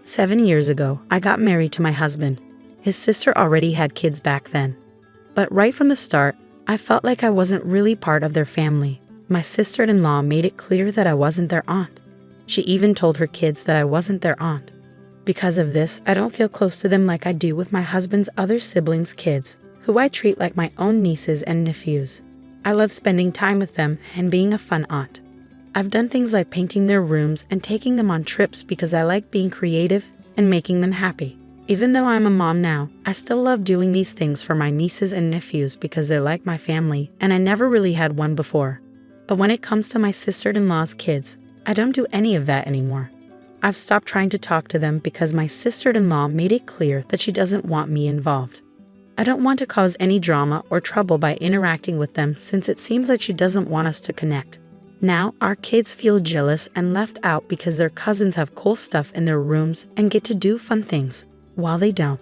7 years ago, I got married to my husband. His sister already had kids back then. But right from the start, I felt like I wasn't really part of their family. My sister-in-law made it clear that I wasn't their aunt. She even told her kids that I wasn't their aunt. Because of this, I don't feel close to them like I do with my husband's other siblings' kids, who I treat like my own nieces and nephews. I love spending time with them and being a fun aunt. I've done things like painting their rooms and taking them on trips because I like being creative and making them happy. Even though I'm a mom now, I still love doing these things for my nieces and nephews because they're like my family and I never really had one before. But when it comes to my sister-in-law's kids, I don't do any of that anymore. I've stopped trying to talk to them because my sister-in-law made it clear that she doesn't want me involved. I don't want to cause any drama or trouble by interacting with them since it seems like she doesn't want us to connect. Now, our kids feel jealous and left out because their cousins have cool stuff in their rooms and get to do fun things, while they don't.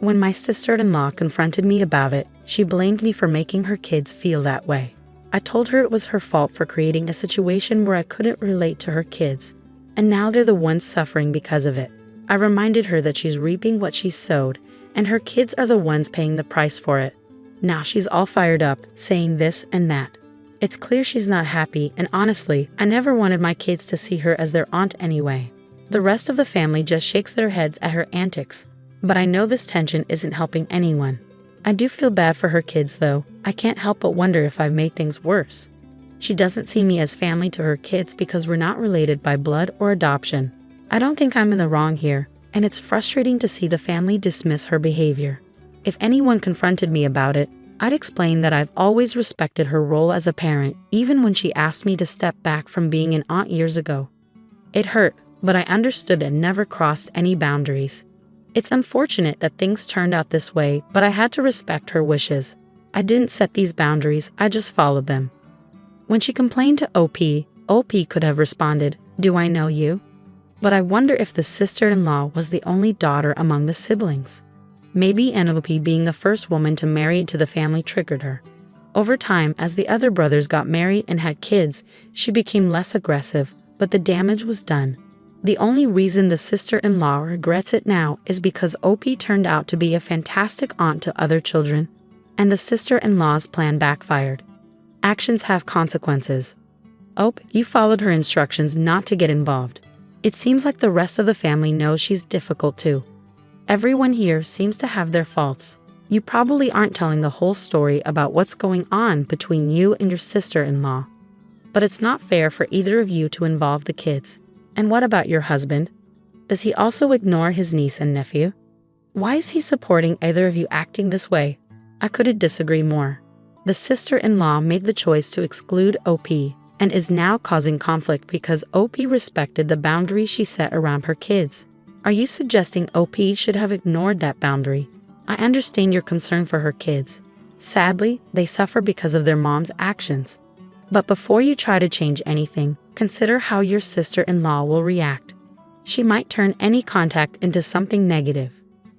When my sister-in-law confronted me about it, she blamed me for making her kids feel that way. I told her it was her fault for creating a situation where I couldn't relate to her kids, and now they're the ones suffering because of it. I reminded her that she's reaping what she sowed, and her kids are the ones paying the price for it. Now she's all fired up, saying this and that. It's clear she's not happy, and honestly, I never wanted my kids to see her as their aunt anyway. The rest of the family just shakes their heads at her antics, but I know this tension isn't helping anyone. I do feel bad for her kids though. I can't help but wonder if I've made things worse. She doesn't see me as family to her kids because we're not related by blood or adoption. I don't think I'm in the wrong here, and it's frustrating to see the family dismiss her behavior. If anyone confronted me about it, I'd explain that I've always respected her role as a parent, even when she asked me to step back from being an aunt years ago. It hurt, but I understood and never crossed any boundaries. It's unfortunate that things turned out this way, but I had to respect her wishes. I didn't set these boundaries, I just followed them. When she complained to OP could have responded, "Do I know you?" But I wonder if the sister-in-law was the only daughter among the siblings. Maybe OP being the first woman to marry into the family triggered her. Over time, as the other brothers got married and had kids, she became less aggressive, but the damage was done. The only reason the sister-in-law regrets it now is because OP turned out to be a fantastic aunt to other children, and the sister-in-law's plan backfired. Actions have consequences. You followed her instructions not to get involved. It seems like the rest of the family knows she's difficult too. Everyone here seems to have their faults. You probably aren't telling the whole story about what's going on between you and your sister-in-law. But it's not fair for either of you to involve the kids. And what about your husband? Does he also ignore his niece and nephew? Why is he supporting either of you acting this way? I couldn't disagree more. The sister-in-law made the choice to exclude OP and is now causing conflict because OP respected the boundary she set around her kids. Are you suggesting OP should have ignored that boundary? I understand your concern for her kids. Sadly, they suffer because of their mom's actions. But before you try to change anything, consider how your sister-in-law will react. She might turn any contact into something negative.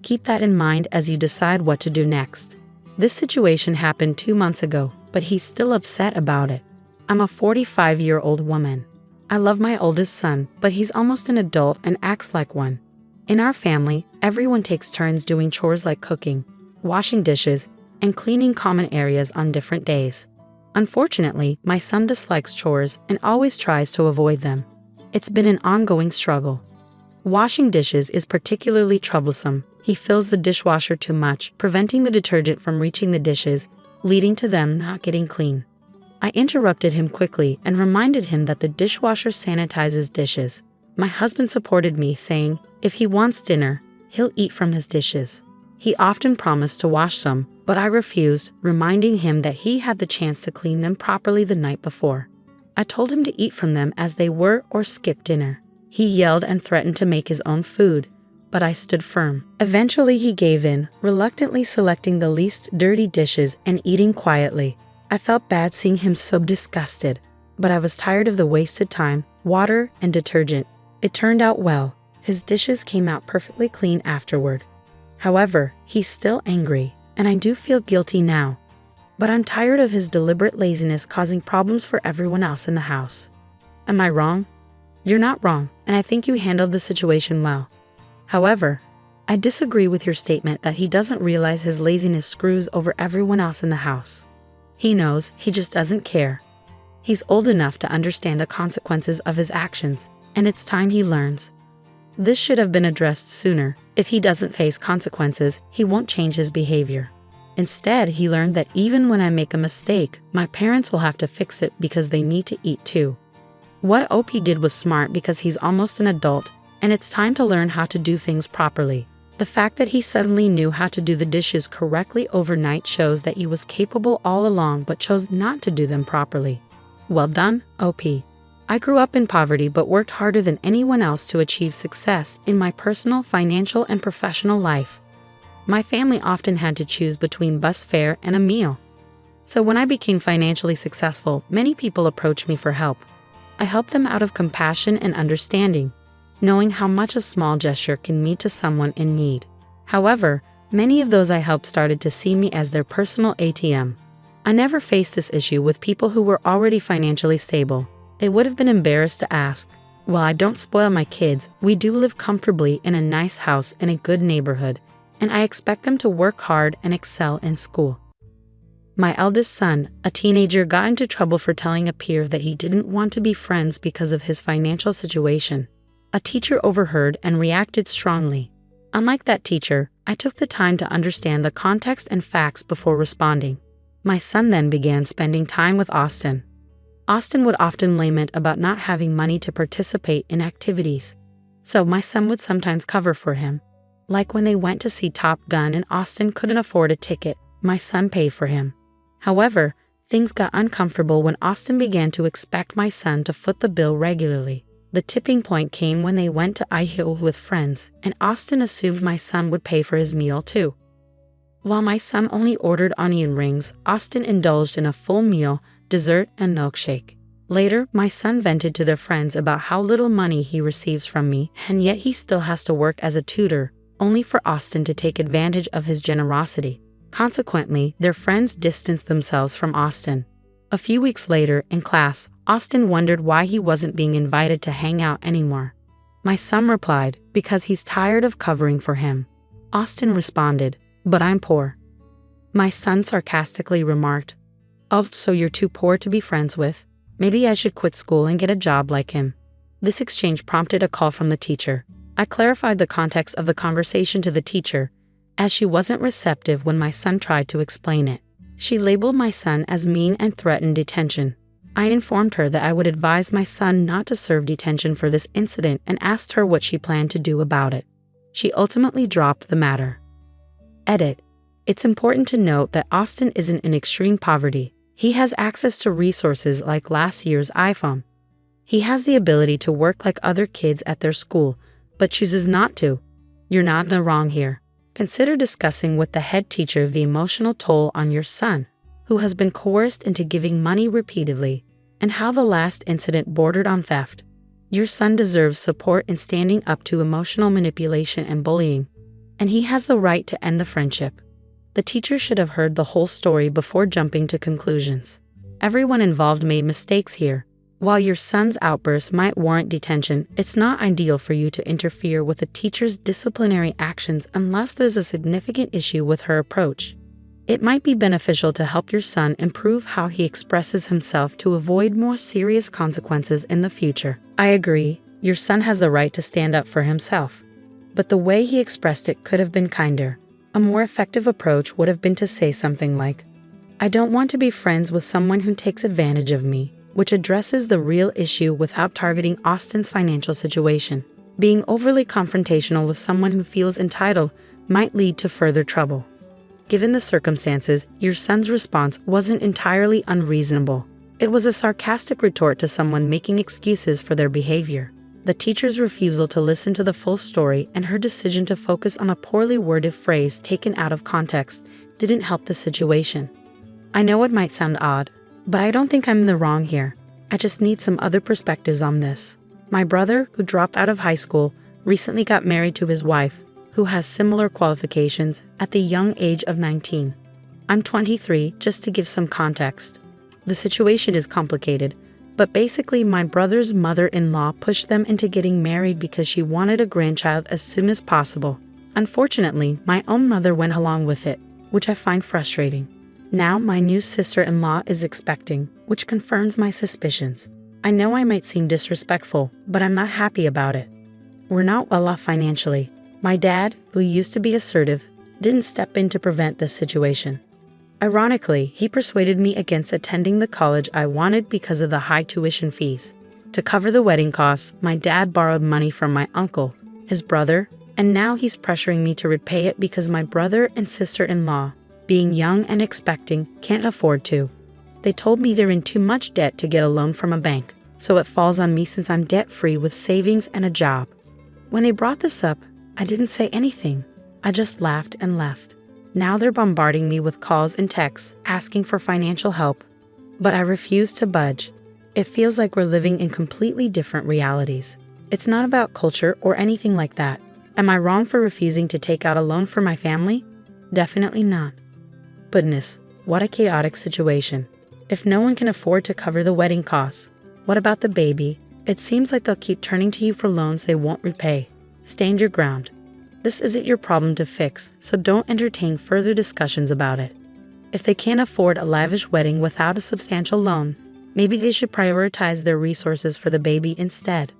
Keep that in mind as you decide what to do next. This situation happened 2 months ago, but he's still upset about it. I'm a 45-year-old woman. I love my oldest son, but he's almost an adult and acts like one. In our family, everyone takes turns doing chores like cooking, washing dishes, and cleaning common areas on different days. Unfortunately, my son dislikes chores and always tries to avoid them. It's been an ongoing struggle. Washing dishes is particularly troublesome. He fills the dishwasher too much, preventing the detergent from reaching the dishes, leading to them not getting clean. I interrupted him quickly and reminded him that the dishwasher sanitizes dishes. My husband supported me, saying, if he wants dinner, he'll eat from his dishes. He often promised to wash some, but I refused, reminding him that he had the chance to clean them properly the night before. I told him to eat from them as they were or skip dinner. He yelled and threatened to make his own food, but I stood firm. Eventually he gave in, reluctantly selecting the least dirty dishes and eating quietly. I felt bad seeing him so disgusted, but I was tired of the wasted time, water, and detergent. It turned out well. His dishes came out perfectly clean afterward. However, he's still angry, and I do feel guilty now. But I'm tired of his deliberate laziness causing problems for everyone else in the house. Am I wrong? You're not wrong, and I think you handled the situation well. However, I disagree with your statement that he doesn't realize his laziness screws over everyone else in the house. He knows, he just doesn't care. He's old enough to understand the consequences of his actions, and it's time he learns. This should have been addressed sooner. If he doesn't face consequences, he won't change his behavior. Instead, he learned that even when I make a mistake, my parents will have to fix it because they need to eat too. What OP did was smart because he's almost an adult, and it's time to learn how to do things properly. The fact that he suddenly knew how to do the dishes correctly overnight shows that he was capable all along but chose not to do them properly. Well done, OP. I grew up in poverty but worked harder than anyone else to achieve success in my personal, financial, and professional life. My family often had to choose between bus fare and a meal. So when I became financially successful, many people approached me for help. I helped them out of compassion and understanding, knowing how much a small gesture can mean to someone in need. However, many of those I helped started to see me as their personal ATM. I never faced this issue with people who were already financially stable. They would have been embarrassed to ask. While I don't spoil my kids, we do live comfortably in a nice house in a good neighborhood, and I expect them to work hard and excel in school. My eldest son, a teenager, got into trouble for telling a peer that he didn't want to be friends because of his financial situation. A teacher overheard and reacted strongly. Unlike that teacher, I took the time to understand the context and facts before responding. My son then began spending time with Austin. Austin would often lament about not having money to participate in activities, so my son would sometimes cover for him. Like when they went to see Top Gun and Austin couldn't afford a ticket, my son paid for him. However, things got uncomfortable when Austin began to expect my son to foot the bill regularly. The tipping point came when they went to AITA with friends, and Austin assumed my son would pay for his meal too. While my son only ordered onion rings, Austin indulged in a full meal, dessert, and milkshake. Later, my son vented to their friends about how little money he receives from me, and yet he still has to work as a tutor, only for Austin to take advantage of his generosity. Consequently, their friends distanced themselves from Austin. A few weeks later, in class, Austin wondered why he wasn't being invited to hang out anymore. My son replied, because he's tired of covering for him. Austin responded, but I'm poor. My son sarcastically remarked, oh, so you're too poor to be friends with? Maybe I should quit school and get a job like him. This exchange prompted a call from the teacher. I clarified the context of the conversation to the teacher, as she wasn't receptive when my son tried to explain it. She labeled my son as mean and threatened detention. I informed her that I would advise my son not to serve detention for this incident and asked her what she planned to do about it. She ultimately dropped the matter. Edit. It's important to note that Austin isn't in extreme poverty. He has access to resources like last year's iPhone. He has the ability to work like other kids at their school, but chooses not to. You're not in the wrong here. Consider discussing with the head teacher the emotional toll on your son, who has been coerced into giving money repeatedly, and how the last incident bordered on theft. Your son deserves support in standing up to emotional manipulation and bullying, and he has the right to end the friendship. The teacher should have heard the whole story before jumping to conclusions. Everyone involved made mistakes here. While your son's outburst might warrant detention, it's not ideal for you to interfere with a teacher's disciplinary actions unless there's a significant issue with her approach. It might be beneficial to help your son improve how he expresses himself to avoid more serious consequences in the future. I agree, your son has the right to stand up for himself. But the way he expressed it could have been kinder. A more effective approach would have been to say something like, I don't want to be friends with someone who takes advantage of me, which addresses the real issue without targeting Austin's financial situation. Being overly confrontational with someone who feels entitled might lead to further trouble. Given the circumstances, your son's response wasn't entirely unreasonable. It was a sarcastic retort to someone making excuses for their behavior. The teacher's refusal to listen to the full story and her decision to focus on a poorly worded phrase taken out of context didn't help the situation. I know it might sound odd, but I don't think I'm in the wrong here. I just need some other perspectives on this. My brother, who dropped out of high school, recently got married to his wife, who has similar qualifications, at the young age of 19. I'm 23, just to give some context. The situation is complicated, But basically, my brother's mother-in-law pushed them into getting married because she wanted a grandchild as soon as possible. Unfortunately, my own mother went along with it, which I find frustrating. Now my new sister-in-law is expecting, which confirms my suspicions. I know I might seem disrespectful, but I'm not happy about it. We're not well off financially. My dad, who used to be assertive, didn't step in to prevent this situation. Ironically, he persuaded me against attending the college I wanted because of the high tuition fees. To cover the wedding costs, my dad borrowed money from my uncle, his brother, and now he's pressuring me to repay it because my brother and sister-in-law, being young and expecting, can't afford to. They told me they're in too much debt to get a loan from a bank, so it falls on me since I'm debt-free with savings and a job. When they brought this up, I didn't say anything. I just laughed and left. Now they're bombarding me with calls and texts asking for financial help, but I refuse to budge. It feels like we're living in completely different realities. It's not about culture or anything like that. Am I wrong for refusing to take out a loan for my family? Definitely not. Goodness, what a chaotic situation. If no one can afford to cover the wedding costs, what about the baby? It seems like they'll keep turning to you for loans they won't repay. Stand your ground. This isn't your problem to fix, so don't entertain further discussions about it. If they can't afford a lavish wedding without a substantial loan, maybe they should prioritize their resources for the baby instead.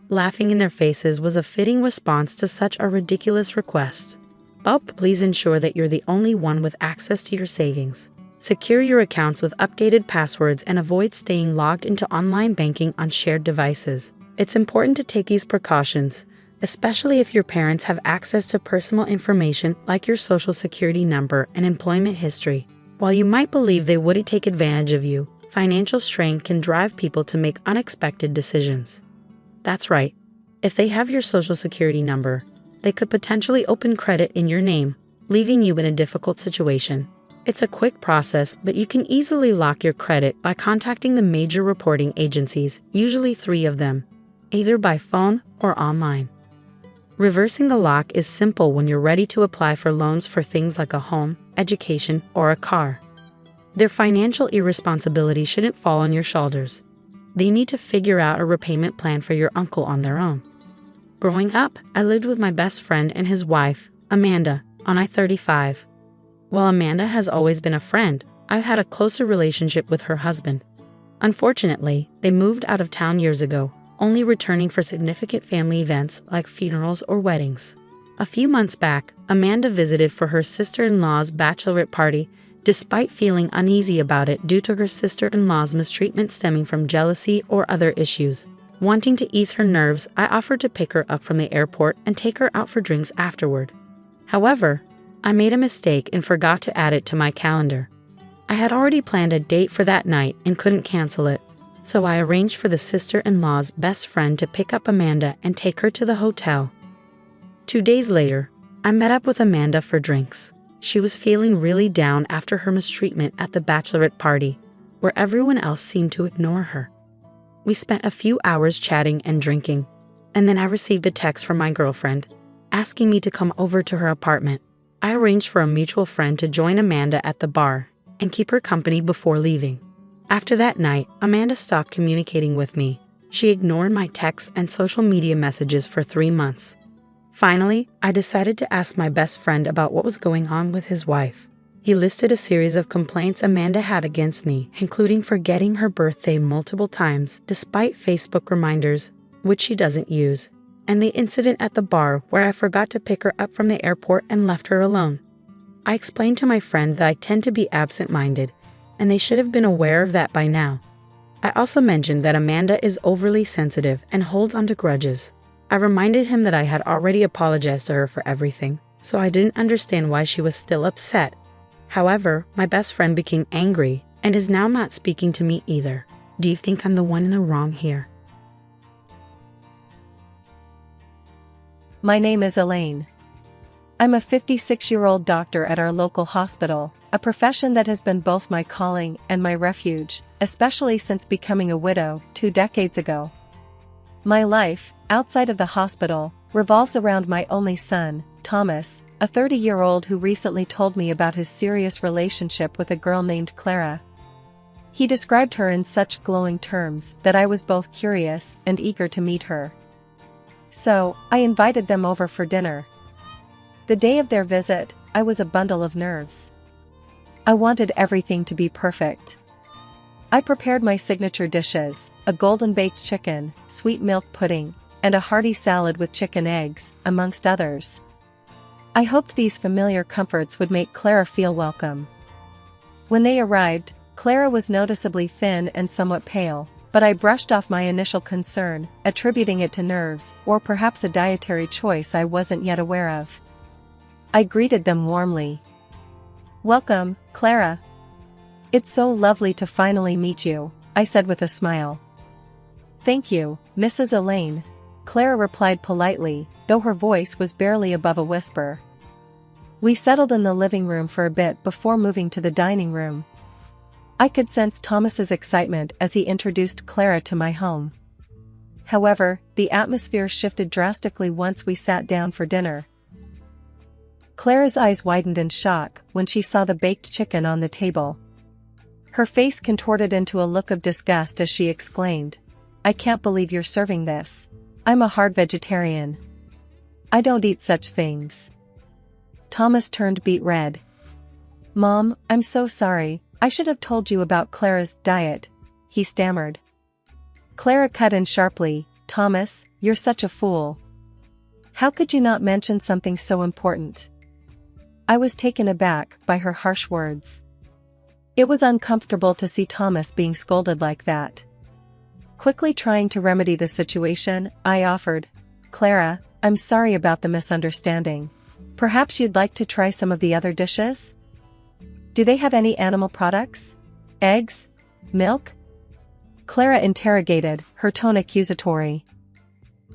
Laughing in their faces was a fitting response to such a ridiculous request. But please ensure that you're the only one with access to your savings. Secure your accounts with updated passwords and avoid staying logged into online banking on shared devices. It's important to take these precautions, especially if your parents have access to personal information like your social security number and employment history. While you might believe they wouldn't take advantage of you, financial strain can drive people to make unexpected decisions. That's right. If they have your social security number, they could potentially open credit in your name, leaving you in a difficult situation. It's a quick process, but you can easily lock your credit by contacting the major reporting agencies, usually 3 of them, either by phone or online. Reversing the lock is simple when you're ready to apply for loans for things like a home, education, or a car. Their financial irresponsibility shouldn't fall on your shoulders. They need to figure out a repayment plan for your uncle on their own. Growing up, I lived with my best friend and his wife, Amanda, on I-35. While Amanda has always been a friend, I've had a closer relationship with her husband. Unfortunately, they moved out of town years ago, only returning for significant family events like funerals or weddings. A few months back, Amanda visited for her sister-in-law's bachelorette party, despite feeling uneasy about it due to her sister-in-law's mistreatment stemming from jealousy or other issues. Wanting to ease her nerves, I offered to pick her up from the airport and take her out for drinks afterward. However, I made a mistake and forgot to add it to my calendar. I had already planned a date for that night and couldn't cancel it, so I arranged for the sister-in-law's best friend to pick up Amanda and take her to the hotel. 2 days later, I met up with Amanda for drinks. She was feeling really down after her mistreatment at the bachelorette party, where everyone else seemed to ignore her. We spent a few hours chatting and drinking, and then I received a text from my girlfriend, asking me to come over to her apartment. I arranged for a mutual friend to join Amanda at the bar and keep her company before leaving. After that night, Amanda stopped communicating with me. She ignored my texts and social media messages for 3 months. Finally, I decided to ask my best friend about what was going on with his wife. He listed a series of complaints Amanda had against me, including forgetting her birthday multiple times despite Facebook reminders, which she doesn't use, and the incident at the bar where I forgot to pick her up from the airport and left her alone. I explained to my friend that I tend to be absent-minded, and they should have been aware of that by now. I also mentioned that Amanda is overly sensitive and holds onto grudges. I reminded him that I had already apologized to her for everything, so I didn't understand why she was still upset. However, my best friend became angry and is now not speaking to me either. Do you think I'm the one in the wrong here? My name is Elaine. I'm a 56-year-old doctor at our local hospital, a profession that has been both my calling and my refuge, especially since becoming a widow 2 decades ago. My life, outside of the hospital, revolves around my only son, Thomas, a 30-year-old who recently told me about his serious relationship with a girl named Clara. He described her in such glowing terms that I was both curious and eager to meet her. So, I invited them over for dinner. The day of their visit, I was a bundle of nerves. I wanted everything to be perfect. I prepared my signature dishes, a golden baked chicken, sweet milk pudding, and a hearty salad with chicken eggs, amongst others. I hoped these familiar comforts would make Clara feel welcome. When they arrived, Clara was noticeably thin and somewhat pale, but I brushed off my initial concern, attributing it to nerves or perhaps a dietary choice I wasn't yet aware of. I greeted them warmly. "Welcome, Clara. It's so lovely to finally meet you," I said with a smile. "Thank you, Mrs. Elaine," Clara replied politely, though her voice was barely above a whisper. We settled in the living room for a bit before moving to the dining room. I could sense Thomas's excitement as he introduced Clara to my home. However, the atmosphere shifted drastically once we sat down for dinner. Clara's eyes widened in shock when she saw the baked chicken on the table. Her face contorted into a look of disgust as she exclaimed, "I can't believe you're serving this. I'm a hard vegetarian. I don't eat such things." Thomas turned beet red. "Mom, I'm so sorry, I should have told you about Clara's diet," he stammered. Clara cut in sharply, "Thomas, you're such a fool. How could you not mention something so important?" I was taken aback by her harsh words. It was uncomfortable to see Thomas being scolded like that. Quickly trying to remedy the situation, I offered, "Clara, I'm sorry about the misunderstanding. Perhaps you'd like to try some of the other dishes? Do they have any animal products? Eggs? Milk?" Clara interrogated, her tone accusatory.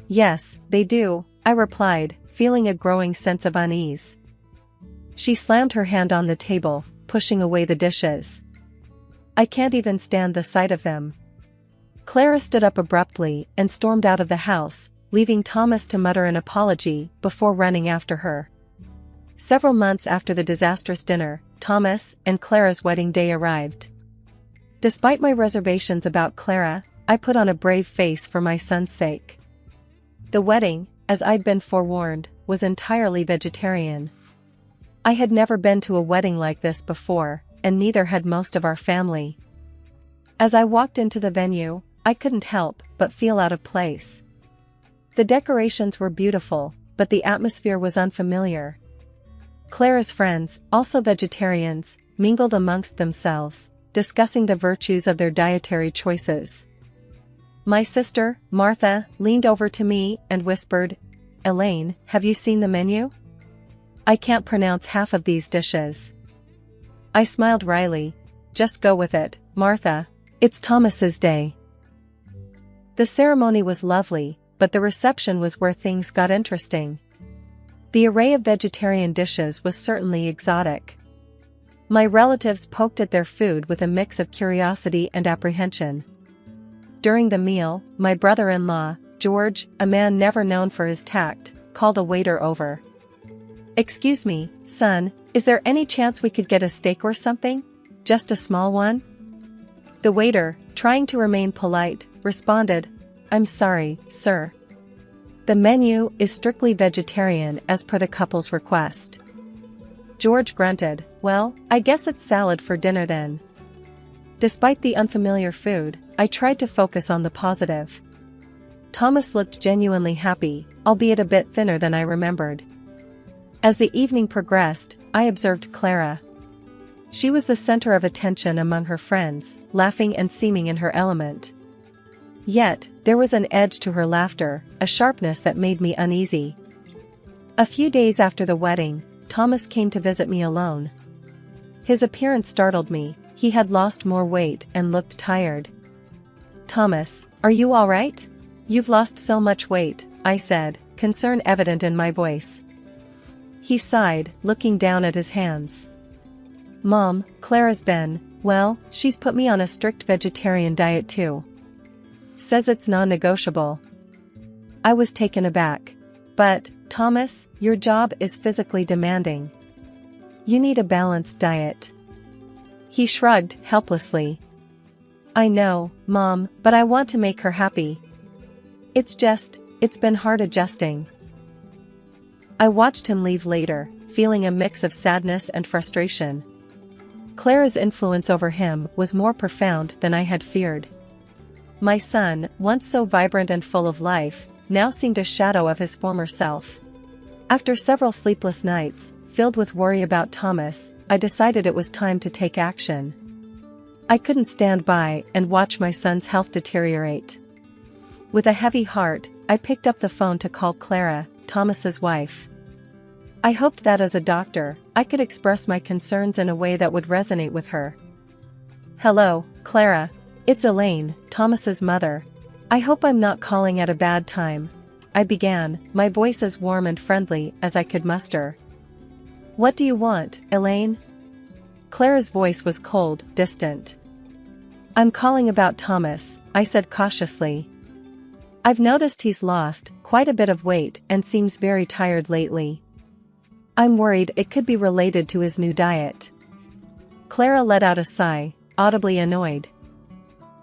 "Yes, they do," I replied, feeling a growing sense of unease. She slammed her hand on the table, pushing away the dishes. "I can't even stand the sight of them." Clara stood up abruptly and stormed out of the house, leaving Thomas to mutter an apology before running after her. Several months after the disastrous dinner, Thomas and Clara's wedding day arrived. Despite my reservations about Clara, I put on a brave face for my son's sake. The wedding, as I'd been forewarned, was entirely vegetarian. I had never been to a wedding like this before, and neither had most of our family. As I walked into the venue, I couldn't help but feel out of place. The decorations were beautiful, but the atmosphere was unfamiliar. Clara's friends, also vegetarians, mingled amongst themselves, discussing the virtues of their dietary choices. My sister, Martha, leaned over to me and whispered, "Elaine, have you seen the menu? I can't pronounce half of these dishes." I smiled wryly. "Just go with it, Martha. It's Thomas's day." The ceremony was lovely, but the reception was where things got interesting. The array of vegetarian dishes was certainly exotic. My relatives poked at their food with a mix of curiosity and apprehension. During the meal, my brother-in-law, George, a man never known for his tact, called a waiter over. "Excuse me, son, is there any chance we could get a steak or something? Just a small one?" The waiter, trying to remain polite, responded, "I'm sorry, sir. The menu is strictly vegetarian as per the couple's request." George grunted, "Well, I guess it's salad for dinner then." Despite the unfamiliar food, I tried to focus on the positive. Thomas looked genuinely happy, albeit a bit thinner than I remembered. As the evening progressed, I observed Clara. She was the center of attention among her friends, laughing and seeming in her element. Yet, there was an edge to her laughter, a sharpness that made me uneasy. A few days after the wedding, Thomas came to visit me alone. His appearance startled me. He had lost more weight and looked tired. "Thomas, are you all right? You've lost so much weight," I said, concern evident in my voice. He sighed, looking down at his hands. "Mom, Clara's been, well, she's put me on a strict vegetarian diet too. Says it's non-negotiable." I was taken aback. "But, Thomas, your job is physically demanding. You need a balanced diet." He shrugged helplessly. I know, Mom, but I want to make her happy. It's been hard adjusting. I watched him leave later, feeling a mix of sadness and frustration. Clara's influence over him was more profound than I had feared. My son, once so vibrant and full of life, now seemed a shadow of his former self. After several sleepless nights, filled with worry about Thomas, I decided it was time to take action. I couldn't stand by and watch my son's health deteriorate. With a heavy heart, I picked up the phone to call Clara, Thomas's wife. I hoped that as a doctor, I could express my concerns in a way that would resonate with her. Hello, Clara. It's Elaine, Thomas's mother. I hope I'm not calling at a bad time. I began, my voice as warm and friendly as I could muster. What do you want, Elaine? Clara's voice was cold, distant. I'm calling about Thomas, I said cautiously. I've noticed he's lost quite a bit of weight and seems very tired lately. I'm worried it could be related to his new diet. Clara let out a sigh, audibly annoyed.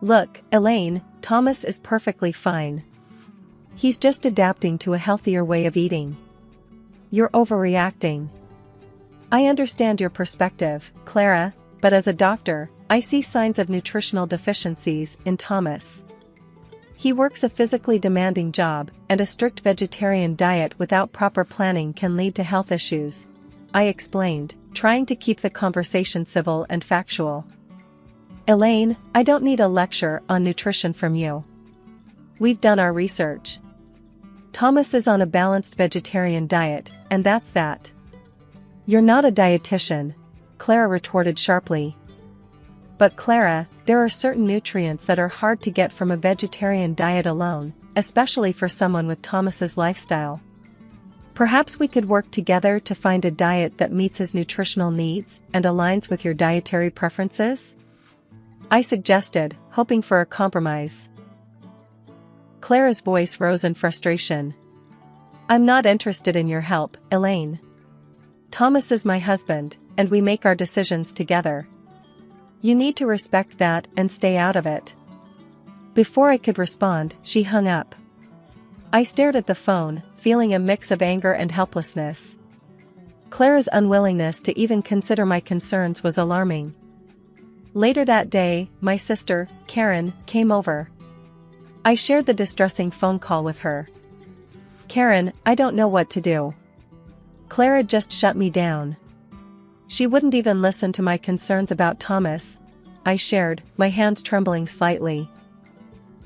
Look, Elaine, Thomas is perfectly fine. He's just adapting to a healthier way of eating. You're overreacting. I understand your perspective, Clara, but as a doctor, I see signs of nutritional deficiencies in Thomas. He works a physically demanding job, and a strict vegetarian diet without proper planning can lead to health issues. I explained, trying to keep the conversation civil and factual. Elaine, I don't need a lecture on nutrition from you. We've done our research. Thomas is on a balanced vegetarian diet, and that's that. You're not a dietitian, Clara retorted sharply. But Clara, there are certain nutrients that are hard to get from a vegetarian diet alone, especially for someone with Thomas's lifestyle. Perhaps we could work together to find a diet that meets his nutritional needs and aligns with your dietary preferences? I suggested, hoping for a compromise. Clara's voice rose in frustration. I'm not interested in your help, Elaine. Thomas is my husband, and we make our decisions together. You need to respect that and stay out of it. Before I could respond, she hung up. I stared at the phone, feeling a mix of anger and helplessness. Clara's unwillingness to even consider my concerns was alarming. Later that day, my sister, Karen, came over. I shared the distressing phone call with her. Karen, I don't know what to do. Clara just shut me down. She wouldn't even listen to my concerns about Thomas. I shared, my hands trembling slightly.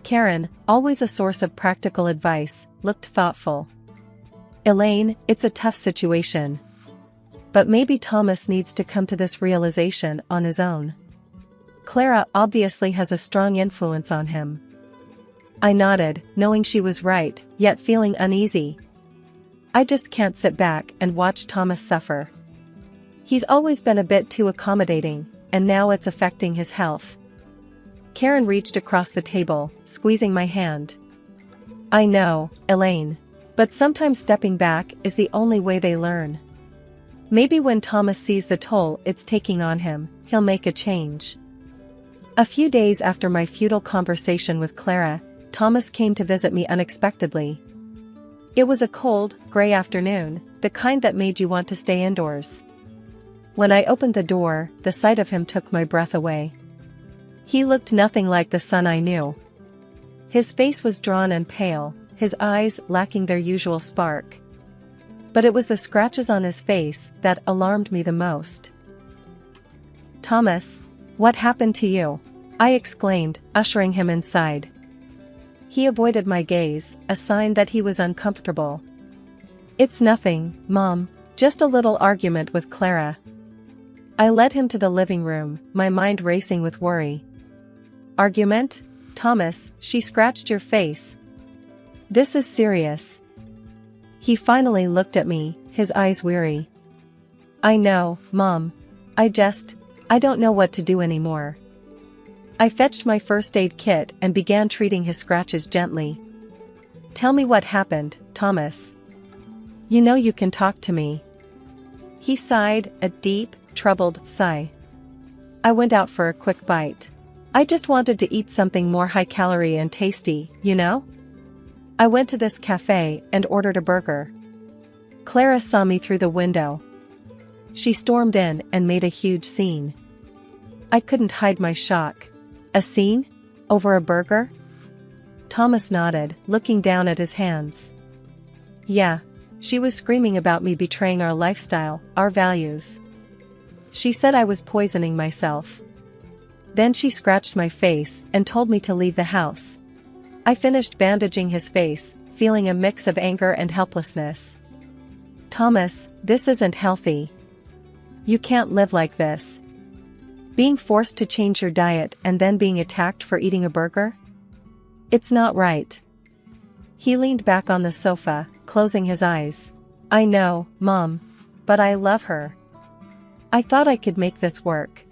Karen, always a source of practical advice, looked thoughtful. Elaine, it's a tough situation. But maybe Thomas needs to come to this realization on his own. Clara obviously has a strong influence on him. I nodded, knowing she was right, yet feeling uneasy. I just can't sit back and watch Thomas suffer. He's always been a bit too accommodating, and now it's affecting his health. Karen reached across the table, squeezing my hand. I know, Elaine. But sometimes stepping back is the only way they learn. Maybe when Thomas sees the toll it's taking on him, he'll make a change. A few days after my futile conversation with Clara, Thomas came to visit me unexpectedly. It was a cold, gray afternoon, the kind that made you want to stay indoors. When I opened the door, the sight of him took my breath away. He looked nothing like the son I knew. His face was drawn and pale, his eyes lacking their usual spark. But it was the scratches on his face that alarmed me the most. Thomas, what happened to you? I exclaimed, ushering him inside. He avoided my gaze, a sign that he was uncomfortable. It's nothing, Mom, just a little argument with Clara. I led him to the living room, my mind racing with worry. Argument? Thomas, she scratched your face. This is serious. He finally looked at me, his eyes weary. I know, Mom. I don't know what to do anymore. I fetched my first aid kit and began treating his scratches gently. Tell me what happened, Thomas. You know you can talk to me. He sighed, a deep, troubled sigh. I went out for a quick bite. I just wanted to eat something more high-calorie and tasty, you know? I went to this cafe and ordered a burger. Clara saw me through the window. She stormed in and made a huge scene. I couldn't hide my shock. A scene? Over a burger? Thomas nodded, looking down at his hands. Yeah, she was screaming about me betraying our lifestyle, our values. She said I was poisoning myself. Then she scratched my face and told me to leave the house. I finished bandaging his face, feeling a mix of anger and helplessness. Thomas, this isn't healthy. You can't live like this. Being forced to change your diet and then being attacked for eating a burger? It's not right. He leaned back on the sofa, closing his eyes. I know, Mom. But I love her. I thought I could make this work.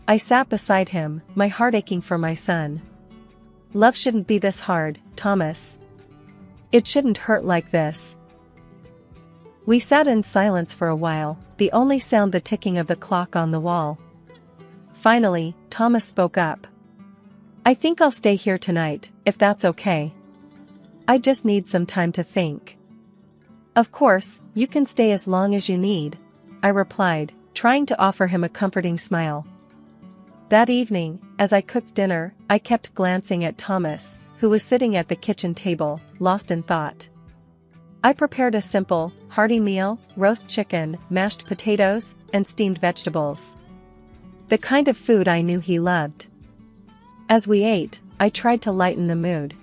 I sat beside him, my heart aching for my son. Love shouldn't be this hard, Thomas. It shouldn't hurt like this. We sat in silence for a while, the only sound the ticking of the clock on the wall. Finally, Thomas spoke up. I think I'll stay here tonight, if that's okay. I just need some time to think. Of course, you can stay as long as you need, I replied, trying to offer him a comforting smile. That evening, as I cooked dinner, I kept glancing at Thomas, who was sitting at the kitchen table, lost in thought. I prepared a simple, hearty meal: roast chicken, mashed potatoes, and steamed vegetables. The kind of food I knew he loved. As we ate, I tried to lighten the mood.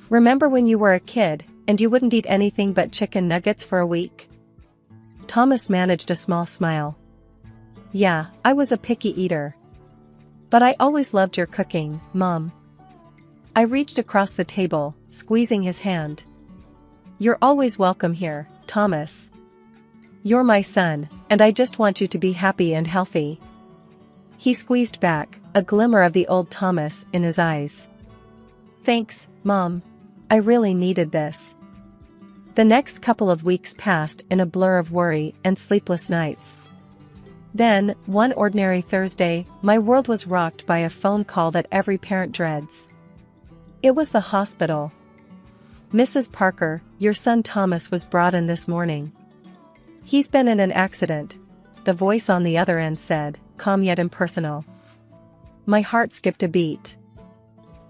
Remember when you were a kid, and you wouldn't eat anything but chicken nuggets for a week? Thomas managed a small smile. Yeah, I was a picky eater. But I always loved your cooking, Mom. I reached across the table, squeezing his hand. You're always welcome here, Thomas. You're my son, and I just want you to be happy and healthy. He squeezed back, a glimmer of the old Thomas in his eyes. Thanks, Mom. I really needed this. The next couple of weeks passed in a blur of worry and sleepless nights. Then, one ordinary Thursday, my world was rocked by a phone call that every parent dreads. It was the hospital. Mrs. Parker, your son Thomas was brought in this morning. He's been in an accident, the voice on the other end said, calm yet impersonal. My heart skipped a beat.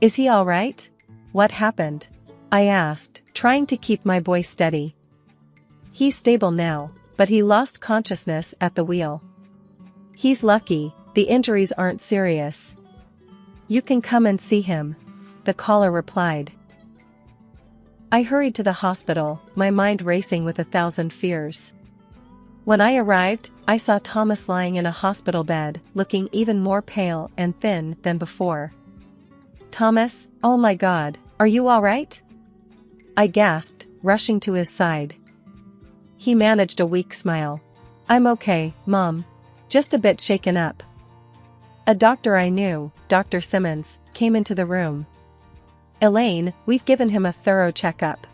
Is he all right? What happened? I asked, trying to keep my voice steady. He's stable now, but he lost consciousness at the wheel. He's lucky, the injuries aren't serious. You can come and see him, the caller replied. I hurried to the hospital, my mind racing with 1,000 fears. When I arrived, I saw Thomas lying in a hospital bed, looking even more pale and thin than before. Thomas, oh my God, are you all right? I gasped, rushing to his side. He managed a weak smile. I'm okay, Mom. Just a bit shaken up. A doctor I knew, Dr. Simmons, came into the room. Elaine, we've given him a thorough checkup.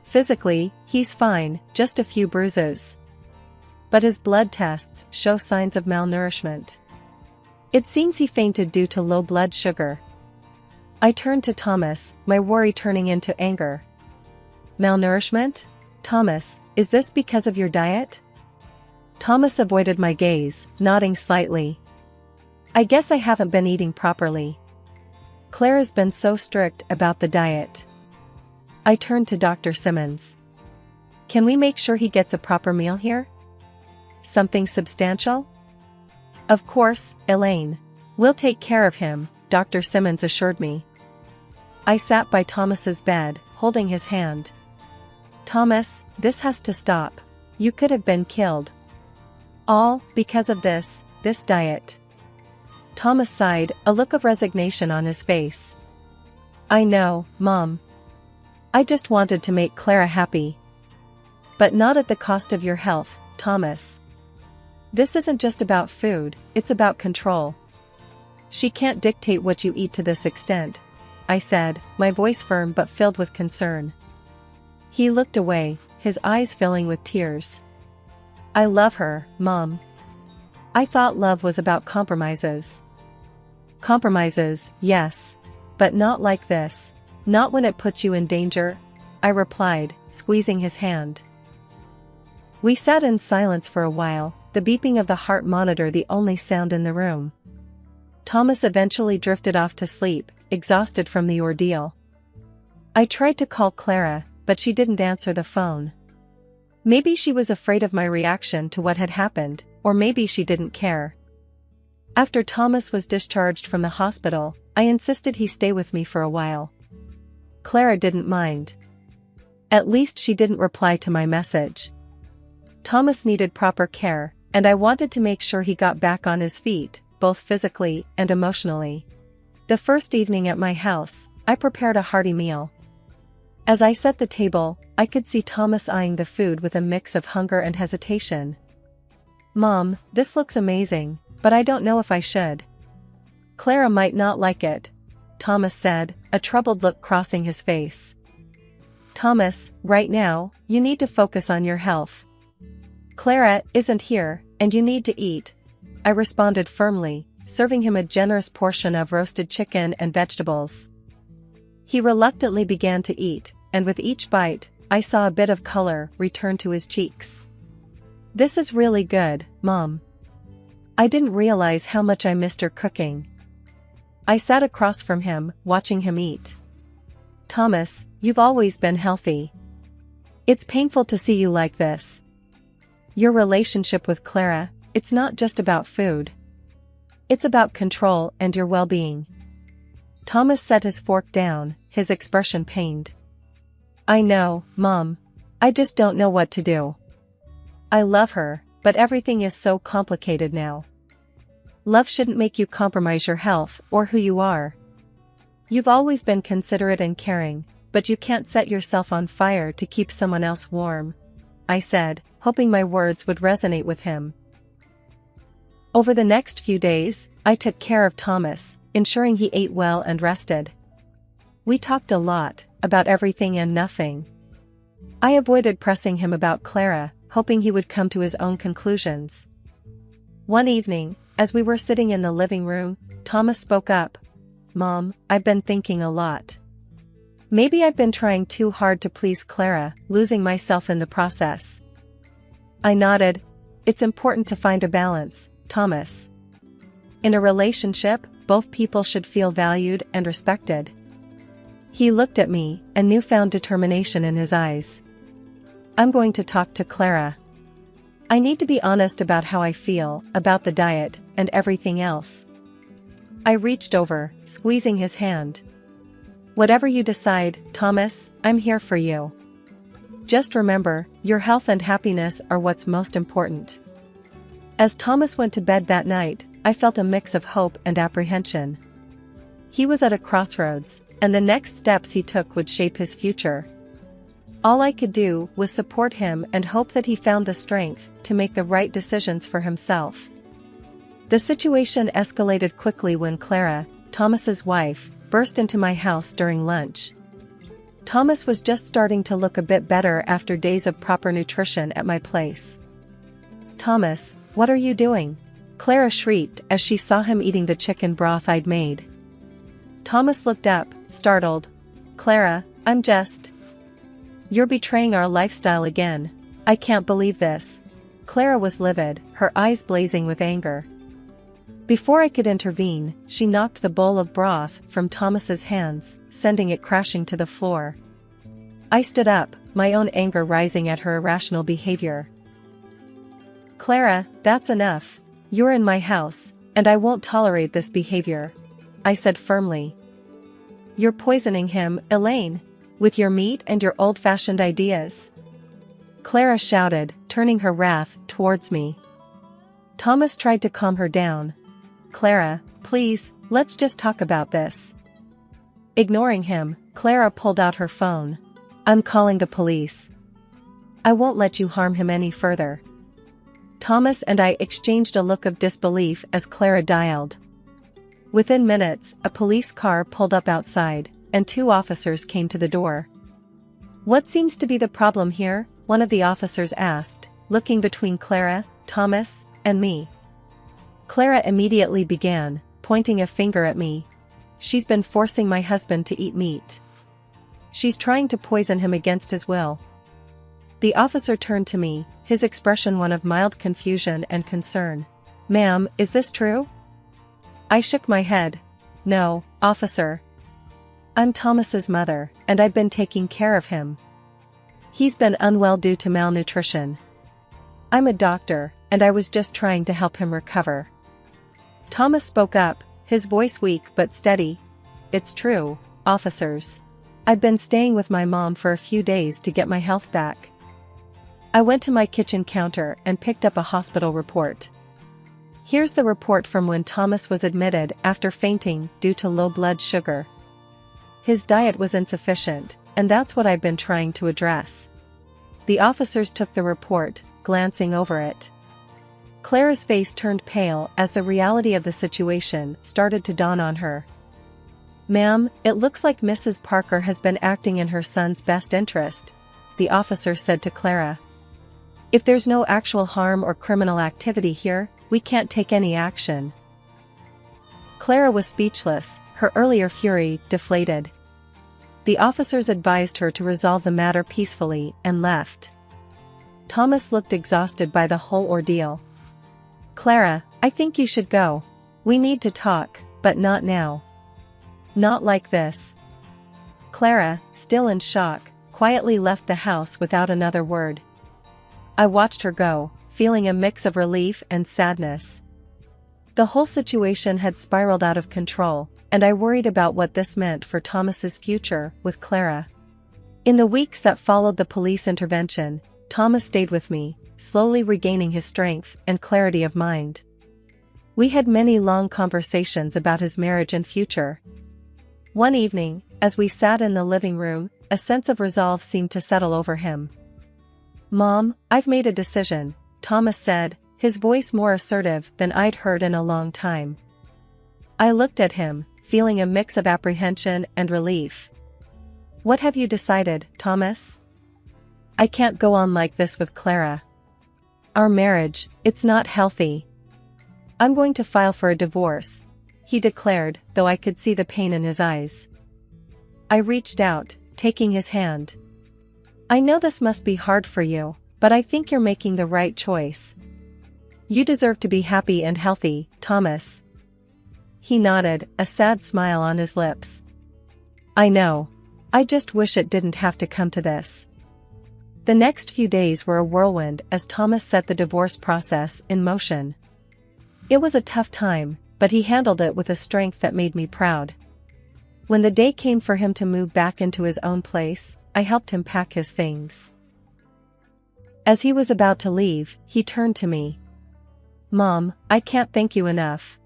Physically, he's fine, just a few bruises. But his blood tests show signs of malnourishment. It seems he fainted due to low blood sugar. I turned to Thomas, my worry turning into anger. Malnourishment? Thomas, is this because of your diet? Thomas avoided my gaze, nodding slightly. I guess I haven't been eating properly. Clara's been so strict about the diet. I turned to Dr. Simmons. Can we make sure he gets a proper meal here? Something substantial? Of course, Elaine. We'll take care of him, Dr. Simmons assured me. I sat by Thomas's bed, holding his hand. Thomas, this has to stop. You could have been killed. All because of this diet. Thomas sighed, a look of resignation on his face. I know, Mom. I just wanted to make Clara happy. But not at the cost of your health, Thomas. This isn't just about food, it's about control. She can't dictate what you eat to this extent, I said, my voice firm but filled with concern. He looked away, his eyes filling with tears. I love her, Mom. I thought love was about compromises. Compromises, yes. But not like this. Not when it puts you in danger, I replied, squeezing his hand. We sat in silence for a while, the beeping of the heart monitor the only sound in the room. Thomas eventually drifted off to sleep, exhausted from the ordeal. I tried to call Clara, but she didn't answer the phone. Maybe she was afraid of my reaction to what had happened, or maybe she didn't care. After Thomas was discharged from the hospital, I insisted he stay with me for a while. Clara didn't mind. At least she didn't reply to my message. Thomas needed proper care, and I wanted to make sure he got back on his feet, both physically and emotionally. The first evening at my house, I prepared a hearty meal. As I set the table, I could see Thomas eyeing the food with a mix of hunger and hesitation. "Mom, this looks amazing, but I don't know if I should." "Clara might not like it," Thomas said, a troubled look crossing his face. "Thomas, right now, you need to focus on your health. Clara isn't here, and you need to eat," I responded firmly, serving him a generous portion of roasted chicken and vegetables. He reluctantly began to eat, and with each bite, I saw a bit of color return to his cheeks. "This is really good, Mom." I didn't realize how much I missed her cooking. I sat across from him, watching him eat. "Thomas, you've always been healthy. It's painful to see you like this. Your relationship with Clara, it's not just about food. It's about control and your well-being." Thomas set his fork down, his expression pained. "I know, Mom. I just don't know what to do. I love her, but everything is so complicated now. Love shouldn't make you compromise your health or who you are. You've always been considerate and caring, but you can't set yourself on fire to keep someone else warm," I said, hoping my words would resonate with him. Over the next few days, I took care of Thomas, ensuring he ate well and rested. We talked a lot, about everything and nothing. I avoided pressing him about Clara, hoping he would come to his own conclusions. One evening, as we were sitting in the living room, Thomas spoke up. "Mom, I've been thinking a lot. Maybe I've been trying too hard to please Clara, losing myself in the process." I nodded. "It's important to find a balance, Thomas. In a relationship, both people should feel valued and respected." He looked at me, a newfound determination in his eyes. "I'm going to talk to Clara. I need to be honest about how I feel, about the diet, and everything else." I reached over, squeezing his hand. "Whatever you decide, Thomas, I'm here for you. Just remember, your health and happiness are what's most important." As Thomas went to bed that night, I felt a mix of hope and apprehension. He was at a crossroads, and the next steps he took would shape his future. All I could do was support him and hope that he found the strength to make the right decisions for himself. The situation escalated quickly when Clara, Thomas's wife, burst into my house during lunch. Thomas was just starting to look a bit better after days of proper nutrition at my place. "Thomas, what are you doing?" Clara shrieked as she saw him eating the chicken broth I'd made. Thomas looked up, startled. "Clara, I'm just..." "You're betraying our lifestyle again. I can't believe this." Clara was livid, her eyes blazing with anger. Before I could intervene, she knocked the bowl of broth from Thomas's hands, sending it crashing to the floor. I stood up, my own anger rising at her irrational behavior. "Clara, that's enough. You're in my house, and I won't tolerate this behavior," I said firmly. "You're poisoning him, Elaine, with your meat and your old-fashioned ideas," Clara shouted, turning her wrath towards me. Thomas tried to calm her down. "Clara, please, let's just talk about this." Ignoring him, Clara pulled out her phone. "I'm calling the police. I won't let you harm him any further." Thomas and I exchanged a look of disbelief as Clara dialed. Within minutes, a police car pulled up outside, and 2 officers came to the door. "What seems to be the problem here?" one of the officers asked, looking between Clara, Thomas, and me. Clara immediately began, pointing a finger at me. "She's been forcing my husband to eat meat. She's trying to poison him against his will." The officer turned to me, his expression one of mild confusion and concern. "Ma'am, is this true?" I shook my head. "No, officer. I'm Thomas's mother, and I've been taking care of him. He's been unwell due to malnutrition. I'm a doctor, and I was just trying to help him recover." Thomas spoke up, his voice weak but steady. "It's true, officers. I've been staying with my mom for a few days to get my health back." I went to my kitchen counter and picked up a hospital report. Here's the report from when Thomas was admitted after fainting due to low blood sugar. His diet was insufficient, and that's what I've been trying to address. The officers took the report, glancing over it. Clara's face turned pale as the reality of the situation started to dawn on her. "Ma'am, it looks like Mrs. Parker has been acting in her son's best interest," the officer said to Clara. "If there's no actual harm or criminal activity here, we can't take any action." Clara was speechless, her earlier fury deflated. The officers advised her to resolve the matter peacefully and left. Thomas looked exhausted by the whole ordeal. "Clara, I think you should go. We need to talk, but not now. Not like this." Clara, still in shock, quietly left the house without another word. I watched her go, feeling a mix of relief and sadness. The whole situation had spiraled out of control, and I worried about what this meant for Thomas's future with Clara. In the weeks that followed the police intervention, Thomas stayed with me, slowly regaining his strength and clarity of mind. We had many long conversations about his marriage and future. One evening, as we sat in the living room, a sense of resolve seemed to settle over him. "Mom, I've made a decision," Thomas said, his voice more assertive than I'd heard in a long time. I looked at him, feeling a mix of apprehension and relief. "What have you decided, Thomas?" "I can't go on like this with Clara. Our marriage, it's not healthy. I'm going to file for a divorce," he declared, though I could see the pain in his eyes. I reached out, taking his hand. "I know this must be hard for you, but I think you're making the right choice. You deserve to be happy and healthy, Thomas." He nodded, a sad smile on his lips. "I know. I just wish it didn't have to come to this." The next few days were a whirlwind as Thomas set the divorce process in motion. It was a tough time, but he handled it with a strength that made me proud. When the day came for him to move back into his own place, I helped him pack his things. As he was about to leave, he turned to me. "Mom, I can't thank you enough.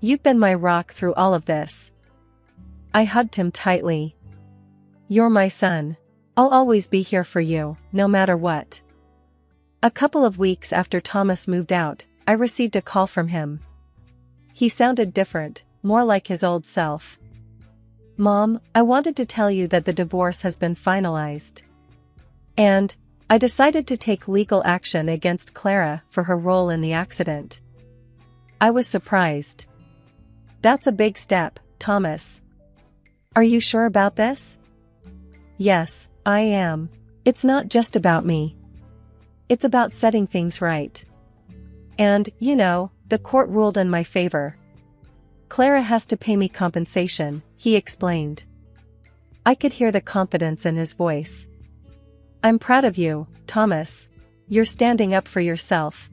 You've been my rock through all of this." I hugged him tightly. "You're my son. I'll always be here for you, no matter what." A couple of weeks after Thomas moved out, I received a call from him. He sounded different, more like his old self. "Mom, I wanted to tell you that the divorce has been finalized. And I decided to take legal action against Clara for her role in the accident." I was surprised. "That's a big step, Thomas. Are you sure about this?" "Yes, I am. It's not just about me. It's about setting things right. And, you know, the court ruled in my favor. Clara has to pay me compensation," he explained. I could hear the confidence in his voice. "I'm proud of you, Thomas. You're standing up for yourself."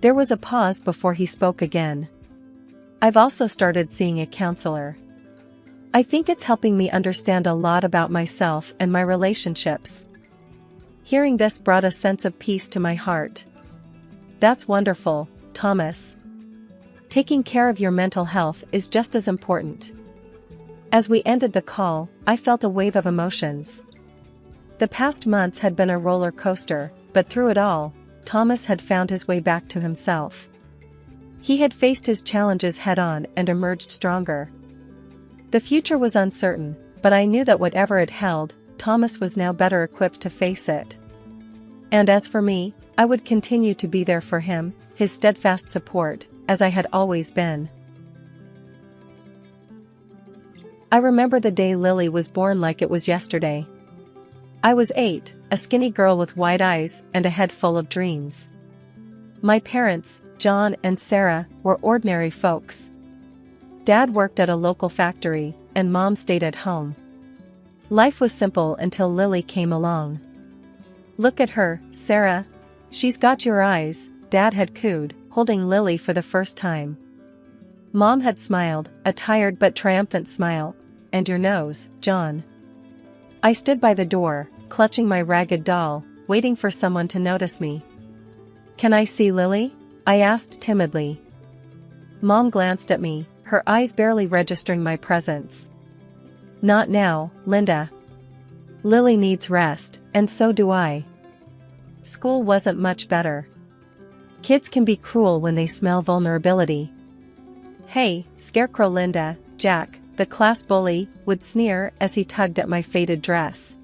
There was a pause before he spoke again. "I've also started seeing a counselor. I think it's helping me understand a lot about myself and my relationships." Hearing this brought a sense of peace to my heart. "That's wonderful, Thomas. Taking care of your mental health is just as important." As we ended the call, I felt a wave of emotions. The past months had been a roller coaster, but through it all, Thomas had found his way back to himself. He had faced his challenges head-on and emerged stronger. The future was uncertain, but I knew that whatever it held, Thomas was now better equipped to face it. And as for me, I would continue to be there for him, his steadfast support, as I had always been. I remember the day Lily was born like it was yesterday. I was 8, a skinny girl with wide eyes and a head full of dreams. My parents, John and Sarah, were ordinary folks. Dad worked at a local factory, and Mom stayed at home. Life was simple until Lily came along. "Look at her, Sarah. She's got your eyes," Dad had cooed, holding Lily for the first time. Mom had smiled, a tired but triumphant smile. "And your nose, John." I stood by the door, clutching my ragged doll, waiting for someone to notice me. "Can I see Lily?" I asked timidly. Mom glanced at me, her eyes barely registering my presence. "Not now, Linda. Lily needs rest, and so do I." School wasn't much better. Kids can be cruel when they smell vulnerability. "Hey, Scarecrow Linda," Jack, the class bully, would sneer as he tugged at my faded dress.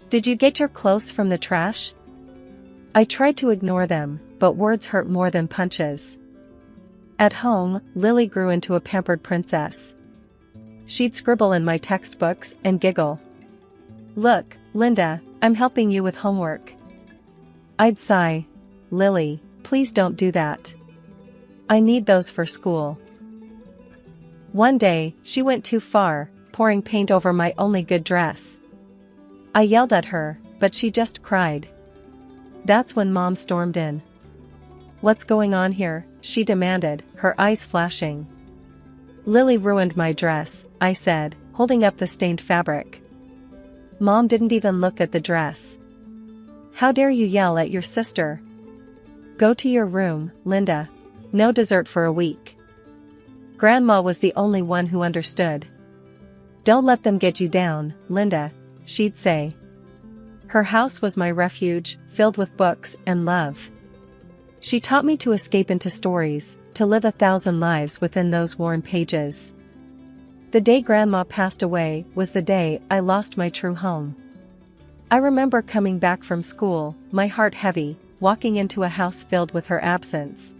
"Did you get your clothes from the trash?" I tried to ignore them, but words hurt more than punches. At home, Lily grew into a pampered princess. She'd scribble in my textbooks and giggle. "Look, Linda, I'm helping you with homework." I'd sigh. "Lily, please don't do that. I need those for school." One day, she went too far, pouring paint over my only good dress. I yelled at her, but she just cried. That's when Mom stormed in. "What's going on here?" she demanded, her eyes flashing. "Lily ruined my dress," I said, holding up the stained fabric. Mom didn't even look at the dress. "How dare you yell at your sister? Go to your room, Linda. No dessert for a week." Grandma was the only one who understood. "Don't let them get you down, Linda," she'd say. Her house was my refuge, filled with books and love. She taught me to escape into stories, to live 1,000 lives within those worn pages. The day Grandma passed away was the day I lost my true home. I remember coming back from school, my heart heavy, walking into a house filled with her absence.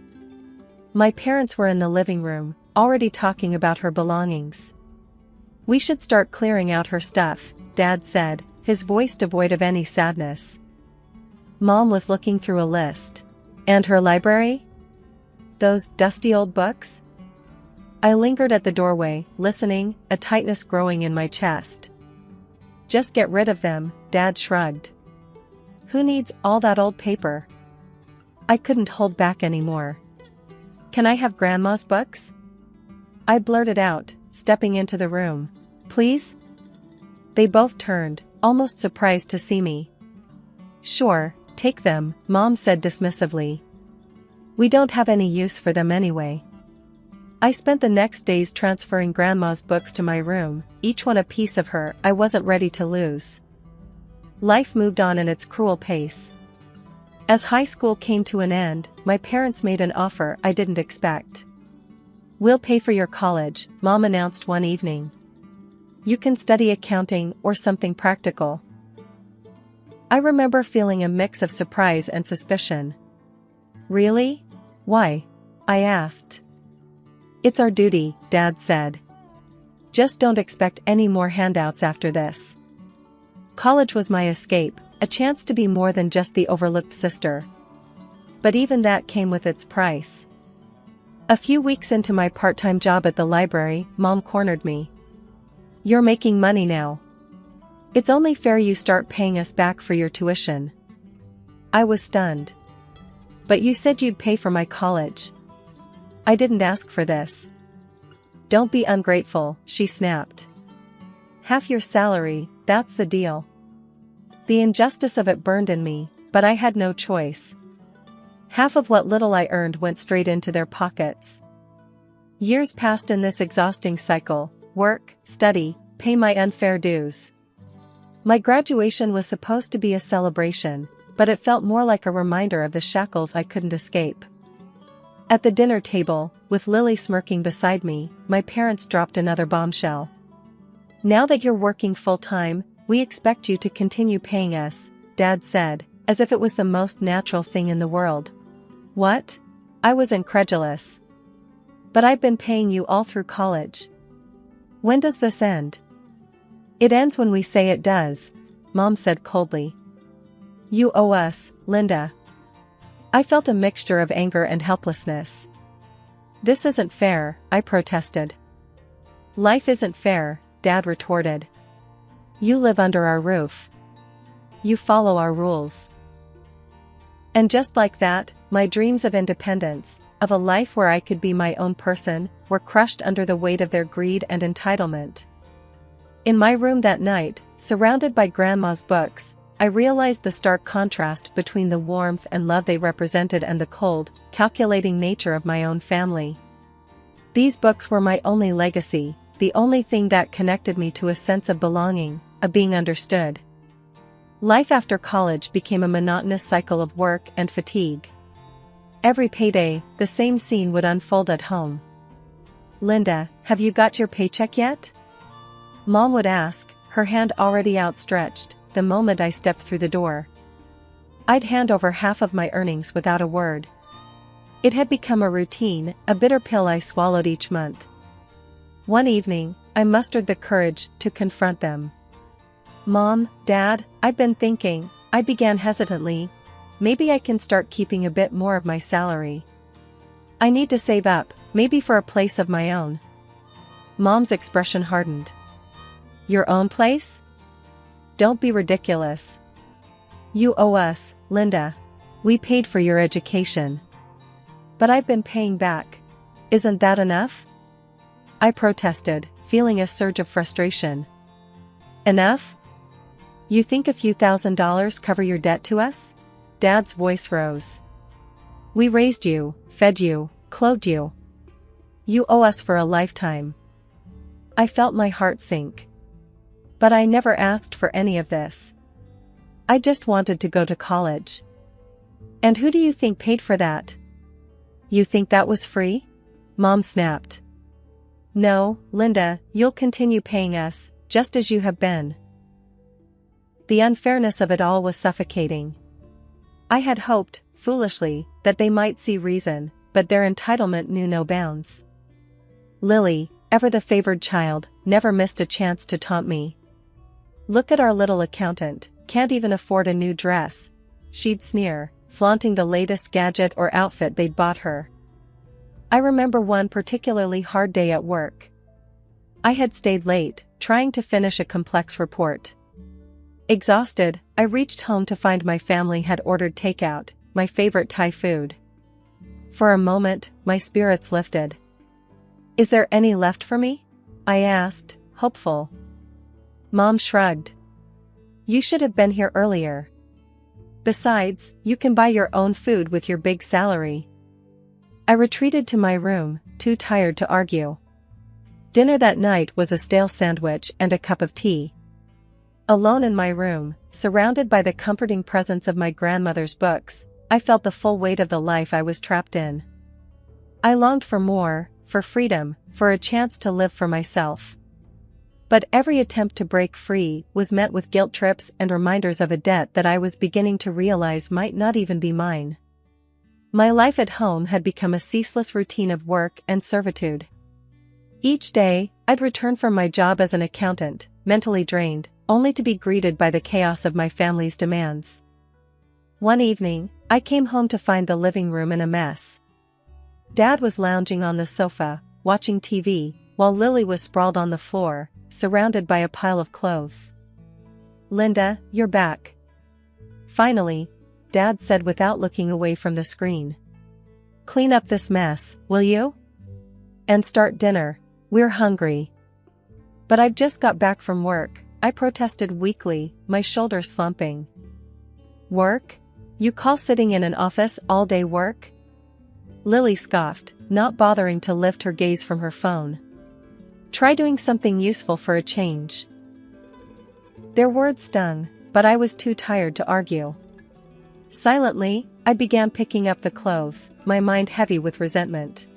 My parents were in the living room, already talking about her belongings. "We should start clearing out her stuff," Dad said, his voice devoid of any sadness. Mom was looking through a list. "And her library? Those dusty old books?" I lingered at the doorway, listening, a tightness growing in my chest. "Just get rid of them," Dad shrugged. "Who needs all that old paper?" I couldn't hold back anymore. "Can I have Grandma's books?" I blurted out, stepping into the room. "Please?" They both turned, almost surprised to see me. "Sure, take them," Mom said dismissively. "We don't have any use for them anyway." I spent the next days transferring Grandma's books to my room, each one a piece of her I wasn't ready to lose. Life moved on in its cruel pace. As high school came to an end, my parents made an offer I didn't expect. "We'll pay for your college," Mom announced one evening. "You can study accounting or something practical." I remember feeling a mix of surprise and suspicion. "Really? Why?" I asked. "It's our duty," Dad said. "Just don't expect any more handouts after this." College was my escape, a chance to be more than just the overlooked sister. But even that came with its price. A few weeks into my part-time job at the library, Mom cornered me. "You're making money now. It's only fair you start paying us back for your tuition." I was stunned. "But you said you'd pay for my college." "I didn't ask for this." "Don't be ungrateful," she snapped. "Half your salary, that's the deal." The injustice of it burned in me, but I had no choice. Half of what little I earned went straight into their pockets. Years passed in this exhausting cycle: work, study, pay my unfair dues. My graduation was supposed to be a celebration, but it felt more like a reminder of the shackles I couldn't escape. At the dinner table, with Lily smirking beside me, my parents dropped another bombshell. "Now that you're working full-time, we expect you to continue paying us," Dad said, as if it was the most natural thing in the world. "What?" I was incredulous. "But I've been paying you all through college." When does this end? It ends when we say it does, Mom said coldly. You owe us, Linda. I felt a mixture of anger and helplessness. This isn't fair, I protested. Life isn't fair, Dad retorted. You live under our roof. You follow our rules. And just like that, my dreams of independence, of a life where I could be my own person, were crushed under the weight of their greed and entitlement. In my room that night, surrounded by Grandma's books, I realized the stark contrast between the warmth and love they represented and the cold, calculating nature of my own family. These books were my only legacy, the only thing that connected me to a sense of belonging, of being understood. Life after college became a monotonous cycle of work and fatigue. Every payday, the same scene would unfold at home. Linda, have you got your paycheck yet? Mom would ask, her hand already outstretched, the moment I stepped through the door. I'd hand over half of my earnings without a word. It had become a routine, a bitter pill I swallowed each month. One evening, I mustered the courage to confront them. Mom, Dad, I've been thinking, I began hesitantly. Maybe I can start keeping a bit more of my salary. I need to save up, maybe for a place of my own. Mom's expression hardened. Your own place? Don't be ridiculous. You owe us, Linda. We paid for your education. But I've been paying back. Isn't that enough? I protested, feeling a surge of frustration. Enough? You think a few $1,000s cover your debt to us? Dad's voice rose. We raised you, fed you, clothed you. You owe us for a lifetime. I felt my heart sink. But I never asked for any of this. I just wanted to go to college. And who do you think paid for that? You think that was free? Mom snapped. No, Linda, you'll continue paying us, just as you have been. The unfairness of it all was suffocating. I had hoped, foolishly, that they might see reason, but their entitlement knew no bounds. Lily, ever the favored child, never missed a chance to taunt me. Look at our little accountant, can't even afford a new dress, she'd sneer, flaunting the latest gadget or outfit they'd bought her. I remember one particularly hard day at work. I had stayed late, trying to finish a complex report. Exhausted, I reached home to find my family had ordered takeout, my favorite Thai food. For a moment, my spirits lifted. Is there any left for me? I asked, hopeful. Mom shrugged. You should have been here earlier. Besides, you can buy your own food with your big salary. I retreated to my room, too tired to argue. Dinner that night was a stale sandwich and a cup of tea. Alone in my room, surrounded by the comforting presence of my grandmother's books, I felt the full weight of the life I was trapped in. I longed for more, for freedom, for a chance to live for myself. But every attempt to break free was met with guilt trips and reminders of a debt that I was beginning to realize might not even be mine. My life at home had become a ceaseless routine of work and servitude. Each day, I'd return from my job as an accountant, mentally drained, only to be greeted by the chaos of my family's demands. One evening, I came home to find the living room in a mess. Dad was lounging on the sofa, watching TV, while Lily was sprawled on the floor, surrounded by a pile of clothes. Linda, you're back. Finally, Dad said without looking away from the screen. Clean up this mess, will you? And start dinner, we're hungry. But I've just got back from work, I protested weakly, my shoulders slumping. Work? You call sitting in an office all day work? Lily scoffed, not bothering to lift her gaze from her phone. Try doing something useful for a change. Their words stung, but I was too tired to argue. Silently, I began picking up the clothes, my mind heavy with resentment.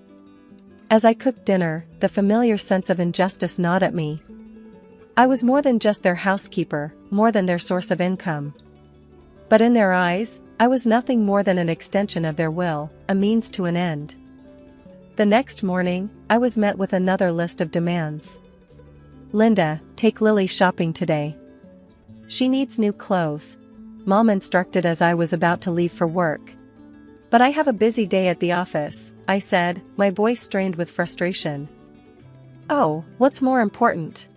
As I cooked dinner, the familiar sense of injustice gnawed at me. I was more than just their housekeeper, more than their source of income. But in their eyes, I was nothing more than an extension of their will, a means to an end. The next morning, I was met with another list of demands. Linda, take Lily shopping today. She needs new clothes. Mom instructed as I was about to leave for work. But I have a busy day at the office, I said, my voice strained with frustration. Oh, what's more important?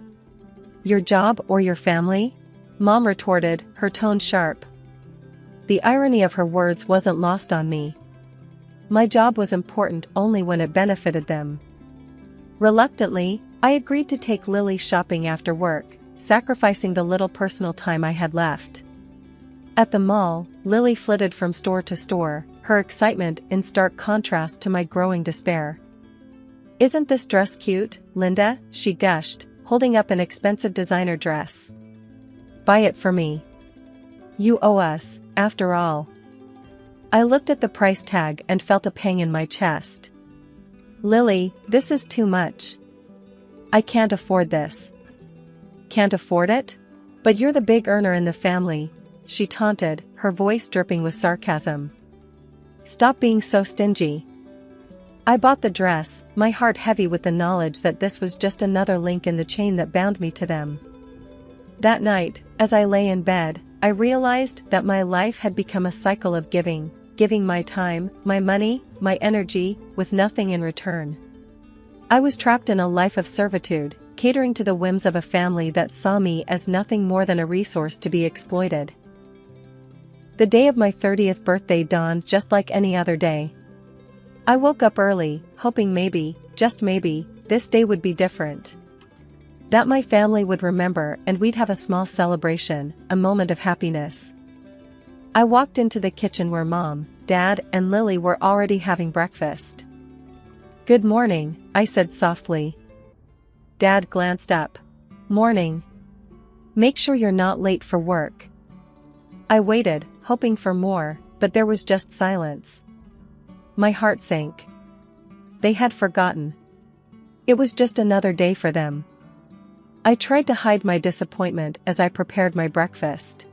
Your job or your family? Mom retorted, her tone sharp. The irony of her words wasn't lost on me. My job was important only when it benefited them. Reluctantly, I agreed to take Lily shopping after work, sacrificing the little personal time I had left. At the mall, Lily flitted from store to store, her excitement in stark contrast to my growing despair. Isn't this dress cute, Linda? She gushed, holding up an expensive designer dress. Buy it for me. You owe us, after all. I looked at the price tag and felt a pang in my chest. Lily, this is too much. I can't afford this. Can't afford it? But you're the big earner in the family, she taunted, her voice dripping with sarcasm. Stop being so stingy. I bought the dress, my heart heavy with the knowledge that this was just another link in the chain that bound me to them. That night, as I lay in bed, I realized that my life had become a cycle of giving my time, my money, my energy, with nothing in return. I was trapped in a life of servitude, catering to the whims of a family that saw me as nothing more than a resource to be exploited. The day of my 30th birthday dawned just like any other day. I woke up early, hoping maybe, just maybe, this day would be different. That my family would remember and we'd have a small celebration, a moment of happiness. I walked into the kitchen where Mom, Dad, and Lily were already having breakfast. Good morning, I said softly. Dad glanced up. Morning. Make sure you're not late for work. I waited, hoping for more, but there was just silence. My heart sank. They had forgotten. It was just another day for them. I tried to hide my disappointment as I prepared my breakfast.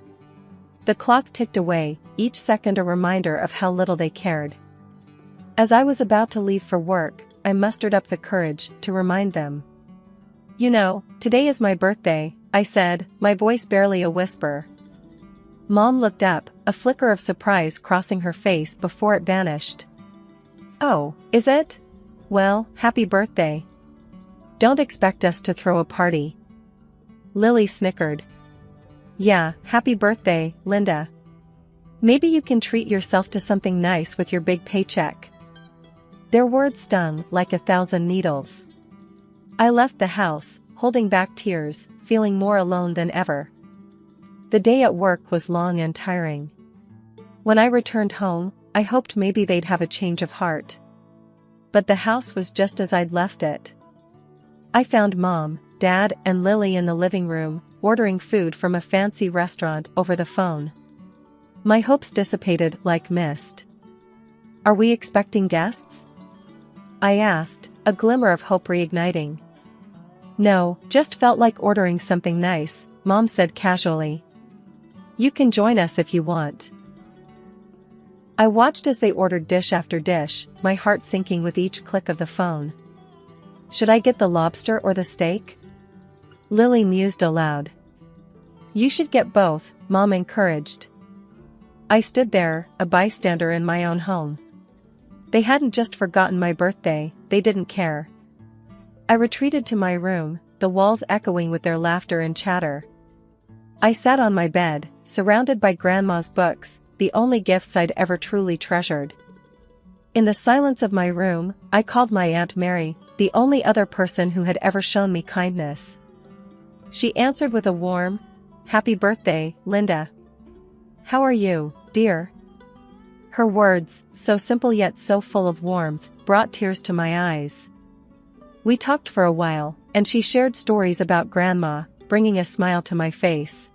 The clock ticked away, each second a reminder of how little they cared. As I was about to leave for work, I mustered up the courage to remind them. You know, today is my birthday, I said, my voice barely a whisper. Mom looked up, a flicker of surprise crossing her face before it vanished. Oh, is it? Well, happy birthday. Don't expect us to throw a party. Lily snickered. Yeah, happy birthday, Linda. Maybe you can treat yourself to something nice with your big paycheck. Their words stung like 1,000 needles. I left the house, holding back tears, feeling more alone than ever. The day at work was long and tiring. When I returned home, I hoped maybe they'd have a change of heart. But the house was just as I'd left it. I found Mom, Dad, and Lily in the living room, ordering food from a fancy restaurant over the phone. My hopes dissipated like mist. Are we expecting guests? I asked, a glimmer of hope reigniting. No, just felt like ordering something nice, Mom said casually. You can join us if you want. I watched as they ordered dish after dish, my heart sinking with each click of the phone. Should I get the lobster or the steak? Lily mused aloud. You should get both, Mom encouraged. I stood there, a bystander in my own home. They hadn't just forgotten my birthday, they didn't care. I retreated to my room, the walls echoing with their laughter and chatter. I sat on my bed, surrounded by Grandma's books, the only gifts I'd ever truly treasured. In the silence of my room, I called my Aunt Mary, the only other person who had ever shown me kindness. She answered with a warm, "Happy birthday, Linda. How are you, dear?" Her words, so simple yet so full of warmth, brought tears to my eyes. We talked for a while, and she shared stories about Grandma, bringing a smile to my face.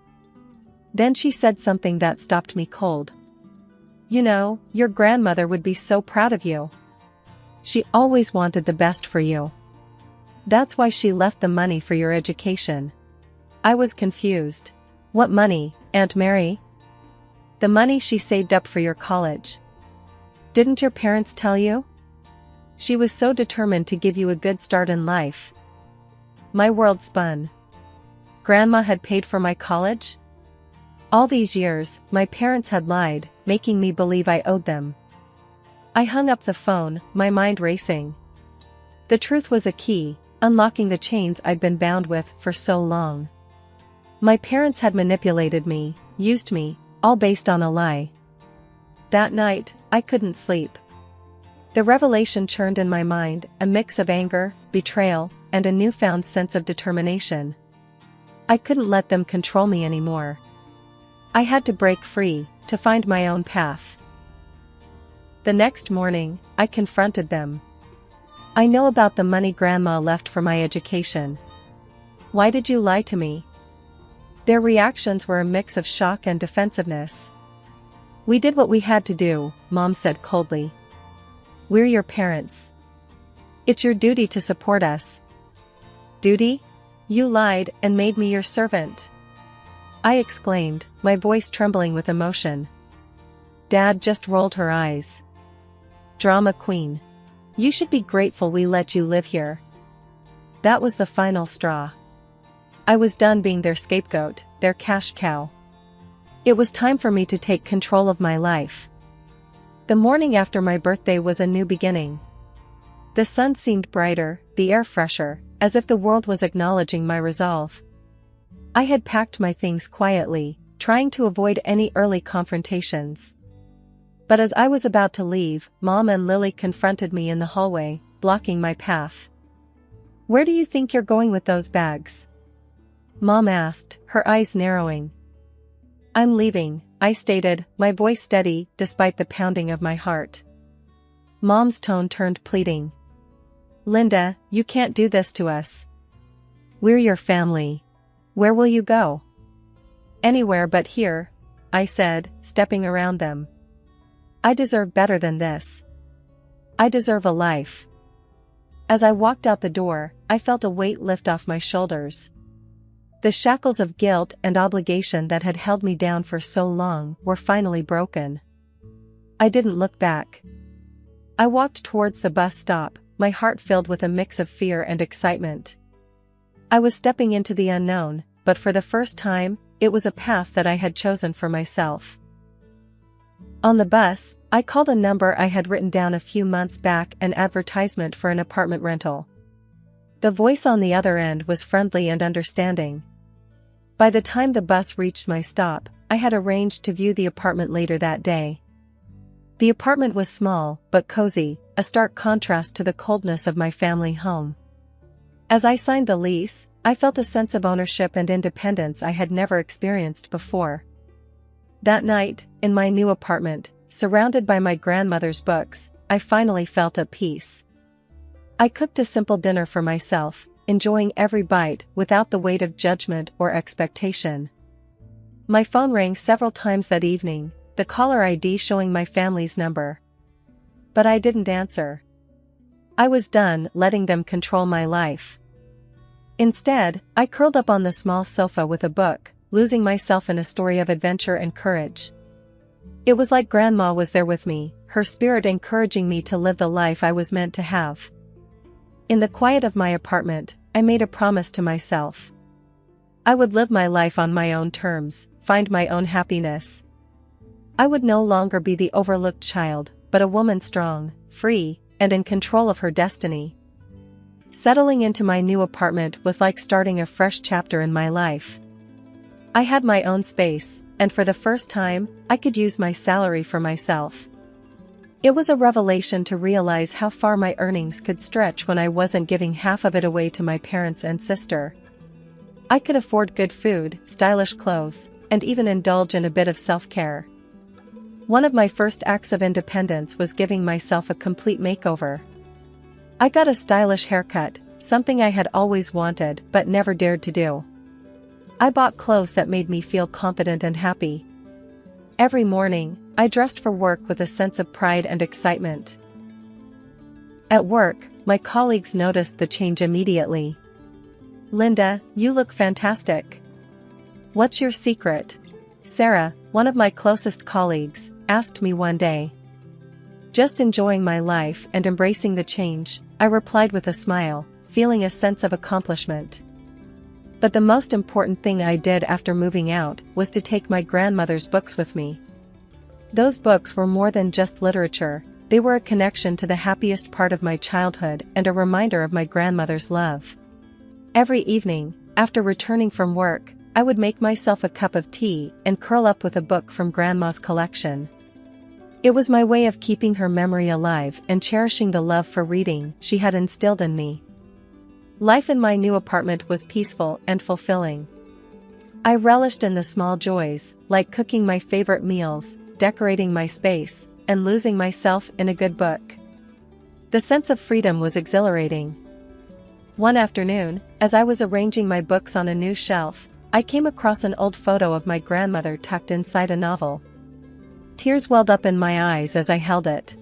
Then she said something that stopped me cold. You know, your grandmother would be so proud of you. She always wanted the best for you. That's why she left the money for your education. I was confused. What money, Aunt Mary? The money she saved up for your college. Didn't your parents tell you? She was so determined to give you a good start in life. My world spun. Grandma had paid for my college? All these years, my parents had lied, making me believe I owed them. I hung up the phone, my mind racing. The truth was a key, unlocking the chains I'd been bound with for so long. My parents had manipulated me, used me, all based on a lie. That night, I couldn't sleep. The revelation churned in my mind, a mix of anger, betrayal, and a newfound sense of determination. I couldn't let them control me anymore. I had to break free, to find my own path. The next morning, I confronted them. I know about the money Grandma left for my education. Why did you lie to me? Their reactions were a mix of shock and defensiveness. We did what we had to do, Mom said coldly. We're your parents. It's your duty to support us. Duty? You lied and made me your servant. I exclaimed, my voice trembling with emotion. Dad just rolled her eyes. Drama queen. You should be grateful we let you live here. That was the final straw. I was done being their scapegoat, their cash cow. It was time for me to take control of my life. The morning after my birthday was a new beginning. The sun seemed brighter, the air fresher, as if the world was acknowledging my resolve. I had packed my things quietly, trying to avoid any early confrontations. But as I was about to leave, Mom and Lily confronted me in the hallway, blocking my path. Where do you think you're going with those bags? Mom asked, her eyes narrowing. I'm leaving, I stated, my voice steady despite the pounding of my heart. Mom's tone turned pleading. Linda, you can't do this to us. We're your family. Where will you go? Anywhere but here, I said, stepping around them. I deserve better than this. I deserve a life. As I walked out the door, I felt a weight lift off my shoulders. The shackles of guilt and obligation that had held me down for so long were finally broken. I didn't look back. I walked towards the bus stop, my heart filled with a mix of fear and excitement. I was stepping into the unknown, but for the first time, it was a path that I had chosen for myself. On the bus, I called a number I had written down a few months back, an advertisement for an apartment rental. The voice on the other end was friendly and understanding. By the time the bus reached my stop, I had arranged to view the apartment later that day. The apartment was small, but cozy, a stark contrast to the coldness of my family home. As I signed the lease, I felt a sense of ownership and independence I had never experienced before. That night, in my new apartment, surrounded by my grandmother's books, I finally felt at peace. I cooked a simple dinner for myself, enjoying every bite without the weight of judgment or expectation. My phone rang several times that evening, the caller ID showing my family's number. But I didn't answer. I was done letting them control my life. Instead, I curled up on the small sofa with a book, losing myself in a story of adventure and courage. It was like Grandma was there with me, her spirit encouraging me to live the life I was meant to have. In the quiet of my apartment, I made a promise to myself. I would live my life on my own terms, find my own happiness. I would no longer be the overlooked child, but a woman strong, free, and in control of her destiny. Settling into my new apartment was like starting a fresh chapter in my life. I had my own space, and for the first time, I could use my salary for myself. It was a revelation to realize how far my earnings could stretch when I wasn't giving half of it away to my parents and sister. I could afford good food, stylish clothes, and even indulge in a bit of self-care. One of my first acts of independence was giving myself a complete makeover. I got a stylish haircut, something I had always wanted but never dared to do. I bought clothes that made me feel confident and happy. Every morning, I dressed for work with a sense of pride and excitement. At work, my colleagues noticed the change immediately. Linda, you look fantastic. What's your secret? Sarah, one of my closest colleagues, asked me one day. Just enjoying my life and embracing the change, I replied with a smile, feeling a sense of accomplishment. But the most important thing I did after moving out was to take my grandmother's books with me. Those books were more than just literature, they were a connection to the happiest part of my childhood and a reminder of my grandmother's love. Every evening, after returning from work, I would make myself a cup of tea and curl up with a book from Grandma's collection. It was my way of keeping her memory alive and cherishing the love for reading she had instilled in me. Life in my new apartment was peaceful and fulfilling. I relished in the small joys, like cooking my favorite meals, decorating my space, and losing myself in a good book. The sense of freedom was exhilarating. One afternoon, as I was arranging my books on a new shelf, I came across an old photo of my grandmother tucked inside a novel. Tears welled up in my eyes as I held it.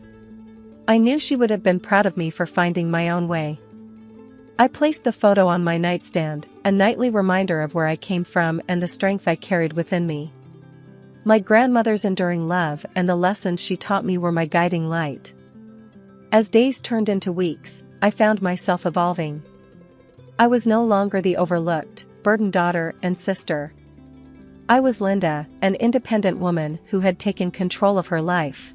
I knew she would have been proud of me for finding my own way. I placed the photo on my nightstand, a nightly reminder of where I came from and the strength I carried within me. My grandmother's enduring love and the lessons she taught me were my guiding light. As days turned into weeks, I found myself evolving. I was no longer the overlooked, burdened daughter and sister. I was Linda, an independent woman who had taken control of her life.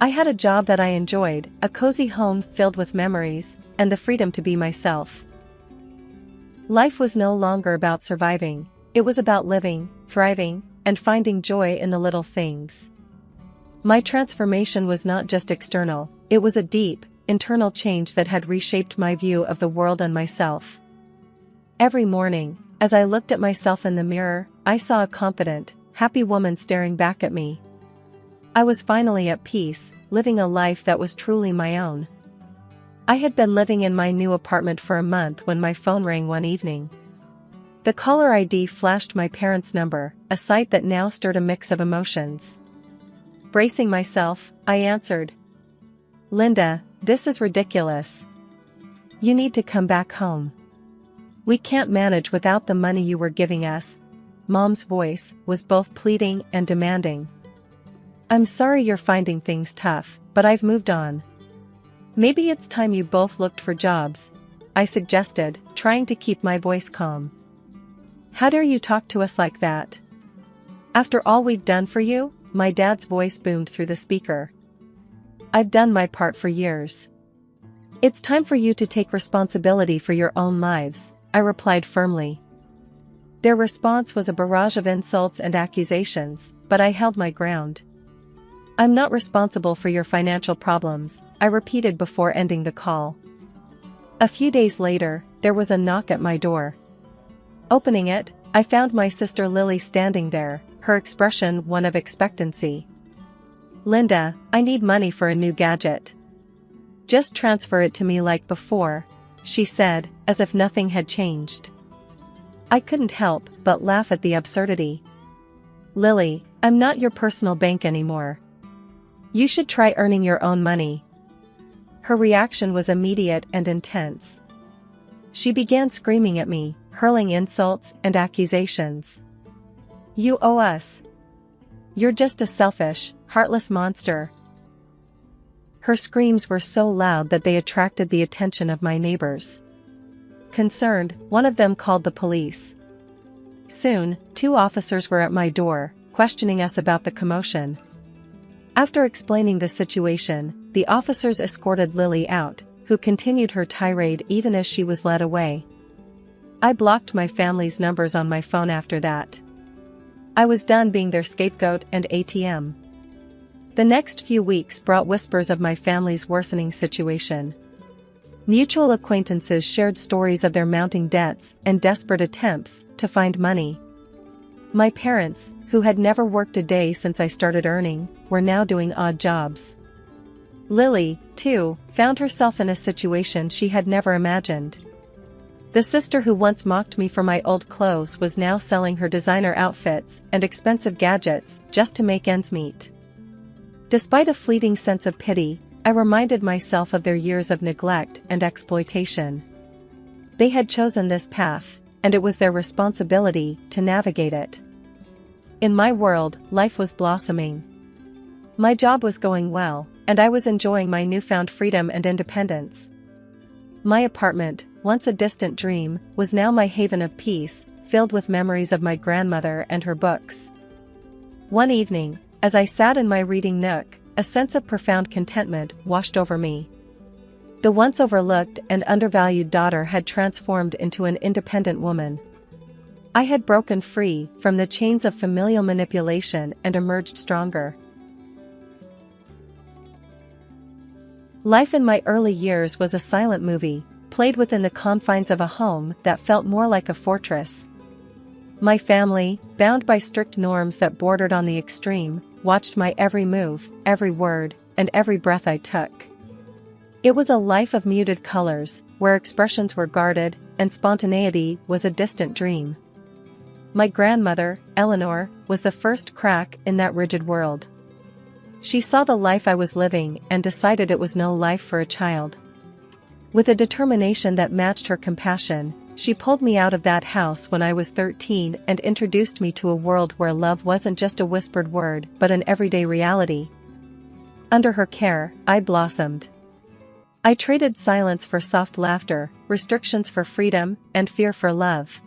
I had a job that I enjoyed, a cozy home filled with memories, and the freedom to be myself. Life was no longer about surviving, it was about living, thriving, and finding joy in the little things. My transformation was not just external, it was a deep, internal change that had reshaped my view of the world and myself. Every morning, as I looked at myself in the mirror, I saw a confident, happy woman staring back at me. I was finally at peace, living a life that was truly my own. I had been living in my new apartment for a month when my phone rang one evening. The caller ID flashed my parents' number, a sight that now stirred a mix of emotions. Bracing myself, I answered. "Linda, this is ridiculous. You need to come back home. We can't manage without the money you were giving us." Mom's voice was both pleading and demanding. "I'm sorry you're finding things tough, but I've moved on. Maybe it's time you both looked for jobs," I suggested, trying to keep my voice calm. "How dare you talk to us like that? After all we've done for you?" My dad's voice boomed through the speaker. "I've done my part for years. It's time for you to take responsibility for your own lives," I replied firmly. Their response was a barrage of insults and accusations, but I held my ground. "I'm not responsible for your financial problems," I repeated before ending the call. A few days later, there was a knock at my door. Opening it, I found my sister Lily standing there, her expression one of expectancy. "Linda, I need money for a new gadget. Just transfer it to me like before," she said, as if nothing had changed. I couldn't help but laugh at the absurdity. "Lily, I'm not your personal bank anymore. You should try earning your own money." Her reaction was immediate and intense. She began screaming at me, hurling insults and accusations. "You owe us. You're just a selfish, heartless monster." Her screams were so loud that they attracted the attention of my neighbors. Concerned, one of them called the police. Soon, 2 officers were at my door, questioning us about the commotion. After explaining the situation, the officers escorted Lily out, who continued her tirade even as she was led away. I blocked my family's numbers on my phone after that. I was done being their scapegoat and ATM. The next few weeks brought whispers of my family's worsening situation. Mutual acquaintances shared stories of their mounting debts and desperate attempts to find money. My parents, who had never worked a day since I started earning, were now doing odd jobs. Lily, too, found herself in a situation she had never imagined. The sister who once mocked me for my old clothes was now selling her designer outfits and expensive gadgets just to make ends meet. Despite a fleeting sense of pity, I reminded myself of their years of neglect and exploitation. They had chosen this path, and it was their responsibility to navigate it. In my world, life was blossoming. My job was going well, and I was enjoying my newfound freedom and independence. My apartment, once a distant dream, was now my haven of peace, filled with memories of my grandmother and her books. One evening, as I sat in my reading nook, a sense of profound contentment washed over me. The once overlooked and undervalued daughter had transformed into an independent woman. I had broken free from the chains of familial manipulation and emerged stronger. Life in my early years was a silent movie, played within the confines of a home that felt more like a fortress. My family, bound by strict norms that bordered on the extreme, watched my every move, every word, and every breath I took. It was a life of muted colors, where expressions were guarded, and spontaneity was a distant dream. My grandmother, Eleanor, was the first crack in that rigid world. She saw the life I was living and decided it was no life for a child. With a determination that matched her compassion, she pulled me out of that house when I was 13 and introduced me to a world where love wasn't just a whispered word but an everyday reality. Under her care, I blossomed. I traded silence for soft laughter, restrictions for freedom, and fear for love.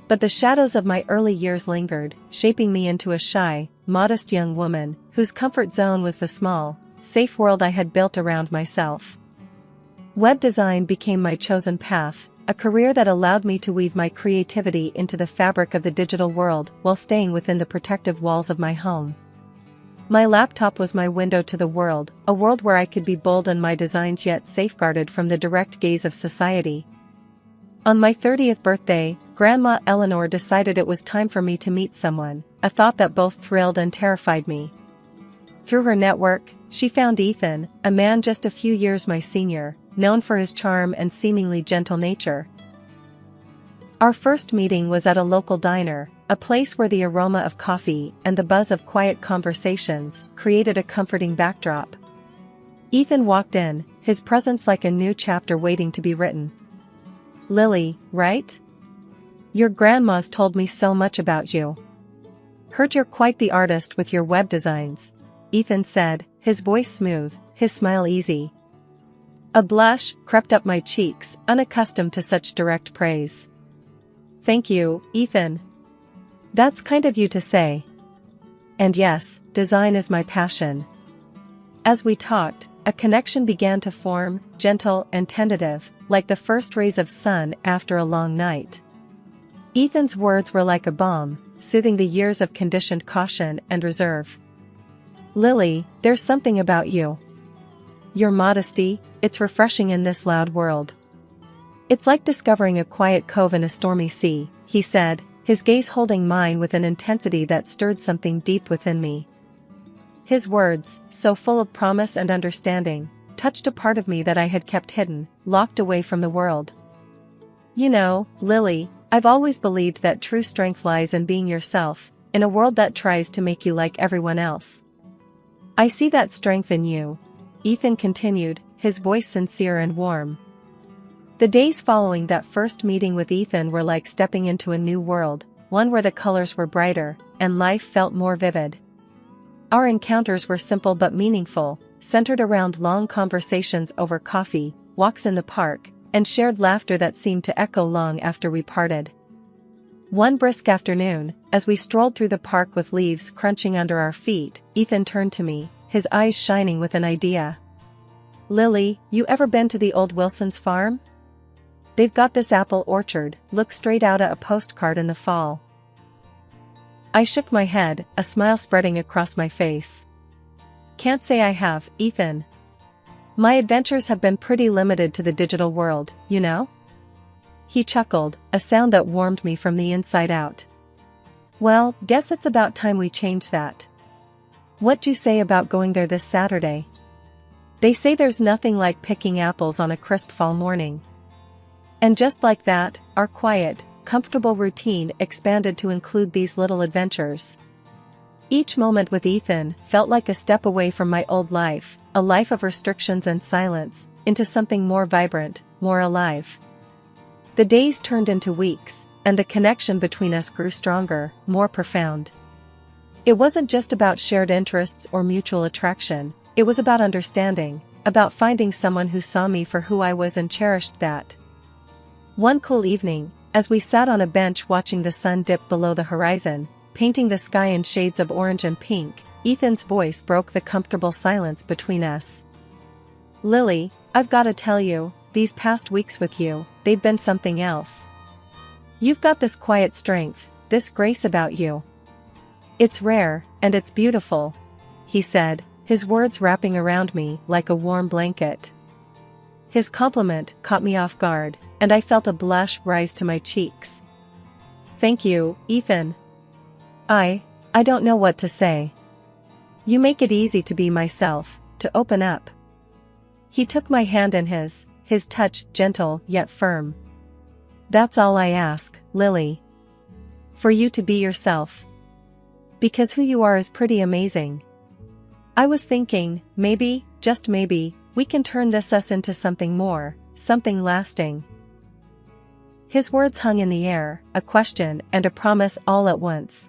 But the shadows of my early years lingered, shaping me into a shy, modest young woman, whose comfort zone was the small, safe world I had built around myself. Web design became my chosen path, a career that allowed me to weave my creativity into the fabric of the digital world while staying within the protective walls of my home. My laptop was my window to the world, a world where I could be bold in my designs yet safeguarded from the direct gaze of society. On my 30th birthday, Grandma Eleanor decided it was time for me to meet someone, a thought that both thrilled and terrified me. Through her network, she found Ethan, a man just a few years my senior, known for his charm and seemingly gentle nature. Our first meeting was at a local diner, a place where the aroma of coffee and the buzz of quiet conversations created a comforting backdrop. Ethan walked in, his presence like a new chapter waiting to be written. "Lily, right? Your grandma's told me so much about you. Heard you're quite the artist with your web designs," Ethan said, his voice smooth, his smile easy. A blush crept up my cheeks, unaccustomed to such direct praise. "Thank you, Ethan. That's kind of you to say. And yes, design is my passion." As we talked, a connection began to form, gentle and tentative, like the first rays of sun after a long night. Ethan's words were like a balm, soothing the years of conditioned caution and reserve. "Lily, there's something about you. Your modesty, it's refreshing in this loud world. It's like discovering a quiet cove in a stormy sea," he said, his gaze holding mine with an intensity that stirred something deep within me. His words, so full of promise and understanding, touched a part of me that I had kept hidden, locked away from the world. "You know, Lily, I've always believed that true strength lies in being yourself, in a world that tries to make you like everyone else. I see that strength in you," Ethan continued, his voice sincere and warm. The days following that first meeting with Ethan were like stepping into a new world, one where the colors were brighter, and life felt more vivid. Our encounters were simple but meaningful, centered around long conversations over coffee, walks in the park, and shared laughter that seemed to echo long after we parted. One brisk afternoon, as we strolled through the park with leaves crunching under our feet, Ethan turned to me, his eyes shining with an idea. "Lily, you ever been to the old Wilson's farm? They've got this apple orchard, look straight out at a postcard in the fall." I shook my head, a smile spreading across my face. "Can't say I have, Ethan. My adventures have been pretty limited to the digital world, you know?" He chuckled, a sound that warmed me from the inside out. "Well, guess it's about time we change that. What'd you say about going there this Saturday? They say there's nothing like picking apples on a crisp fall morning." And just like that, our quiet, comfortable routine expanded to include these little adventures. Each moment with Ethan felt like a step away from my old life, a life of restrictions and silence, into something more vibrant, more alive. The days turned into weeks, and the connection between us grew stronger, more profound. It wasn't just about shared interests or mutual attraction, it was about understanding, about finding someone who saw me for who I was and cherished that. One cool evening, as we sat on a bench watching the sun dip below the horizon, painting the sky in shades of orange and pink, Ethan's voice broke the comfortable silence between us. "Lily, I've gotta tell you, these past weeks with you, they've been something else. You've got this quiet strength, this grace about you. It's rare, and it's beautiful," he said, his words wrapping around me like a warm blanket. His compliment caught me off guard, and I felt a blush rise to my cheeks. "Thank you, Ethan. I don't know what to say. You make it easy to be myself, to open up." He took my hand in his touch gentle yet firm. "That's all I ask, Lily. For you to be yourself. Because who you are is pretty amazing. I was thinking, maybe, just maybe, we can turn us into something more, something lasting." His words hung in the air, a question and a promise all at once.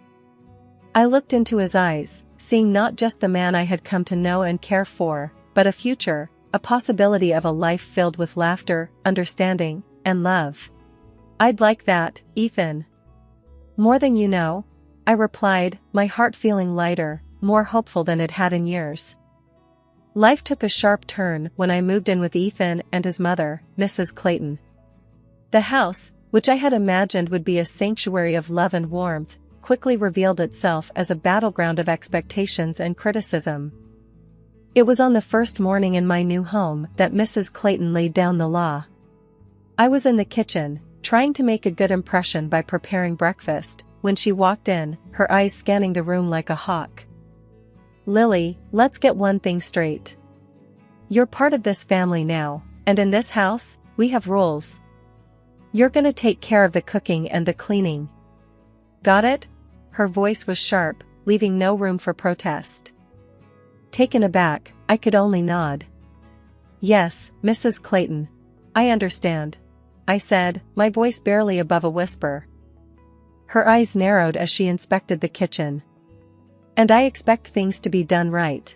I looked into his eyes, seeing not just the man I had come to know and care for, but a future, a possibility of a life filled with laughter, understanding, and love. "I'd like that, Ethan. More than you know," I replied, my heart feeling lighter, more hopeful than it had in years. Life took a sharp turn when I moved in with Ethan and his mother, Mrs. Clayton. The house, which I had imagined would be a sanctuary of love and warmth, quickly revealed itself as a battleground of expectations and criticism. It was on the first morning in my new home that Mrs. Clayton laid down the law. I was in the kitchen, trying to make a good impression by preparing breakfast, when she walked in, her eyes scanning the room like a hawk. "Lily, let's get one thing straight. You're part of this family now, and in this house, we have rules. You're gonna take care of the cooking and the cleaning. Got it?" Her voice was sharp, leaving no room for protest. Taken aback, I could only nod. "Yes, Mrs. Clayton. I understand," I said, my voice barely above a whisper. Her eyes narrowed as she inspected the kitchen. "And I expect things to be done right.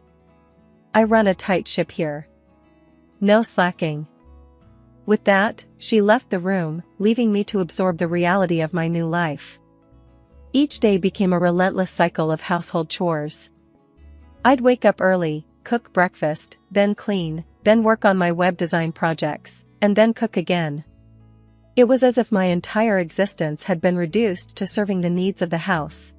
I run a tight ship here. No slacking." With that, she left the room, leaving me to absorb the reality of my new life. Each day became a relentless cycle of household chores. I'd wake up early, cook breakfast, then clean, then work on my web design projects, and then cook again. It was as if my entire existence had been reduced to serving the needs of the house.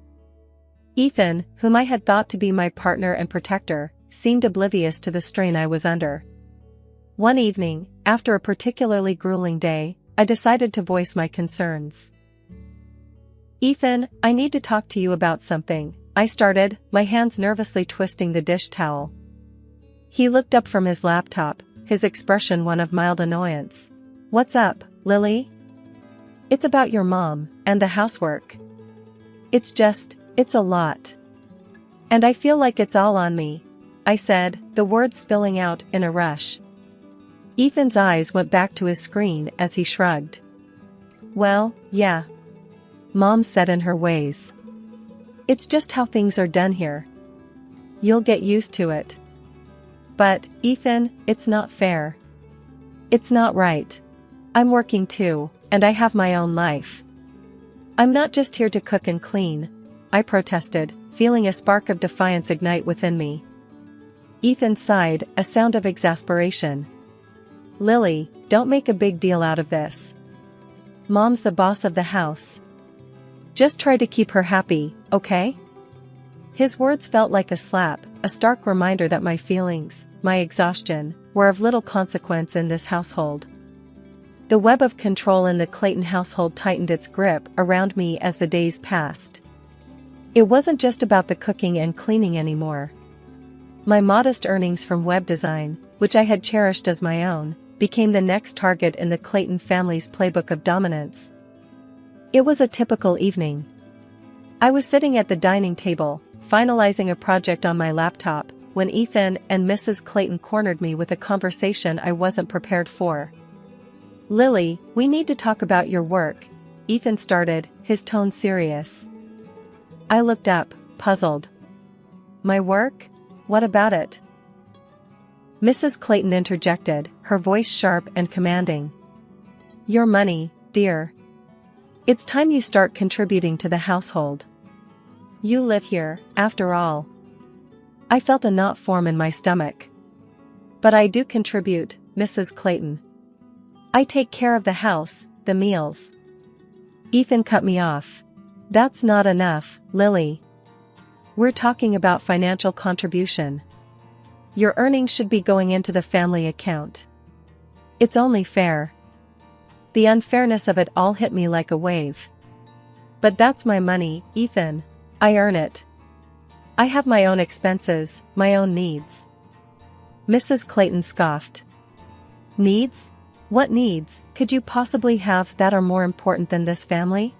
Ethan, whom I had thought to be my partner and protector, seemed oblivious to the strain I was under. One evening, after a particularly grueling day, I decided to voice my concerns. "Ethan, I need to talk to you about something," I started, my hands nervously twisting the dish towel. He looked up from his laptop, his expression one of mild annoyance. "What's up, Lily?" "It's about your mom, and the housework. It's a lot. And I feel like it's all on me," I said, the words spilling out in a rush. Ethan's eyes went back to his screen as he shrugged. "Well, yeah. Mom's set in her ways. It's just how things are done here. You'll get used to it. But, Ethan, it's not fair. It's not right. I'm working too, and I have my own life. I'm not just here to cook and clean," I protested, feeling a spark of defiance ignite within me. Ethan sighed, a sound of exasperation. "Lily, don't make a big deal out of this. Mom's the boss of the house. Just try to keep her happy, okay?" His words felt like a slap, a stark reminder that my feelings, my exhaustion, were of little consequence in this household. The web of control in the Clayton household tightened its grip around me as the days passed. It wasn't just about the cooking and cleaning anymore. My modest earnings from web design, which I had cherished as my own, became the next target in the Clayton family's playbook of dominance. It was a typical evening. I was sitting at the dining table, finalizing a project on my laptop, when Ethan and Mrs. Clayton cornered me with a conversation I wasn't prepared for. "Lily, we need to talk about your work," Ethan started, his tone serious. I looked up, puzzled. "My work? What about it?" Mrs. Clayton interjected, her voice sharp and commanding. Your money, dear. It's time you start contributing to the household. You live here, after all. I felt a knot form in my stomach. But I do contribute, Mrs. Clayton. I take care of the house, the meals. Ethan cut me off. That's not enough, Lily. We're talking about financial contribution. Your earnings should be going into the family account. It's only fair. The unfairness of it all hit me like a wave. But that's my money, Ethan. I earn it. I have my own expenses, my own needs. Mrs. Clayton scoffed. Needs? What needs could you possibly have that are more important than this family?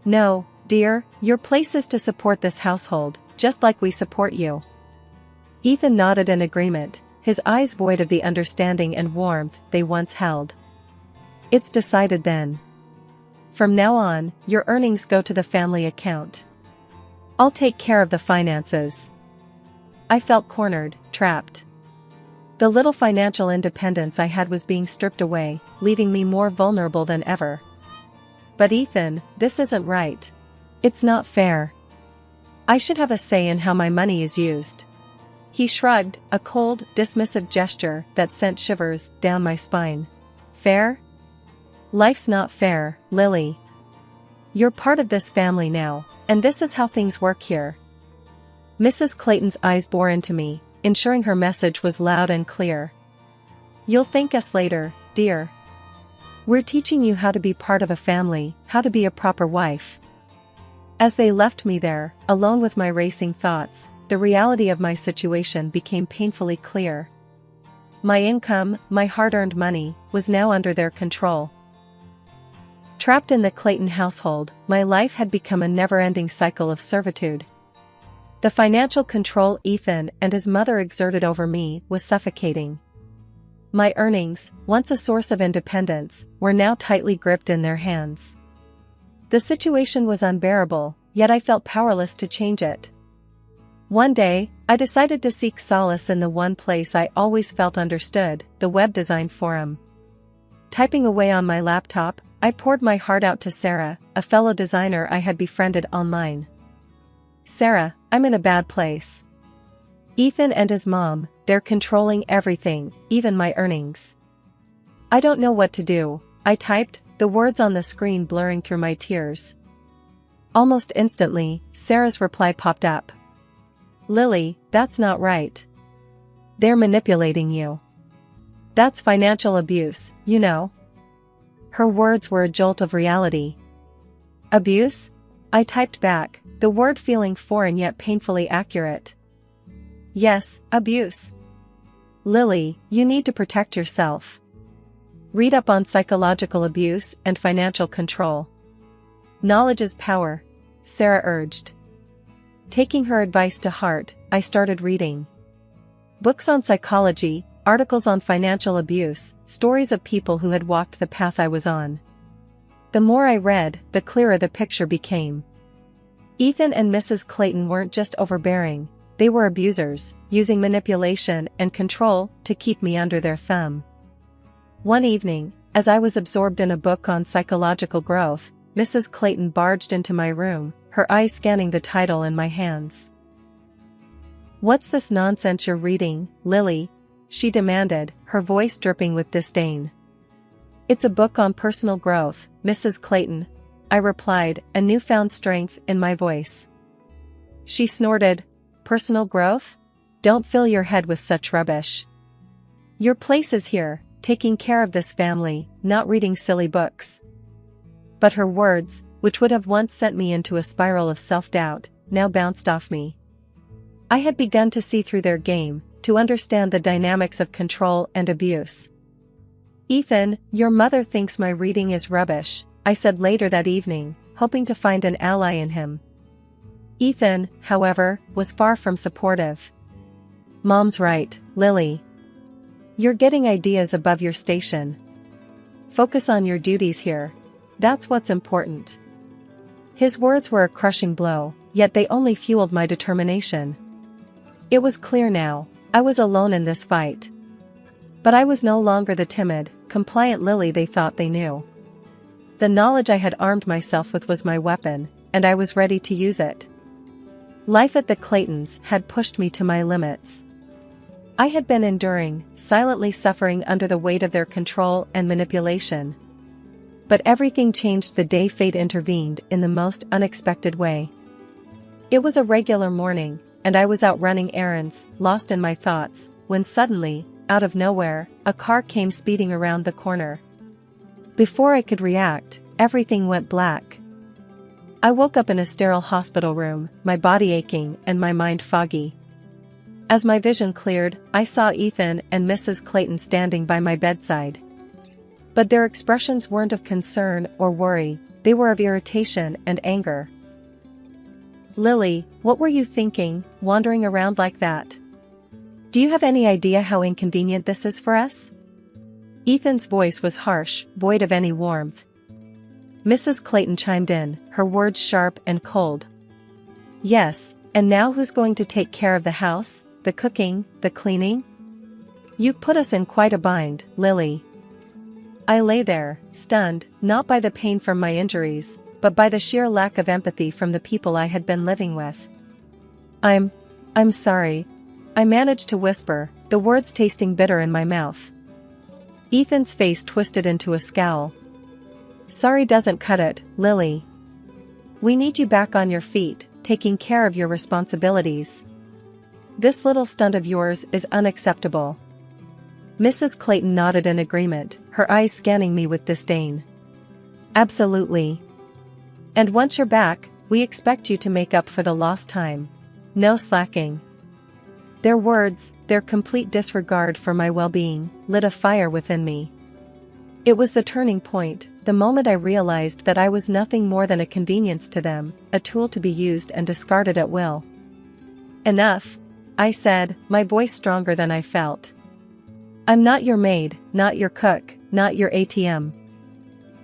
No, dear, your place is to support this household, just like we support you. Ethan nodded in agreement, his eyes void of the understanding and warmth they once held. It's decided then. From now on, your earnings go to the family account. I'll take care of the finances. I felt cornered, trapped. The little financial independence I had was being stripped away, leaving me more vulnerable than ever. But Ethan, this isn't right. It's not fair. I should have a say in how my money is used. He shrugged, a cold, dismissive gesture that sent shivers down my spine. Fair? Life's not fair, Lily. You're part of this family now, and this is how things work here. Mrs. Clayton's eyes bore into me, ensuring her message was loud and clear. You'll thank us later, dear. We're teaching you how to be part of a family, how to be a proper wife. As they left me there, alone with my racing thoughts, the reality of my situation became painfully clear. My income, my hard-earned money, was now under their control. Trapped in the Clayton household, my life had become a never-ending cycle of servitude. The financial control Ethan and his mother exerted over me was suffocating. My earnings, once a source of independence, were now tightly gripped in their hands. The situation was unbearable, yet I felt powerless to change it. One day, I decided to seek solace in the one place I always felt understood, the web design forum. Typing away on my laptop, I poured my heart out to Sarah, a fellow designer I had befriended online. Sarah, I'm in a bad place. Ethan and his mom, they're controlling everything, even my earnings. I don't know what to do, I typed, the words on the screen blurring through my tears. Almost instantly, Sarah's reply popped up. Lily, that's not right. They're manipulating you. That's financial abuse, you know. Her words were a jolt of reality. Abuse? I typed back, the word feeling foreign yet painfully accurate. Yes, abuse. Lily, you need to protect yourself. Read up on psychological abuse and financial control. Knowledge is power, Sarah urged. Taking her advice to heart, I started reading. Books on psychology, articles on financial abuse, stories of people who had walked the path I was on. The more I read, the clearer the picture became. Ethan and Mrs. Clayton weren't just overbearing, they were abusers, using manipulation and control to keep me under their thumb. One evening, as I was absorbed in a book on psychological growth, Mrs. Clayton barged into my room, her eyes scanning the title in my hands. What's this nonsense you're reading, Lily? She demanded, her voice dripping with disdain. It's a book on personal growth, Mrs. Clayton, I replied, a newfound strength in my voice. She snorted, personal growth? Don't fill your head with such rubbish. Your place is here, taking care of this family, not reading silly books. But her words, which would have once sent me into a spiral of self-doubt, now bounced off me. I had begun to see through their game, to understand the dynamics of control and abuse. Ethan, your mother thinks my reading is rubbish, I said later that evening, hoping to find an ally in him. Ethan, however, was far from supportive. Mom's right, Lily. You're getting ideas above your station. Focus on your duties here. That's what's important. His words were a crushing blow, yet they only fueled my determination. It was clear now, I was alone in this fight. But I was no longer the timid, compliant Lily they thought they knew. The knowledge I had armed myself with was my weapon, and I was ready to use it. Life at the Claytons had pushed me to my limits. I had been enduring, silently suffering under the weight of their control and manipulation. But everything changed the day fate intervened in the most unexpected way. It was a regular morning, and I was out running errands, lost in my thoughts, when suddenly, out of nowhere, a car came speeding around the corner. Before I could react, everything went black. I woke up in a sterile hospital room, my body aching and my mind foggy. As my vision cleared, I saw Ethan and Mrs. Clayton standing by my bedside. But their expressions weren't of concern or worry, they were of irritation and anger. "Lily, what were you thinking, wandering around like that? Do you have any idea how inconvenient this is for us?" Ethan's voice was harsh, void of any warmth. Mrs. Clayton chimed in, her words sharp and cold. "Yes, and now who's going to take care of the house, the cooking, the cleaning? You've put us in quite a bind, Lily." I lay there, stunned, not by the pain from my injuries, but by the sheer lack of empathy from the people I had been living with. I'm sorry," I managed to whisper, the words tasting bitter in my mouth. Ethan's face twisted into a scowl. "Sorry doesn't cut it, Lily. We need you back on your feet, taking care of your responsibilities. This little stunt of yours is unacceptable." Mrs. Clayton nodded in agreement, her eyes scanning me with disdain. "Absolutely. And once you're back, we expect you to make up for the lost time. No slacking." Their words, their complete disregard for my well-being, lit a fire within me. It was the turning point, the moment I realized that I was nothing more than a convenience to them, a tool to be used and discarded at will. "Enough," I said, my voice stronger than I felt. "I'm not your maid, not your cook, not your ATM.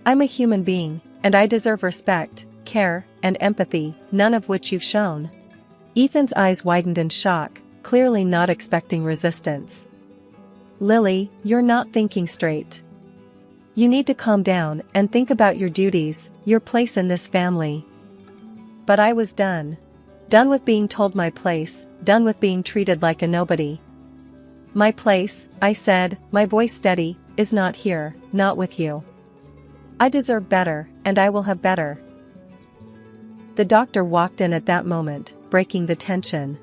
I'm a human being, and I deserve respect, care, and empathy, none of which you've shown." Ethan's eyes widened in shock, clearly not expecting resistance. "Lily, you're not thinking straight. You need to calm down and think about your duties, your place in this family." But I was done. Done with being told my place, done with being treated like a nobody. "My place," I said, my voice steady, "is not here, not with you. I deserve better, and I will have better." The doctor walked in at that moment, breaking the tension.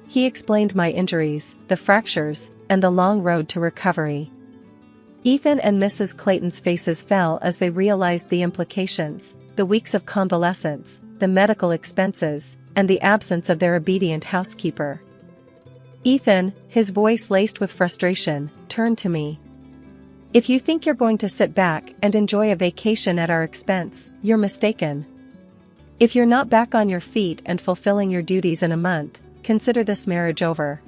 He explained my injuries, the fractures, and the long road to recovery. Ethan and Mrs. Clayton's faces fell as they realized the implications, the weeks of convalescence, the medical expenses, and the absence of their obedient housekeeper. Ethan, his voice laced with frustration, turned to me. "If you think you're going to sit back and enjoy a vacation at our expense, you're mistaken. If you're not back on your feet and fulfilling your duties in a month, consider this marriage over."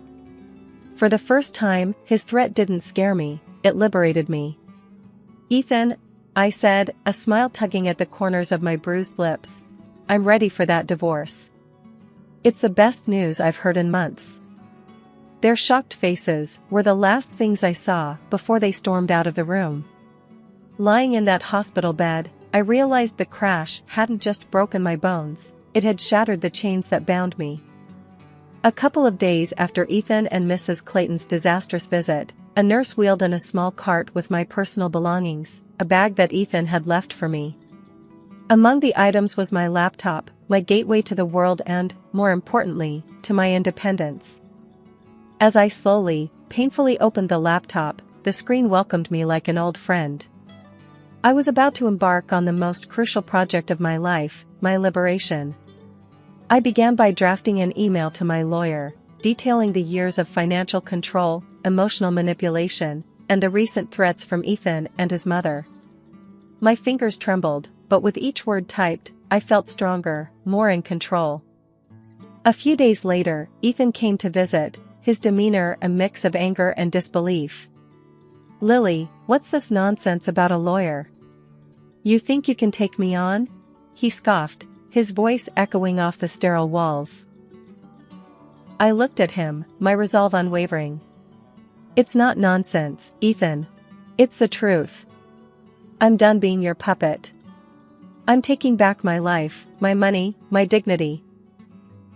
For the first time, his threat didn't scare me, it liberated me. "Ethan," I said, a smile tugging at the corners of my bruised lips, "I'm ready for that divorce. It's the best news I've heard in months." Their shocked faces were the last things I saw before they stormed out of the room. Lying in that hospital bed, I realized the crash hadn't just broken my bones, it had shattered the chains that bound me. A couple of days after Ethan and Mrs. Clayton's disastrous visit, a nurse wheeled in a small cart with my personal belongings, a bag that Ethan had left for me. Among the items was my laptop, my gateway to the world and, more importantly, to my independence. As I slowly, painfully opened the laptop, the screen welcomed me like an old friend. I was about to embark on the most crucial project of my life, my liberation. I began by drafting an email to my lawyer, detailing the years of financial control, emotional manipulation, and the recent threats from Ethan and his mother. My fingers trembled, but with each word typed, I felt stronger, more in control. A few days later, Ethan came to visit, his demeanor a mix of anger and disbelief. "Lily, what's this nonsense about a lawyer? You think you can take me on?" he scoffed, his voice echoing off the sterile walls. I looked at him, my resolve unwavering. It's not nonsense, Ethan. It's the truth. I'm done being your puppet. I'm taking back my life, my money, my dignity.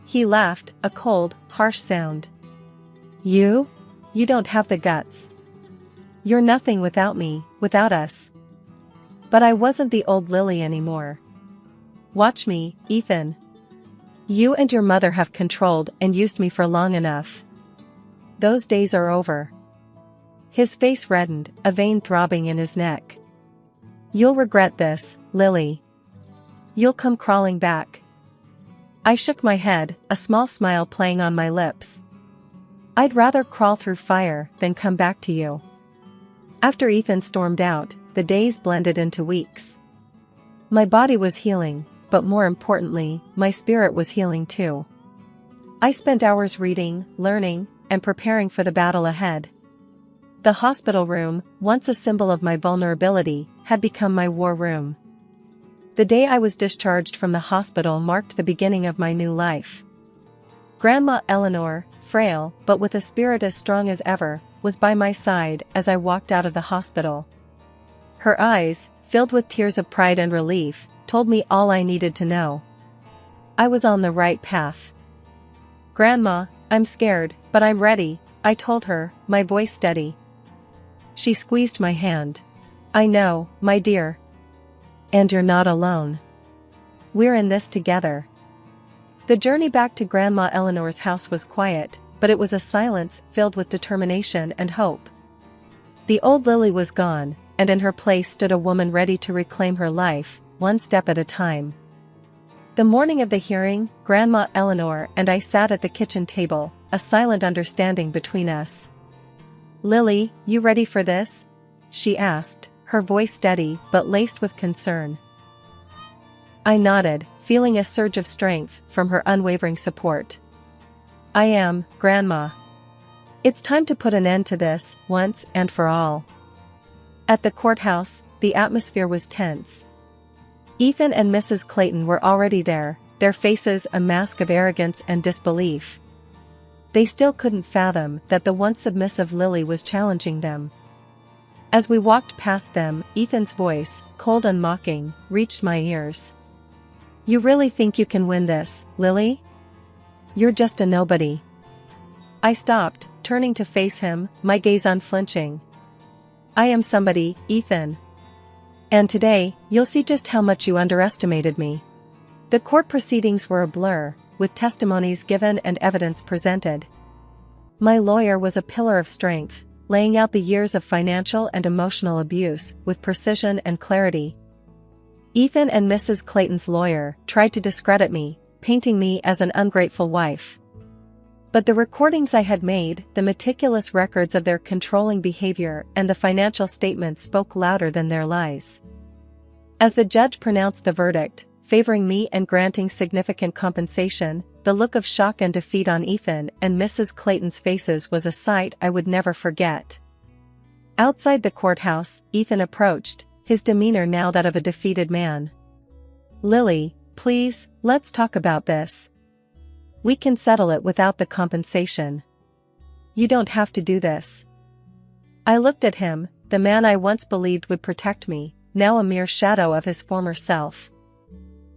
He laughed, a cold, harsh sound. You? You don't have the guts. You're nothing without me, without us. But I wasn't the old Lily anymore. Watch me, Ethan. You and your mother have controlled and used me for long enough. Those days are over. His face reddened, a vein throbbing in his neck. You'll regret this, Lily. You'll come crawling back. I shook my head, a small smile playing on my lips. I'd rather crawl through fire than come back to you. After Ethan stormed out, the days blended into weeks. My body was healing, but more importantly, my spirit was healing too. I spent hours reading, learning, and preparing for the battle ahead. The hospital room, once a symbol of my vulnerability, had become my war room. The day I was discharged from the hospital marked the beginning of my new life. Grandma Eleanor, frail but with a spirit as strong as ever, was by my side as I walked out of the hospital. Her eyes, filled with tears of pride and relief, told me all I needed to know. I was on the right path. Grandma, I'm scared, but I'm ready, I told her, my voice steady. She squeezed my hand. I know, my dear. And you're not alone. We're in this together. The journey back to Grandma Eleanor's house was quiet, but it was a silence filled with determination and hope. The old Lily was gone, and in her place stood a woman ready to reclaim her life, one step at a time. The morning of the hearing, Grandma Eleanor and I sat at the kitchen table, a silent understanding between us. Lily, you ready for this? She asked, her voice steady but laced with concern. I nodded, feeling a surge of strength from her unwavering support. I am, Grandma. It's time to put an end to this, once and for all. At the courthouse, the atmosphere was tense. Ethan and Mrs. Clayton were already there, their faces a mask of arrogance and disbelief. They still couldn't fathom that the once submissive Lily was challenging them. As we walked past them, Ethan's voice, cold and mocking, reached my ears. You really think you can win this, Lily? You're just a nobody. I stopped, turning to face him, my gaze unflinching. I am somebody, Ethan. And today, you'll see just how much you underestimated me. The court proceedings were a blur, with testimonies given and evidence presented. My lawyer was a pillar of strength, laying out the years of financial and emotional abuse with precision and clarity. Ethan and Mrs. Clayton's lawyer tried to discredit me, painting me as an ungrateful wife. But the recordings I had made, the meticulous records of their controlling behavior, and the financial statements spoke louder than their lies. As the judge pronounced the verdict, favoring me and granting significant compensation, the look of shock and defeat on Ethan and Mrs. Clayton's faces was a sight I would never forget. Outside the courthouse, Ethan approached, his demeanor now that of a defeated man. Lily, please, let's talk about this. We can settle it without the compensation. You don't have to do this. I looked at him, the man I once believed would protect me, now a mere shadow of his former self.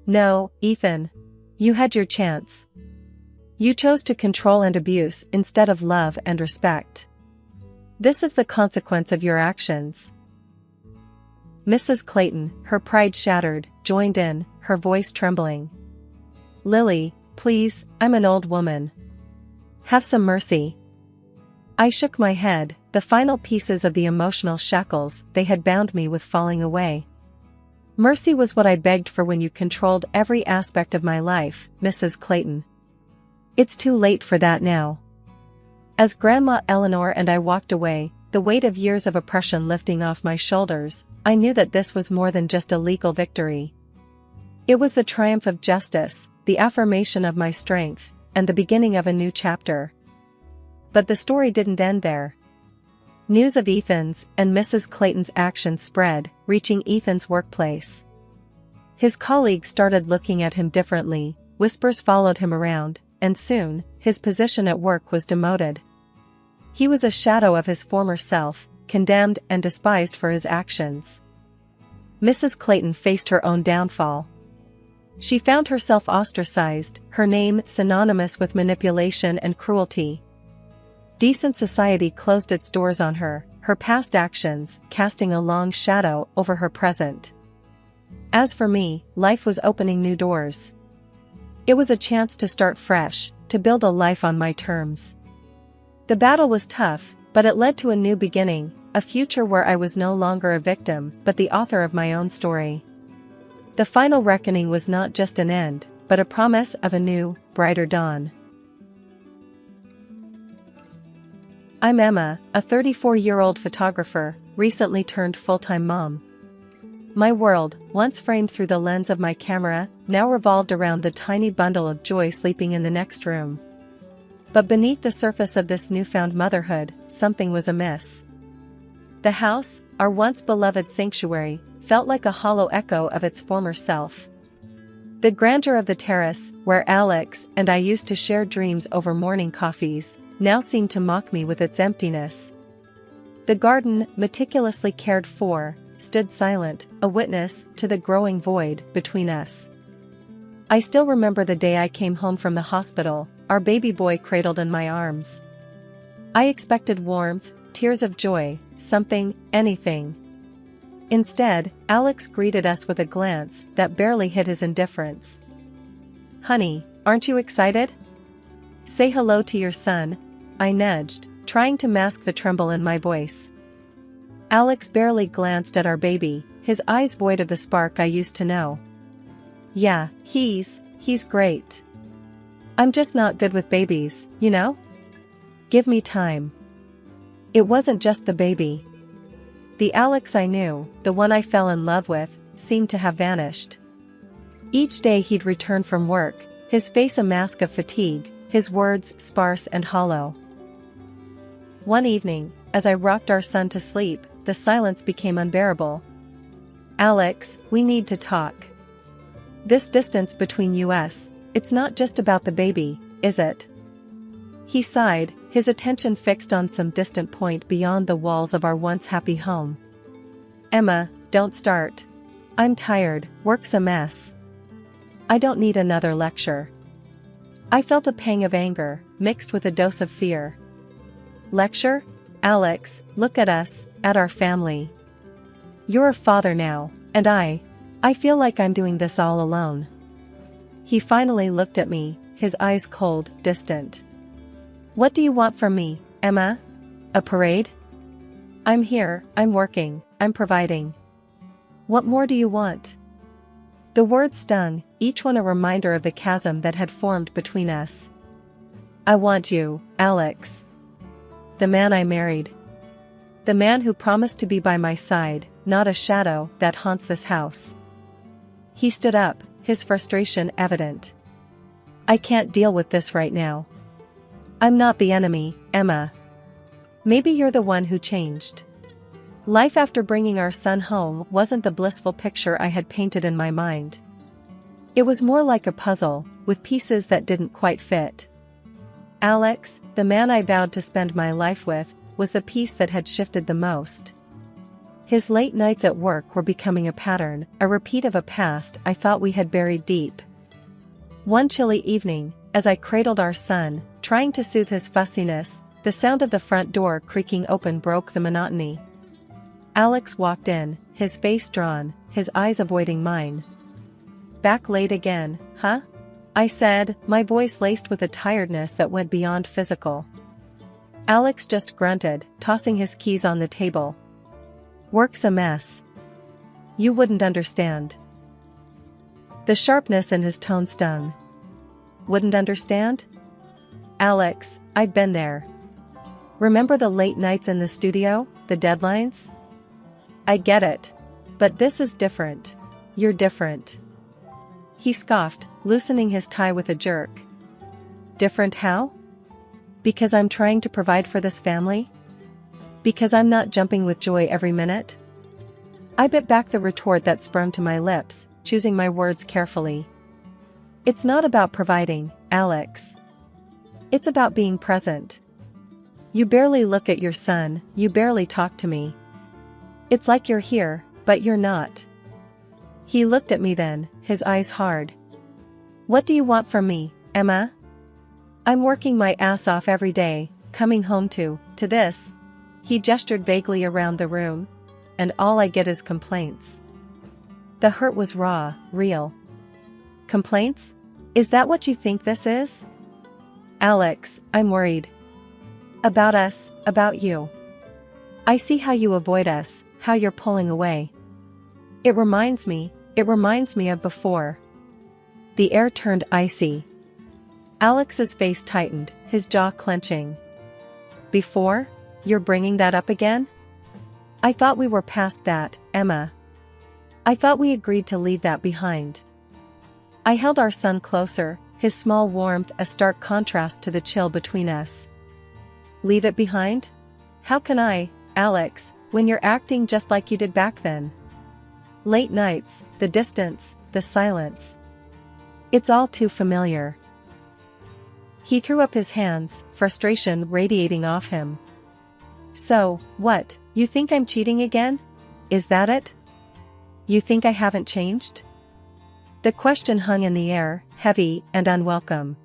No, Ethan. You had your chance. You chose to control and abuse instead of love and respect. This is the consequence of your actions. Mrs. Clayton, her pride shattered, joined in, her voice trembling. Lily, please, I'm an old woman. Have some mercy. I shook my head, the final pieces of the emotional shackles they had bound me with falling away. Mercy was what I begged for when you controlled every aspect of my life, Mrs. Clayton. It's too late for that now. As Grandma Eleanor and I walked away, the weight of years of oppression lifting off my shoulders, I knew that this was more than just a legal victory. It was the triumph of justice, the affirmation of my strength, and the beginning of a new chapter. But the story didn't end there. News of Ethan's and Mrs. Clayton's actions spread, reaching Ethan's workplace. His colleagues started looking at him differently, whispers followed him around, and soon, his position at work was demoted. He was a shadow of his former self, condemned and despised for his actions. Mrs. Clayton faced her own downfall. She found herself ostracized, her name synonymous with manipulation and cruelty. Decent society closed its doors on her, her past actions casting a long shadow over her present. As for me, life was opening new doors. It was a chance to start fresh, to build a life on my terms. The battle was tough, but it led to a new beginning, a future where I was no longer a victim but the author of my own story. The final reckoning was not just an end, but a promise of a new, brighter dawn. I'm Emma, a 34-year-old photographer, recently turned full-time mom. My world, once framed through the lens of my camera, now revolved around the tiny bundle of joy sleeping in the next room. But beneath the surface of this newfound motherhood, something was amiss. The house, our once beloved sanctuary, felt like a hollow echo of its former self. The grandeur of the terrace, where Alex and I used to share dreams over morning coffees, now seemed to mock me with its emptiness. The garden, meticulously cared for, stood silent, a witness to the growing void between us. I still remember the day I came home from the hospital, our baby boy cradled in my arms. I expected warmth, tears of joy, something, anything. Instead, Alex greeted us with a glance that barely hid his indifference. "Honey, aren't you excited? Say hello to your son," I nudged, trying to mask the tremble in my voice. Alex barely glanced at our baby, his eyes void of the spark I used to know. "Yeah, he's great. I'm just not good with babies, you know? Give me time." It wasn't just the baby. The Alex I knew, the one I fell in love with, seemed to have vanished. Each day he'd return from work, his face a mask of fatigue, his words sparse and hollow. One evening, as I rocked our son to sleep, the silence became unbearable. "Alex, we need to talk. This distance between us, it's not just about the baby, is it?" He sighed, his attention fixed on some distant point beyond the walls of our once happy home. "Emma, don't start. I'm tired, work's a mess. I don't need another lecture." I felt a pang of anger, mixed with a dose of fear. "Lecture? Alex, look at us, at our family. You're a father now, and I feel like I'm doing this all alone." He finally looked at me, his eyes cold, distant. "What do you want from me, Emma? A parade? I'm here, I'm working, I'm providing. What more do you want?" The words stung, each one a reminder of the chasm that had formed between us. "I want you, Alex. The man I married. The man who promised to be by my side, not a shadow that haunts this house." He stood up, his frustration evident. "I can't deal with this right now. I'm not the enemy, Emma. Maybe you're the one who changed." Life after bringing our son home wasn't the blissful picture I had painted in my mind. It was more like a puzzle, with pieces that didn't quite fit. Alex, the man I vowed to spend my life with, was the piece that had shifted the most. His late nights at work were becoming a pattern, a repeat of a past I thought we had buried deep. One chilly evening, as I cradled our son, trying to soothe his fussiness, the sound of the front door creaking open broke the monotony. Alex walked in, his face drawn, his eyes avoiding mine. "Back late again, huh?" I said, my voice laced with a tiredness that went beyond physical. Alex just grunted, tossing his keys on the table. "Work's a mess. You wouldn't understand." The sharpness in his tone stung. "Wouldn't understand?" "Alex, I've been there. Remember the late nights in the studio, the deadlines? I get it. But this is different. You're different." He scoffed, loosening his tie with a jerk. "Different how?" "Because I'm trying to provide for this family? Because I'm not jumping with joy every minute?" I bit back the retort that spurned to my lips, choosing my words carefully. "It's not about providing, Alex. It's about being present. You barely look at your son, you barely talk to me. It's like you're here, but you're not. He looked at me then, his eyes hard. What do you want from me, Emma? I'm working my ass off every day, coming home to this. He gestured vaguely around the room. And all I get is complaints. The hurt was raw, real. Complaints? Is that what you think this is? Alex, I'm worried. About us, about you. I see how you avoid us, how you're pulling away. It reminds me of before. The air turned icy. Alex's face tightened, his jaw clenching. Before? You're bringing that up again? I thought we were past that, Emma. I thought we agreed to leave that behind. I held our son closer, his small warmth a stark contrast to the chill between us. Leave it behind? How can I, Alex, when you're acting just like you did back then? Late nights, the distance, the silence. It's all too familiar. He threw up his hands, frustration radiating off him. So, what, you think I'm cheating again? Is that it? You think I haven't changed? The question hung in the air, heavy and unwelcome.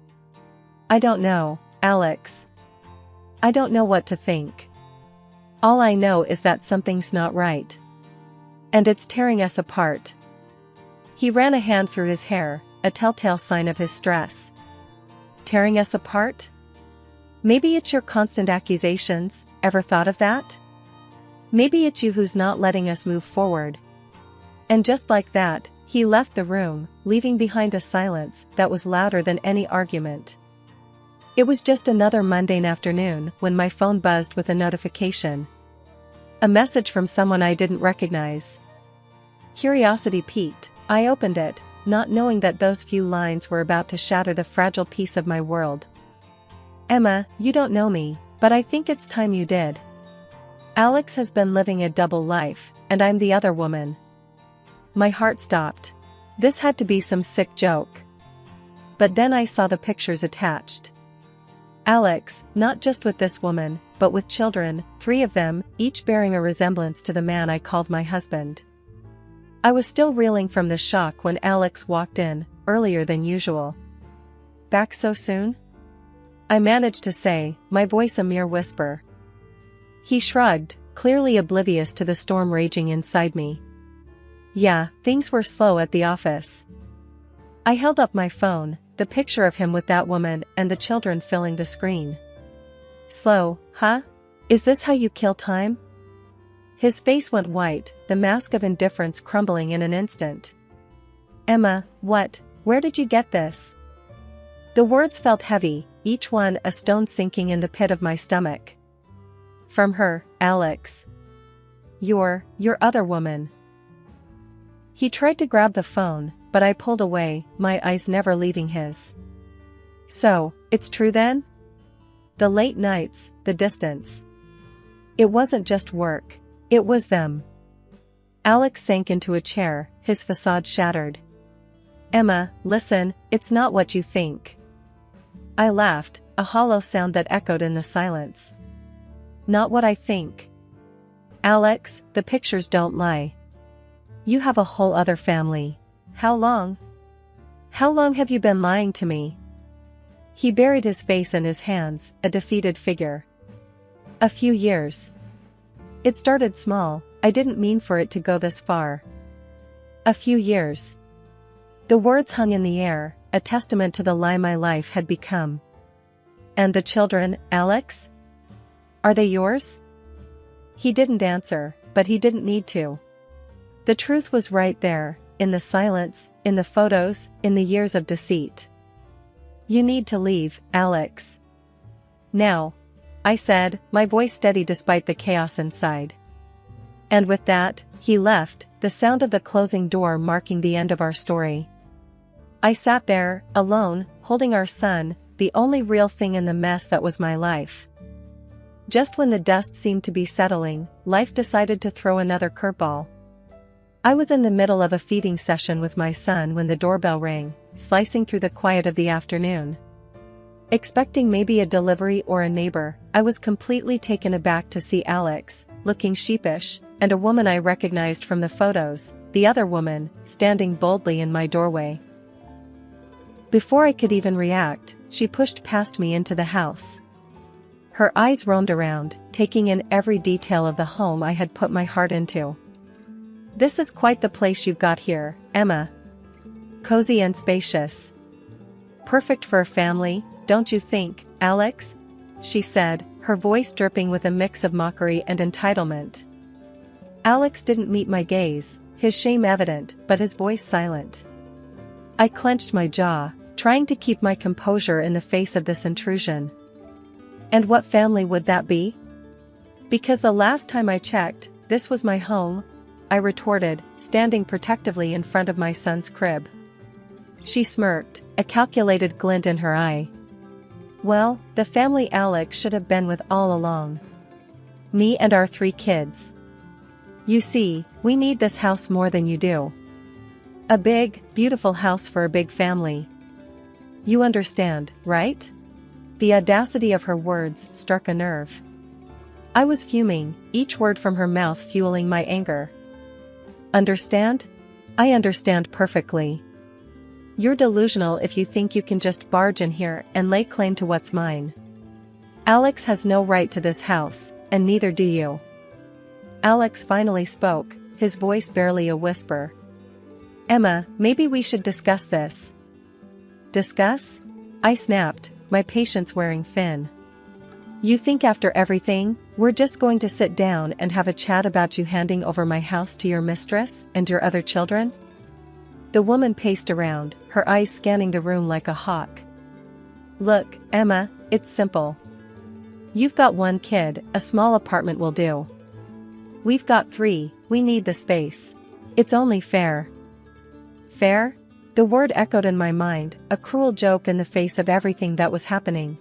I don't know, Alex. I don't know what to think. All I know is that something's not right. And it's tearing us apart. He ran a hand through his hair, a telltale sign of his stress. Tearing us apart? Maybe it's your constant accusations, ever thought of that? Maybe it's you who's not letting us move forward. And just like that, he left the room, leaving behind a silence that was louder than any argument. It was just another mundane afternoon when my phone buzzed with a notification. A message from someone I didn't recognize. Curiosity piqued, I opened it, not knowing that those few lines were about to shatter the fragile piece of my world. Emma, you don't know me, but I think it's time you did. Alex has been living a double life, and I'm the other woman. My heart stopped. This had to be some sick joke. But then I saw the pictures attached. Alex, not just with this woman, but with children, 3 of them, each bearing a resemblance to the man I called my husband. I was still reeling from the shock when Alex walked in, earlier than usual. Back so soon? I managed to say, my voice a mere whisper. He shrugged, clearly oblivious to the storm raging inside me. Yeah, things were slow at the office. I held up my phone, the picture of him with that woman and the children filling the screen. Slow, huh? Is this how you kill time? His face went white, the mask of indifference crumbling in an instant. Emma, what? Where did you get this? The words felt heavy, each one a stone sinking in the pit of my stomach. From her, Alex. Your other woman. He tried to grab the phone, but I pulled away, my eyes never leaving his. So, it's true then? The late nights, the distance. It wasn't just work, it was them. Alex sank into a chair, his facade shattered. Emma, listen, it's not what you think. I laughed, a hollow sound that echoed in the silence. Not what I think. Alex, the pictures don't lie. You have a whole other family. How long? How long have you been lying to me? He buried his face in his hands, a defeated figure. A few years. It started small, I didn't mean for it to go this far. A few years. The words hung in the air, a testament to the lie my life had become. And the children, Alex? Are they yours? He didn't answer, but he didn't need to. The truth was right there, in the silence, in the photos, in the years of deceit. You need to leave, Alex. Now, I said, my voice steady despite the chaos inside. And with that, he left, the sound of the closing door marking the end of our story. I sat there, alone, holding our son, the only real thing in the mess that was my life. Just when the dust seemed to be settling, life decided to throw another curveball. I was in the middle of a feeding session with my son when the doorbell rang, slicing through the quiet of the afternoon. Expecting maybe a delivery or a neighbor, I was completely taken aback to see Alex, looking sheepish, and a woman I recognized from the photos, the other woman, standing boldly in my doorway. Before I could even react, she pushed past me into the house. Her eyes roamed around, taking in every detail of the home I had put my heart into. "This is quite the place you've got here, Emma. Cozy and spacious. Perfect for a family, don't you think, Alex?" she said, her voice dripping with a mix of mockery and entitlement. Alex didn't meet my gaze, his shame evident, but his voice silent. I clenched my jaw, trying to keep my composure in the face of this intrusion. "And what family would that be?" "Because the last time I checked, this was my home," I retorted, standing protectively in front of my son's crib. She smirked, a calculated glint in her eye. "Well, the family Alex should have been with all along. Me and our 3 kids. You see, we need this house more than you do. A big, beautiful house for a big family. You understand, right?" The audacity of her words struck a nerve. I was fuming, each word from her mouth fueling my anger. "Understand? I understand perfectly. You're delusional if you think you can just barge in here and lay claim to what's mine. Alex has no right to this house, and neither do you." Alex finally spoke, his voice barely a whisper. "Emma, maybe we should discuss this." "Discuss?" I snapped, my patience wearing thin. "You think after everything, we're just going to sit down and have a chat about you handing over my house to your mistress and your other children?" The woman paced around, her eyes scanning the room like a hawk. "Look, Emma, it's simple. You've got 1 kid, a small apartment will do. We've got 3, we need the space. It's only fair." "Fair?" The word echoed in my mind, a cruel joke in the face of everything that was happening.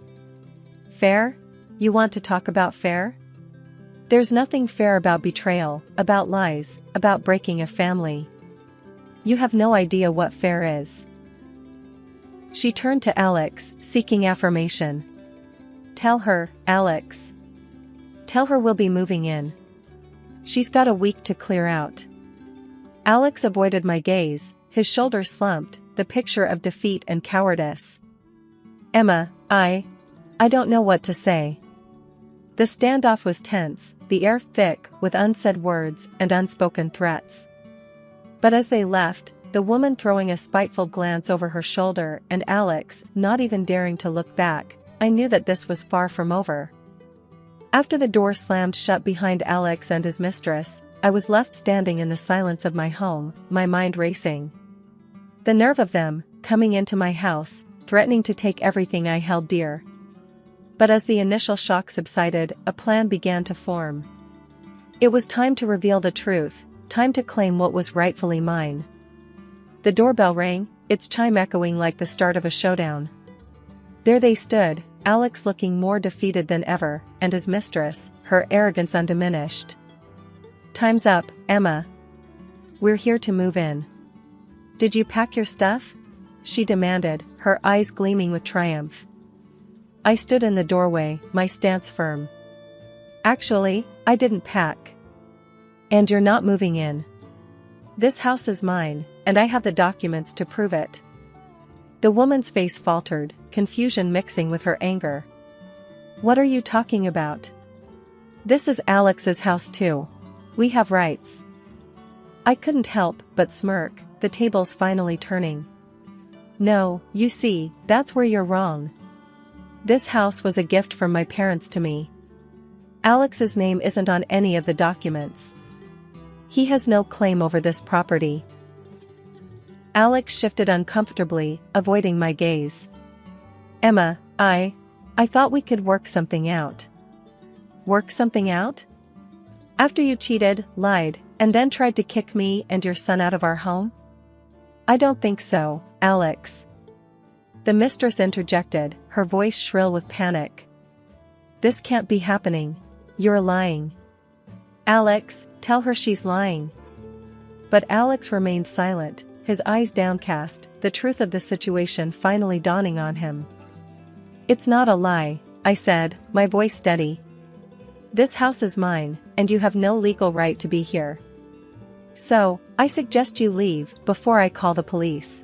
"Fair? You want to talk about fair? There's nothing fair about betrayal, about lies, about breaking a family. You have no idea what fair is." She turned to Alex, seeking affirmation. "Tell her, Alex. Tell her we'll be moving in. She's got a week to clear out." Alex avoided my gaze, his shoulders slumped, the picture of defeat and cowardice. "Emma, I don't know what to say." The standoff was tense, the air thick with unsaid words and unspoken threats. But as they left, the woman throwing a spiteful glance over her shoulder and Alex not even daring to look back, I knew that this was far from over. After the door slammed shut behind Alex and his mistress, I was left standing in the silence of my home, my mind racing. The nerve of them, coming into my house, threatening to take everything I held dear. But as the initial shock subsided, a plan began to form. It was time to reveal the truth, time to claim what was rightfully mine. The doorbell rang, its chime echoing like the start of a showdown. There they stood, Alex looking more defeated than ever, and his mistress, her arrogance undiminished. "Time's up, Emma. We're here to move in. Did you pack your stuff?" she demanded, her eyes gleaming with triumph. I stood in the doorway, my stance firm. "Actually, I didn't pack. And you're not moving in. This house is mine, and I have the documents to prove it." The woman's face faltered, confusion mixing with her anger. "What are you talking about? This is Alex's house too. We have rights." I couldn't help but smirk, the tables finally turning. "No, you see, that's where you're wrong. This house was a gift from my parents to me. Alex's name isn't on any of the documents. He has no claim over this property." Alex shifted uncomfortably, avoiding my gaze. "Emma, I thought we could work something out." "Work something out? After you cheated, lied, and then tried to kick me and your son out of our home?" "I don't think so, Alex." The mistress interjected, her voice shrill with panic. "This can't be happening. You're lying. Alex, tell her she's lying." But Alex remained silent, his eyes downcast, the truth of the situation finally dawning on him. It's not a lie, I said, my voice steady. This house is mine, and you have no legal right to be here. So, I suggest you leave before I call the police.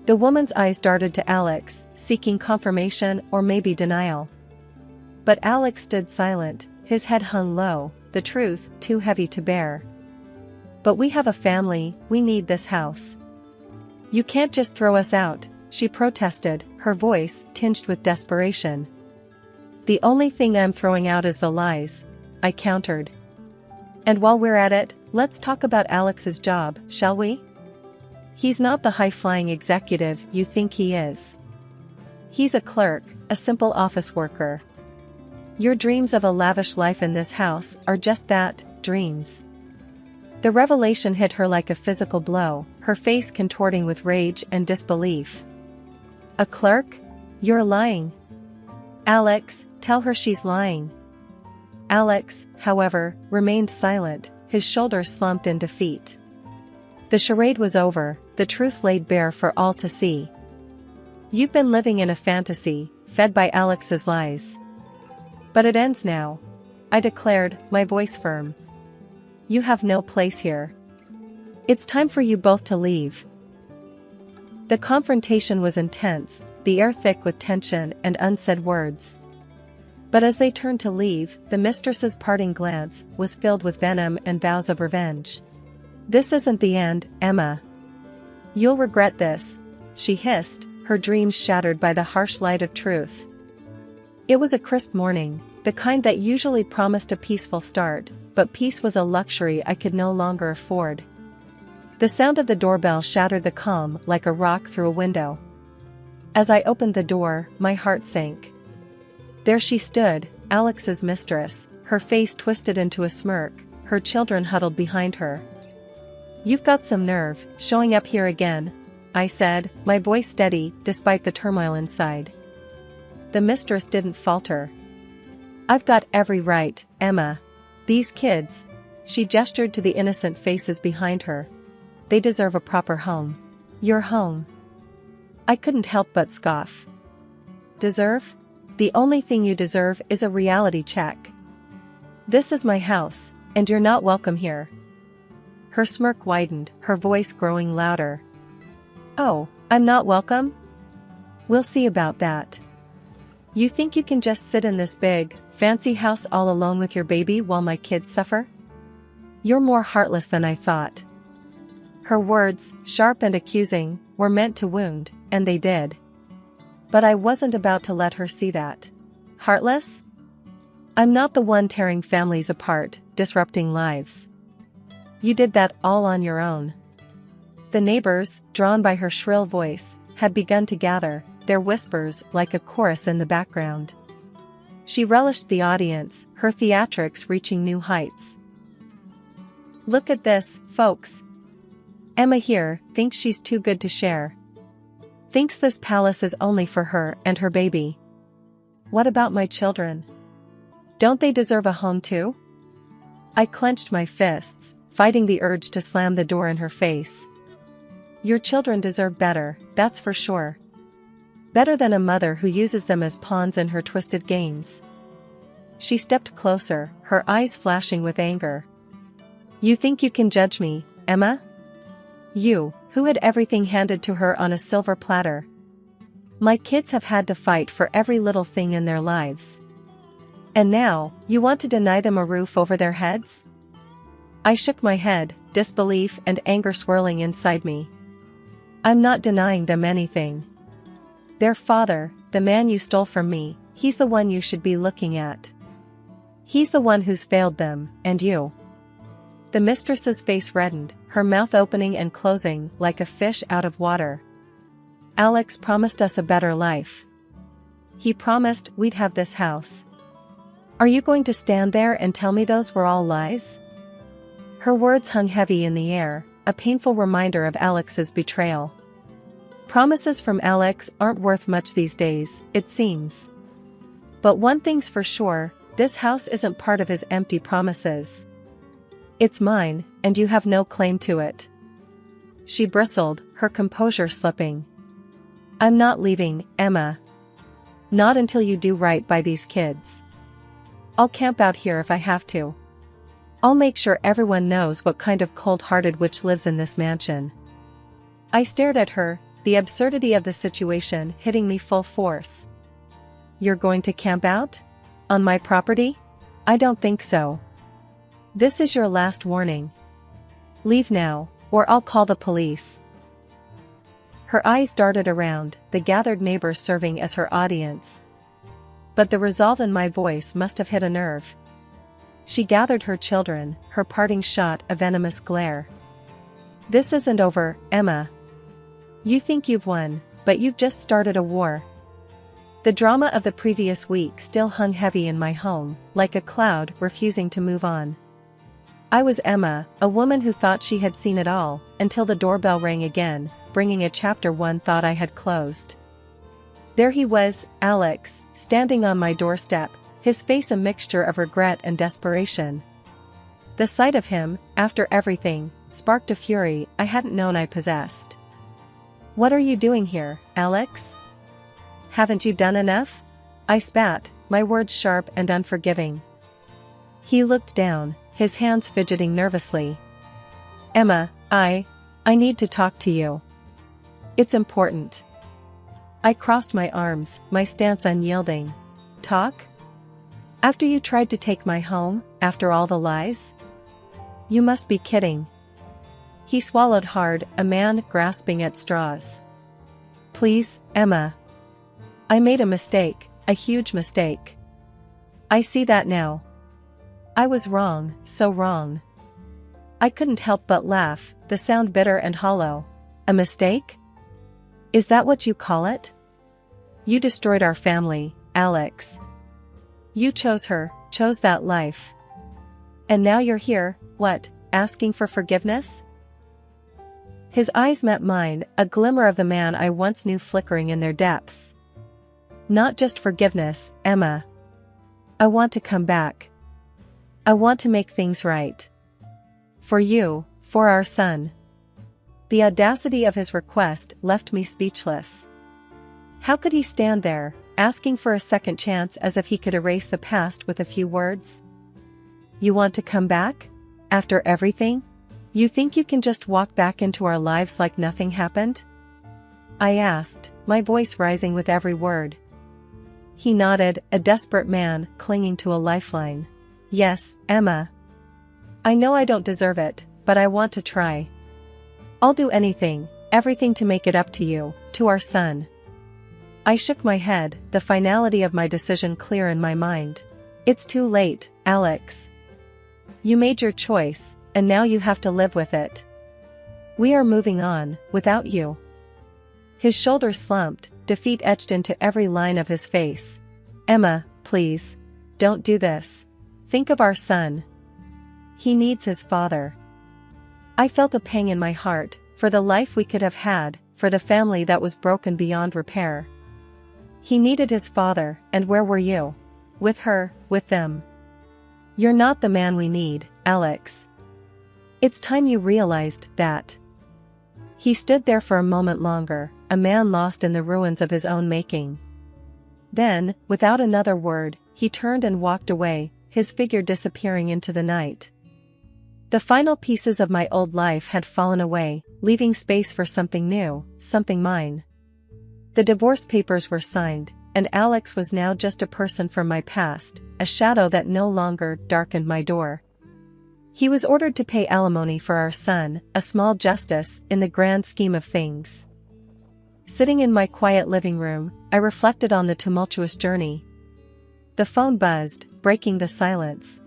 The woman's eyes darted to Alex, seeking confirmation or maybe denial. But Alex stood silent, his head hung low, the truth too heavy to bear. But we have a family, we need this house. You can't just throw us out, she protested, her voice tinged with desperation. The only thing I'm throwing out is the lies, I countered. And while we're at it, let's talk about Alex's job, shall we? He's not the high-flying executive you think he is. He's a clerk, a simple office worker. Your dreams of a lavish life in this house are just that, dreams. The revelation hit her like a physical blow, her face contorting with rage and disbelief. A clerk? You're lying. Alex, tell her she's lying. Alex, however, remained silent, his shoulders slumped in defeat. The charade was over, the truth laid bare for all to see. You've been living in a fantasy, fed by Alex's lies. But it ends now, I declared, my voice firm. You have no place here. It's time for you both to leave. The confrontation was intense, the air thick with tension and unsaid words. But as they turned to leave, the mistress's parting glance was filled with venom and vows of revenge. This isn't the end, Emma. You'll regret this, she hissed, her dreams shattered by the harsh light of truth. It was a crisp morning, the kind that usually promised a peaceful start, but peace was a luxury I could no longer afford. The sound of the doorbell shattered the calm like a rock through a window. As I opened the door, my heart sank. There she stood, Alex's mistress, her face twisted into a smirk, her children huddled behind her. You've got some nerve, showing up here again, I said, my voice steady despite the turmoil inside. The mistress didn't falter. I've got every right, Emma. These kids, she gestured to the innocent faces behind her. They deserve a proper home. Your home. I couldn't help but scoff. Deserve? The only thing you deserve is a reality check. This is my house, and you're not welcome here. Her smirk widened, her voice growing louder. Oh, I'm not welcome? We'll see about that. You think you can just sit in this big, fancy house all alone with your baby while my kids suffer? You're more heartless than I thought. Her words, sharp and accusing, were meant to wound, and they did. But I wasn't about to let her see that. Heartless? I'm not the one tearing families apart, disrupting lives. You did that all on your own. The neighbors, drawn by her shrill voice, had begun to gather, their whispers like a chorus in the background. She relished the audience, her theatrics reaching new heights. Look at this, folks. Emma here thinks she's too good to share. Thinks this palace is only for her and her baby. What about my children? Don't they deserve a home too? I clenched my fists, fighting the urge to slam the door in her face. Your children deserve better, that's for sure. Better than a mother who uses them as pawns in her twisted games. She stepped closer, her eyes flashing with anger. You think you can judge me, Emma? You, who had everything handed to her on a silver platter. My kids have had to fight for every little thing in their lives. And now, you want to deny them a roof over their heads? I shook my head, disbelief and anger swirling inside me. I'm not denying them anything. Their father, the man you stole from me, he's the one you should be looking at. He's the one who's failed them, and you. The mistress's face reddened, her mouth opening and closing like a fish out of water. Alex promised us a better life. He promised we'd have this house. Are you going to stand there and tell me those were all lies? Her words hung heavy in the air, a painful reminder of Alex's betrayal. Promises from Alex aren't worth much these days, it seems. But one thing's for sure, this house isn't part of his empty promises. It's mine, and you have no claim to it. She bristled, her composure slipping. I'm not leaving, Emma. Not until you do right by these kids. I'll camp out here if I have to. I'll make sure everyone knows what kind of cold-hearted witch lives in this mansion." I stared at her, the absurdity of the situation hitting me full force. "You're going to camp out? On my property? I don't think so. This is your last warning. Leave now, or I'll call the police." Her eyes darted around, the gathered neighbors serving as her audience. But the resolve in my voice must have hit a nerve. She gathered her children, her parting shot a venomous glare. "This isn't over, Emma. You think you've won, but you've just started a war." The drama of the previous week still hung heavy in my home, like a cloud refusing to move on. I was Emma, a woman who thought she had seen it all, until the doorbell rang again, bringing a chapter one thought I had closed. There he was, Alex, standing on my doorstep, his face a mixture of regret and desperation. The sight of him, after everything, sparked a fury I hadn't known I possessed. "What are you doing here, Alex? Haven't you done enough?" I spat, my words sharp and unforgiving. He looked down, his hands fidgeting nervously. "Emma, I need to talk to you. It's important." I crossed my arms, my stance unyielding. "Talk? After you tried to take my home, after all the lies? You must be kidding." He swallowed hard, a man grasping at straws. "Please, Emma. I made a mistake, a huge mistake. I see that now. I was wrong, so wrong." I couldn't help but laugh, the sound bitter and hollow. "A mistake? Is that what you call it? You destroyed our family, Alex. You chose her, chose that life. And now you're here, what, asking for forgiveness?" His eyes met mine, a glimmer of the man I once knew flickering in their depths. "Not just forgiveness, Emma. I want to come back. I want to make things right. For you, for our son." The audacity of his request left me speechless. How could he stand there, asking for a second chance as if he could erase the past with a few words? "You want to come back? After everything? You think you can just walk back into our lives like nothing happened?" I asked, my voice rising with every word. He nodded, a desperate man clinging to a lifeline. "Yes, Emma. I know I don't deserve it, but I want to try. I'll do anything, everything to make it up to you, to our son." I shook my head, the finality of my decision clear in my mind. "It's too late, Alex. You made your choice, and now you have to live with it. We are moving on, without you." His shoulders slumped, defeat etched into every line of his face. "Emma, please. Don't do this. Think of our son. He needs his father." I felt a pang in my heart, for the life we could have had, for the family that was broken beyond repair. He needed his father, and where were you? With her, with them. You're not the man we need, Alex. It's time you realized that. He stood there for a moment longer, a man lost in the ruins of his own making. Then, without another word, he turned and walked away, his figure disappearing into the night. The final pieces of my old life had fallen away, leaving space for something new, something mine. The divorce papers were signed, and Alex was now just a person from my past, a shadow that no longer darkened my door. He was ordered to pay alimony for our son, a small justice in the grand scheme of things. Sitting in my quiet living room, I reflected on the tumultuous journey. The phone buzzed, breaking the silence.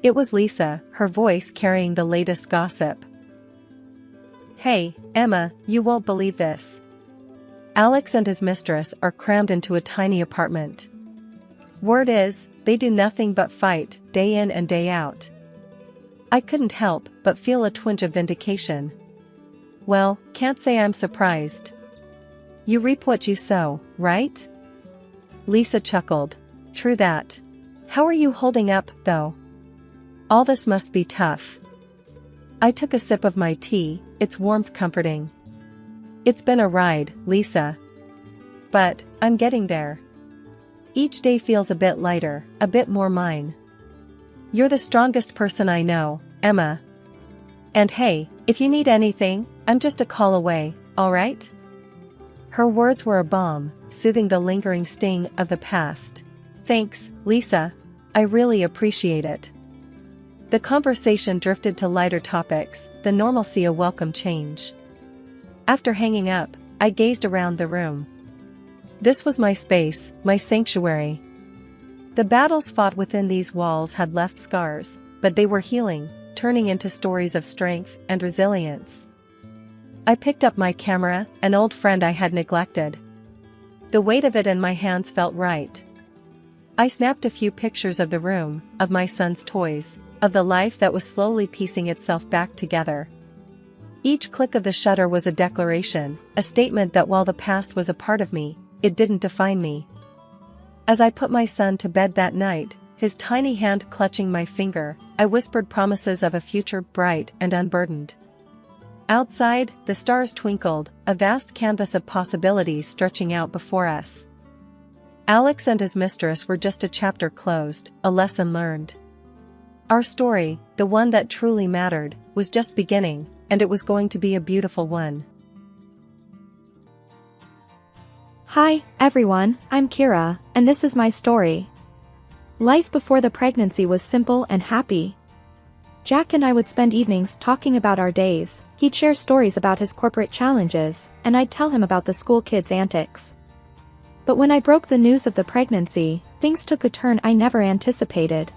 It was Lisa, her voice carrying the latest gossip. "Hey, Emma, you won't believe this. Alex and his mistress are crammed into a tiny apartment. Word is, they do nothing but fight, day in and day out." I couldn't help but feel a twinge of vindication. "Well, can't say I'm surprised. You reap what you sow, right?" Lisa chuckled. "True that. How are you holding up, though? All this must be tough." I took a sip of my tea, its warmth comforting. "It's been a ride, Lisa. But I'm getting there. Each day feels a bit lighter, a bit more mine. You're the strongest person I know, Emma. And hey, if you need anything, I'm just a call away, alright? Her words were a balm, soothing the lingering sting of the past. Thanks, Lisa. I really appreciate it. The conversation drifted to lighter topics, the normalcy a welcome change. After hanging up, I gazed around the room. This was my space, my sanctuary. The battles fought within these walls had left scars, but they were healing, turning into stories of strength and resilience. I picked up my camera, an old friend I had neglected. The weight of it in my hands felt right. I snapped a few pictures of the room, of my son's toys, of the life that was slowly piecing itself back together. Each click of the shutter was a declaration, a statement that while the past was a part of me, it didn't define me. As I put my son to bed that night, his tiny hand clutching my finger, I whispered promises of a future bright and unburdened. Outside, the stars twinkled, a vast canvas of possibilities stretching out before us. Alex and his mistress were just a chapter closed, a lesson learned. Our story, the one that truly mattered, was just beginning, and it was going to be a beautiful one. Hi, everyone, I'm Kira, and this is my story. Life before the pregnancy was simple and happy. Jack and I would spend evenings talking about our days. He'd share stories about his corporate challenges, and I'd tell him about the school kids' antics. But when I broke the news of the pregnancy, things took a turn I never anticipated.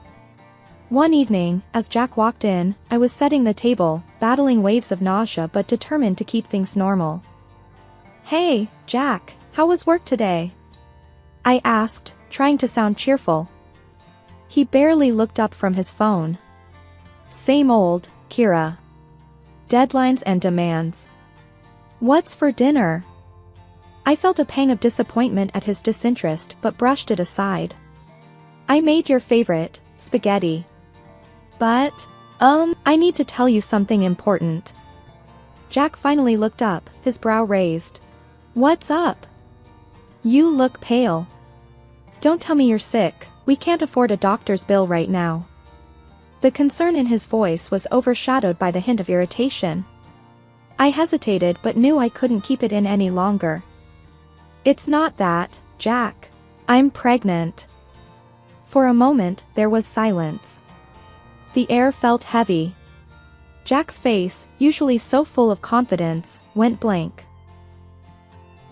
One evening, as Jack walked in, I was setting the table, battling waves of nausea but determined to keep things normal. "Hey, Jack, how was work today?" I asked, trying to sound cheerful. He barely looked up from his phone. "Same old, Kira. Deadlines and demands. What's for dinner?" I felt a pang of disappointment at his disinterest but brushed it aside. "I made your favorite, spaghetti. But, I need to tell you something important." Jack finally looked up, his brow raised. "What's up? You look pale. Don't tell me you're sick, we can't afford a doctor's bill right now." The concern in his voice was overshadowed by the hint of irritation. I hesitated but knew I couldn't keep it in any longer. "It's not that, Jack. I'm pregnant." For a moment, there was silence. The air felt heavy. Jack's face, usually so full of confidence, went blank.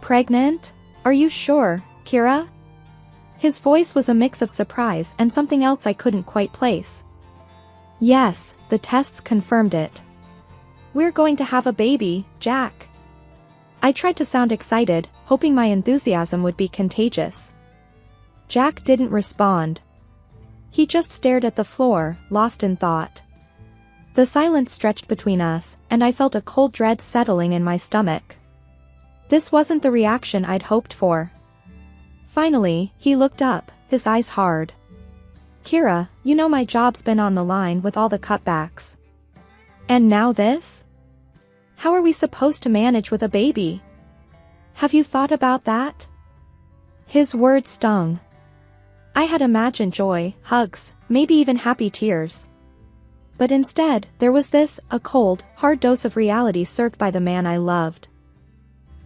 "Pregnant? Are you sure, Kira?" His voice was a mix of surprise and something else I couldn't quite place. "Yes, the tests confirmed it. We're going to have a baby, Jack." I tried to sound excited, hoping my enthusiasm would be contagious. Jack didn't respond. He just stared at the floor, lost in thought. The silence stretched between us, and I felt a cold dread settling in my stomach. This wasn't the reaction I'd hoped for. Finally, he looked up, his eyes hard. "Kira, you know my job's been on the line with all the cutbacks. And now this? How are we supposed to manage with a baby? Have you thought about that?" His words stung. I had imagined joy, hugs, maybe even happy tears. But instead, there was this, a cold, hard dose of reality served by the man I loved.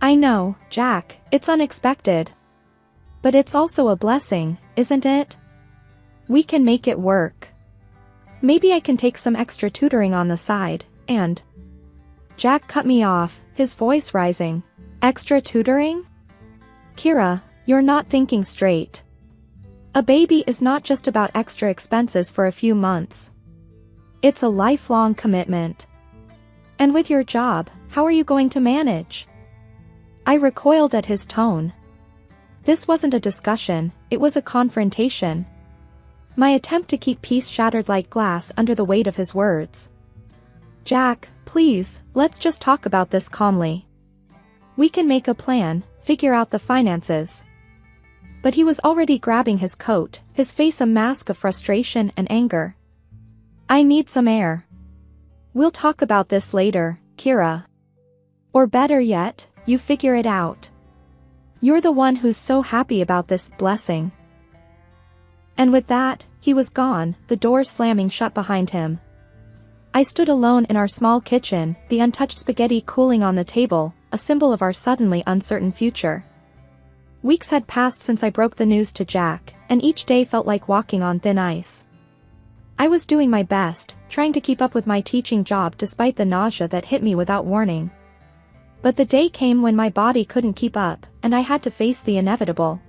"I know, Jack, it's unexpected. But it's also a blessing, isn't it? We can make it work. Maybe I can take some extra tutoring on the side, and..." Jack cut me off, his voice rising. "Extra tutoring? Kira, you're not thinking straight. A baby is not just about extra expenses for a few months. It's a lifelong commitment. And with your job, how are you going to manage?" I recoiled at his tone. This wasn't a discussion, it was a confrontation. My attempt to keep peace shattered like glass under the weight of his words. "Jack, please, let's just talk about this calmly. We can make a plan, figure out the finances." But he was already grabbing his coat, his face a mask of frustration and anger. "I need some air. We'll talk about this later, Kira. Or better yet, you figure it out. You're the one who's so happy about this blessing." And with that, he was gone, the door slamming shut behind him. I stood alone in our small kitchen, the untouched spaghetti cooling on the table, a symbol of our suddenly uncertain future. Weeks had passed since I broke the news to Jack, and each day felt like walking on thin ice. I was doing my best, trying to keep up with my teaching job despite the nausea that hit me without warning. But the day came when my body couldn't keep up, and I had to face the inevitable.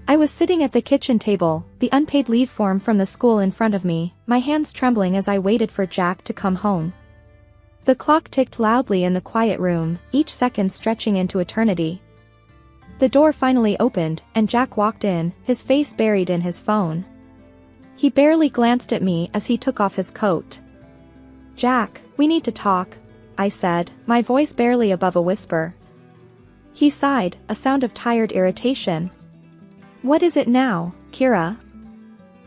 I was sitting at the kitchen table, the unpaid leave form from the school in front of me, my hands trembling as I waited for Jack to come home. The clock ticked loudly in the quiet room, each second stretching into eternity. The door finally opened, and Jack walked in, his face buried in his phone. He barely glanced at me as he took off his coat. "Jack, we need to talk," I said, my voice barely above a whisper. He sighed, a sound of tired irritation. "What is it now, Kira?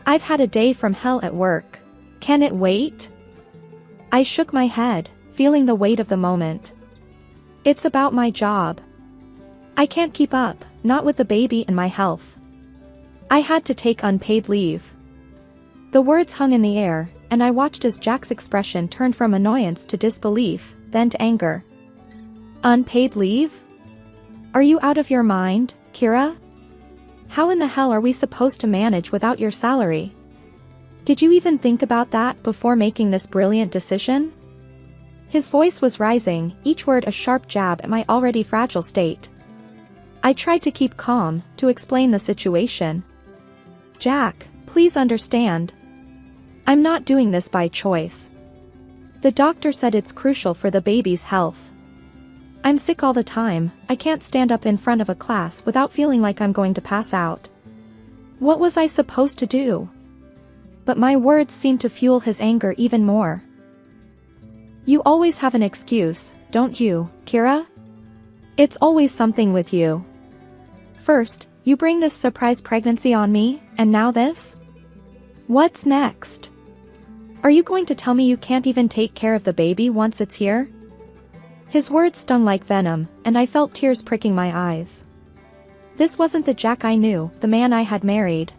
I've had a day from hell at work. Can it wait?" I shook my head, feeling the weight of the moment. "It's about my job. I can't keep up, not with the baby and my health. I had to take unpaid leave." The words hung in the air, and I watched as Jack's expression turned from annoyance to disbelief, then to anger. "Unpaid leave? Are you out of your mind, Kira? How in the hell are we supposed to manage without your salary? Did you even think about that before making this brilliant decision?" His voice was rising, each word a sharp jab at my already fragile state. I tried to keep calm, to explain the situation. "Jack, please understand. I'm not doing this by choice. The doctor said it's crucial for the baby's health. I'm sick all the time, I can't stand up in front of a class without feeling like I'm going to pass out. What was I supposed to do?" But my words seemed to fuel his anger even more. "You always have an excuse, don't you, Kira? It's always something with you. First, you bring this surprise pregnancy on me, and now this? What's next? Are you going to tell me you can't even take care of the baby once it's here?" His words stung like venom, and I felt tears pricking my eyes. This wasn't the Jack I knew, the man I had married.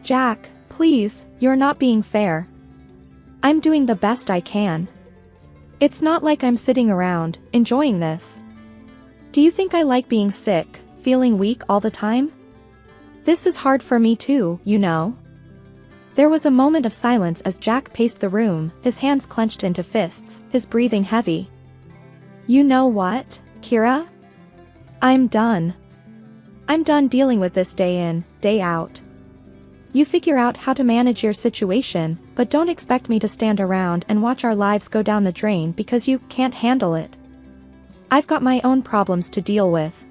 "Jack, please, you're not being fair. I'm doing the best I can. It's not like I'm sitting around, enjoying this. Do you think I like being sick, feeling weak all the time? This is hard for me too, you know." There was a moment of silence as Jack paced the room, his hands clenched into fists, his breathing heavy. "You know what, Kira? I'm done. I'm done dealing with this day in, day out. You figure out how to manage your situation, but don't expect me to stand around and watch our lives go down the drain because you can't handle it. I've got my own problems to deal with."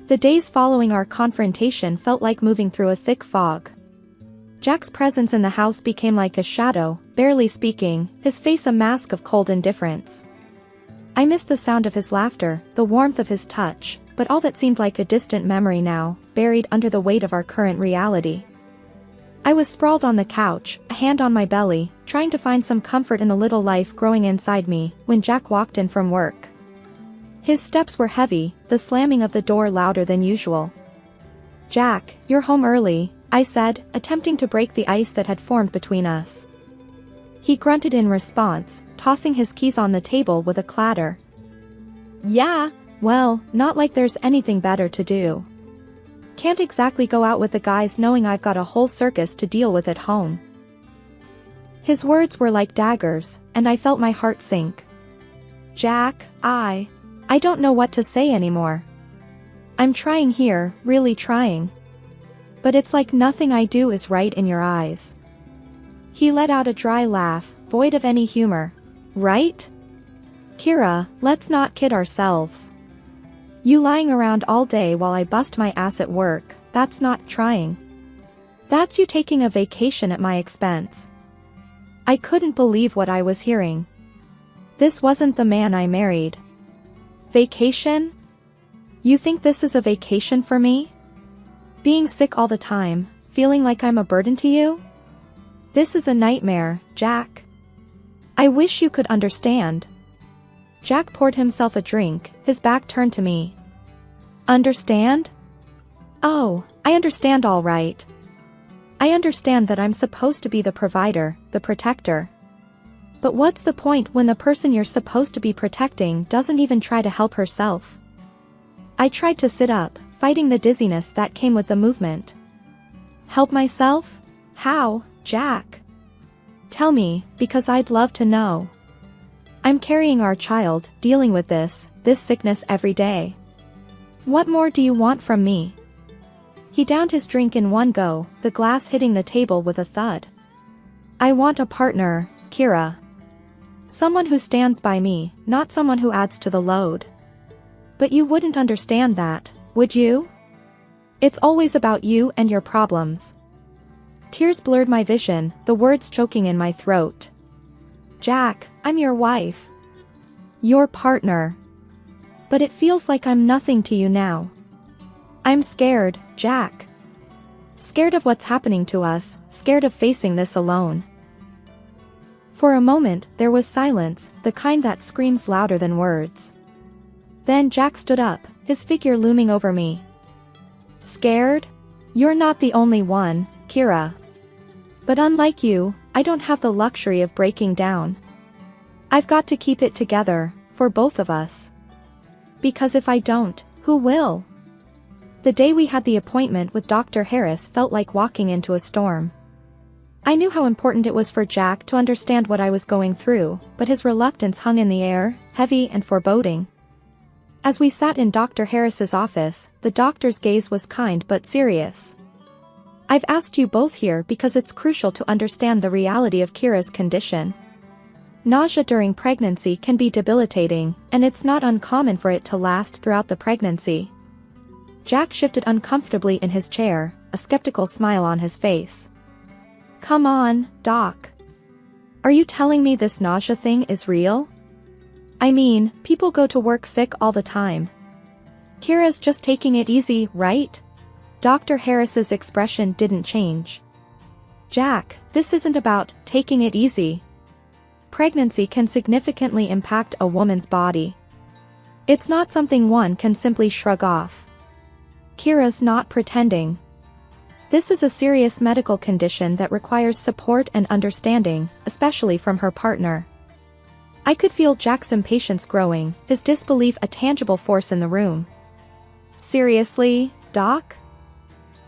The days following our confrontation felt like moving through a thick fog. Jack's presence in the house became like a shadow, barely speaking, his face a mask of cold indifference. I missed the sound of his laughter, the warmth of his touch, but all that seemed like a distant memory now, buried under the weight of our current reality. I was sprawled on the couch, a hand on my belly, trying to find some comfort in the little life growing inside me, when Jack walked in from work. His steps were heavy, the slamming of the door louder than usual. "Jack, you're home early," I said, attempting to break the ice that had formed between us. He grunted in response, tossing his keys on the table with a clatter. "Yeah, well, not like there's anything better to do. Can't exactly go out with the guys knowing I've got a whole circus to deal with at home." His words were like daggers, and I felt my heart sink. "Jack, I don't know what to say anymore. I'm trying here, really trying. But it's like nothing I do is right in your eyes." He let out a dry laugh, void of any humor. "Right? Kira, let's not kid ourselves. You lying around all day while I bust my ass at work, that's not trying. That's you taking a vacation at my expense." I couldn't believe what I was hearing. This wasn't the man I married. Vacation? You think this is a vacation for me? Being sick all the time, feeling like I'm a burden to you? This is a nightmare, Jack. I wish you could understand. Jack poured himself a drink, his back turned to me. Understand? Oh, I understand all right. I understand that I'm supposed to be the provider, the protector. But what's the point when the person you're supposed to be protecting doesn't even try to help herself? I tried to sit up, fighting the dizziness that came with the movement. Help myself? How, Jack? Tell me, because I'd love to know. I'm carrying our child, dealing with this sickness every day. What more do you want from me? He downed his drink in one go, the glass hitting the table with a thud. I want a partner, Kira. Someone who stands by me, not someone who adds to the load. But you wouldn't understand that, would you? It's always about you and your problems. Tears blurred my vision, the words choking in my throat. Jack, I'm your wife. Your partner. But it feels like I'm nothing to you now. I'm scared, Jack. Scared of what's happening to us, scared of facing this alone. For a moment, there was silence, the kind that screams louder than words. Then Jack stood up, his figure looming over me. Scared? You're not the only one, Kira. But unlike you, I don't have the luxury of breaking down. I've got to keep it together, for both of us. Because if I don't, who will? The day we had the appointment with Dr. Harris felt like walking into a storm. I knew how important it was for Jack to understand what I was going through, but his reluctance hung in the air, heavy and foreboding. As we sat in Dr. Harris's office, the doctor's gaze was kind but serious. I've asked you both here because it's crucial to understand the reality of Kira's condition. Nausea during pregnancy can be debilitating, and it's not uncommon for it to last throughout the pregnancy. Jack shifted uncomfortably in his chair, a skeptical smile on his face. Come on, Doc. Are you telling me this nausea thing is real? I mean, people go to work sick all the time. Kira's just taking it easy, right? Dr. Harris's expression didn't change. Jack, this isn't about taking it easy. Pregnancy can significantly impact a woman's body. It's not something one can simply shrug off. Kira's not pretending. This is a serious medical condition that requires support and understanding, especially from her partner. I could feel Jack's impatience growing, his disbelief a tangible force in the room. Seriously, Doc?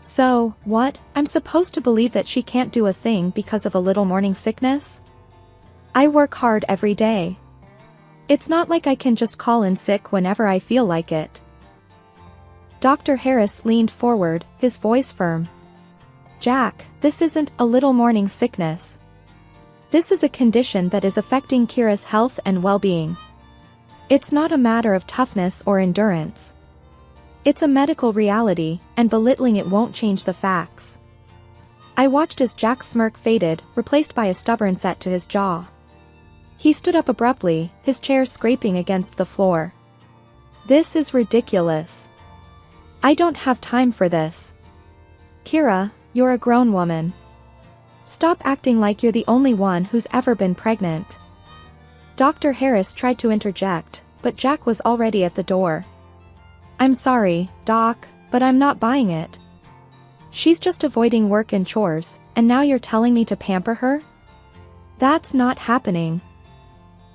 So, what, I'm supposed to believe that she can't do a thing because of a little morning sickness? I work hard every day. It's not like I can just call in sick whenever I feel like it. Dr. Harris leaned forward, his voice firm. Jack, this isn't a little morning sickness. This is a condition that is affecting Kira's health and well-being. It's not a matter of toughness or endurance. It's a medical reality, and belittling it won't change the facts. I watched as Jack's smirk faded, replaced by a stubborn set to his jaw. He stood up abruptly, his chair scraping against the floor. This is ridiculous. I don't have time for this. Kira, you're a grown woman. Stop acting like you're the only one who's ever been pregnant. Dr. Harris tried to interject, but Jack was already at the door. I'm sorry, Doc, but I'm not buying it. She's just avoiding work and chores, and now you're telling me to pamper her? That's not happening.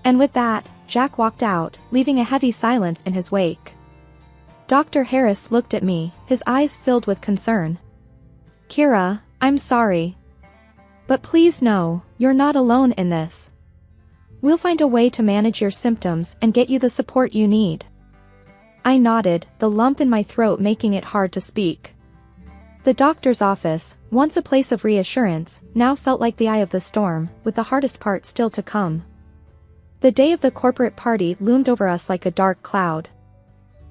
And with that, Jack walked out, leaving a heavy silence in his wake. Dr. Harris looked at me, his eyes filled with concern. Kira, I'm sorry. But please know, you're not alone in this. We'll find a way to manage your symptoms and get you the support you need. I nodded, the lump in my throat making it hard to speak. The doctor's office, once a place of reassurance, now felt like the eye of the storm, with the hardest part still to come. The day of the corporate party loomed over us like a dark cloud.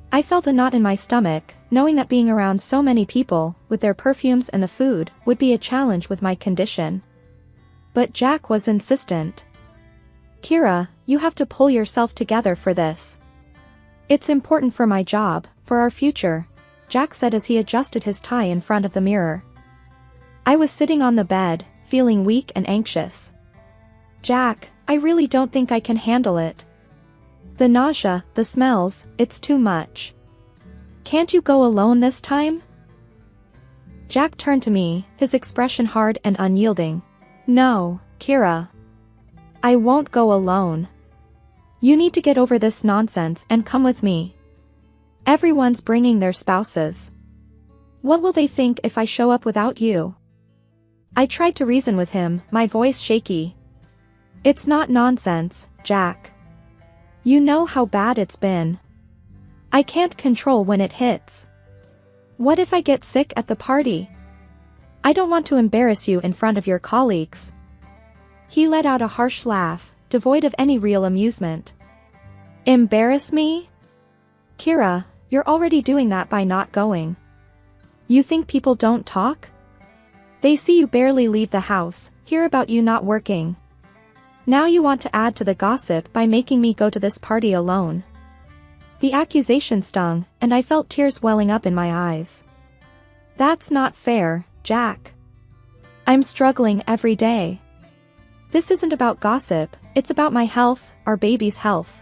I felt a knot in my stomach, knowing that being around so many people, with their perfumes and the food, would be a challenge with my condition. But Jack was insistent. Kira, you have to pull yourself together for this. It's important for my job, for our future, Jack said as he adjusted his tie in front of the mirror. I was sitting on the bed, feeling weak and anxious. Jack, I really don't think I can handle it. The nausea, the smells, it's too much. Can't you go alone this time? Jack turned to me, his expression hard and unyielding. No, Kira. I won't go alone. You need to get over this nonsense and come with me. Everyone's bringing their spouses. What will they think if I show up without you? I tried to reason with him, my voice shaky. It's not nonsense, Jack. You know how bad it's been. I can't control when it hits. What if I get sick at the party? I don't want to embarrass you in front of your colleagues. He let out a harsh laugh, devoid of any real amusement. Embarrass me? Kira, you're already doing that by not going. You think people don't talk? They see you barely leave the house, hear about you not working. Now you want to add to the gossip by making me go to this party alone. The accusation stung, and I felt tears welling up in my eyes. That's not fair, Jack. I'm struggling every day. This isn't about gossip, it's about my health, our baby's health.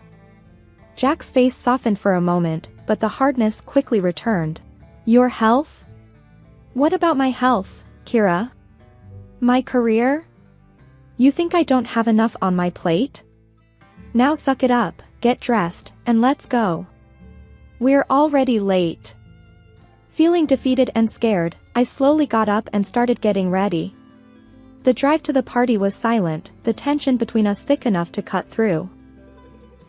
Jack's face softened for a moment, but the hardness quickly returned. Your health? What about my health, Kira? My career? You think I don't have enough on my plate? Now suck it up, get dressed, and let's go. We're already late. Feeling defeated and scared, I slowly got up and started getting ready. The drive to the party was silent, the tension between us thick enough to cut through.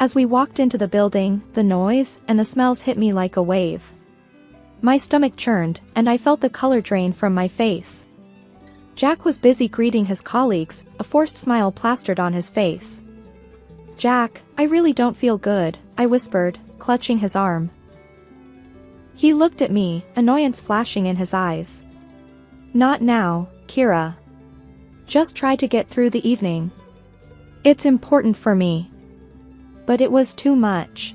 As we walked into the building, the noise and the smells hit me like a wave. My stomach churned, and I felt the color drain from my face. Jack was busy greeting his colleagues, a forced smile plastered on his face. Jack, I really don't feel good, I whispered, clutching his arm. He looked at me, annoyance flashing in his eyes. Not now, Kira. Just try to get through the evening. It's important for me. But it was too much.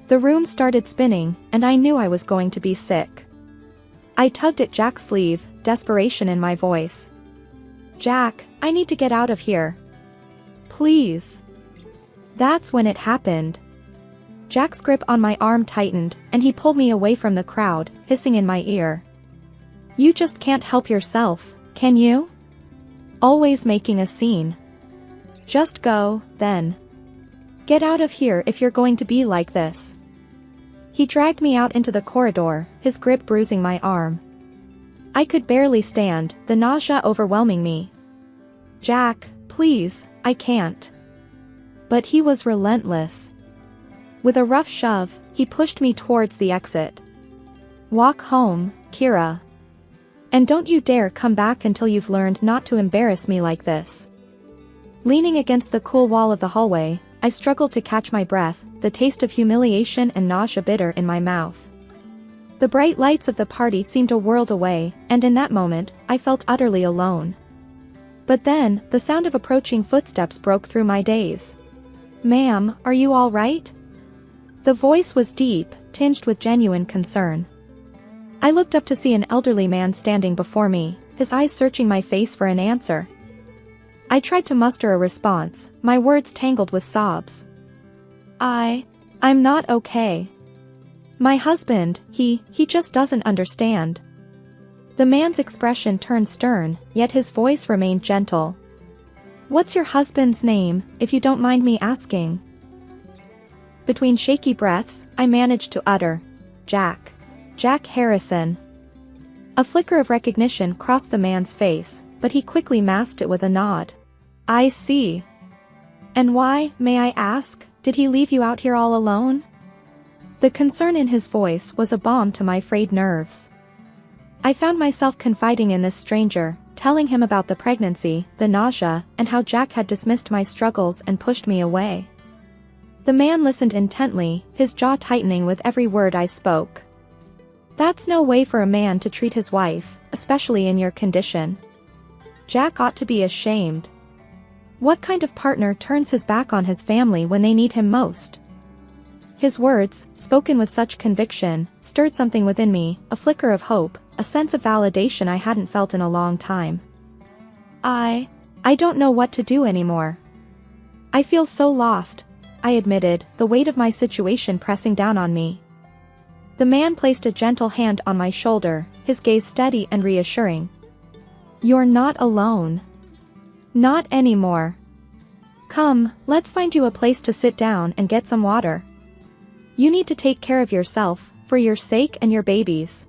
The room started spinning, and I knew I was going to be sick. I tugged at Jack's sleeve, desperation in my voice. Jack, I need to get out of here. Please. That's when it happened. Jack's grip on my arm tightened, and he pulled me away from the crowd, hissing in my ear. You just can't help yourself, can you? Always making a scene. Just go, then. Get out of here if you're going to be like this. He dragged me out into the corridor, his grip bruising my arm. I could barely stand, the nausea overwhelming me. Jack, please, I can't. But he was relentless. With a rough shove, he pushed me towards the exit. Walk home, Kira. And don't you dare come back until you've learned not to embarrass me like this. Leaning against the cool wall of the hallway, I struggled to catch my breath, the taste of humiliation and nausea bitter in my mouth. The bright lights of the party seemed a world away, and in that moment, I felt utterly alone. But then, the sound of approaching footsteps broke through my daze. Ma'am, are you all right? The voice was deep, tinged with genuine concern. I looked up to see an elderly man standing before me, his eyes searching my face for an answer. I tried to muster a response, my words tangled with sobs. I'm not okay. My husband, he just doesn't understand. The man's expression turned stern, yet his voice remained gentle. What's your husband's name, if you don't mind me asking? Between shaky breaths, I managed to utter, Jack. Jack Harrison. A flicker of recognition crossed the man's face, but he quickly masked it with a nod. I see. And why, may I ask, did he leave you out here all alone? The concern in his voice was a balm to my frayed nerves. I found myself confiding in this stranger, telling him about the pregnancy, the nausea, and how Jack had dismissed my struggles and pushed me away. The man listened intently, his jaw tightening with every word I spoke. That's no way for a man to treat his wife, especially in your condition. Jack ought to be ashamed. What kind of partner turns his back on his family when they need him most? His words, spoken with such conviction, stirred something within me, a flicker of hope, a sense of validation I hadn't felt in a long time. I don't know what to do anymore. I feel so lost, I admitted, the weight of my situation pressing down on me. The man placed a gentle hand on my shoulder, his gaze steady and reassuring. "You're not alone. Not anymore. Come, let's find you a place to sit down and get some water. You need to take care of yourself, for your sake and your baby's."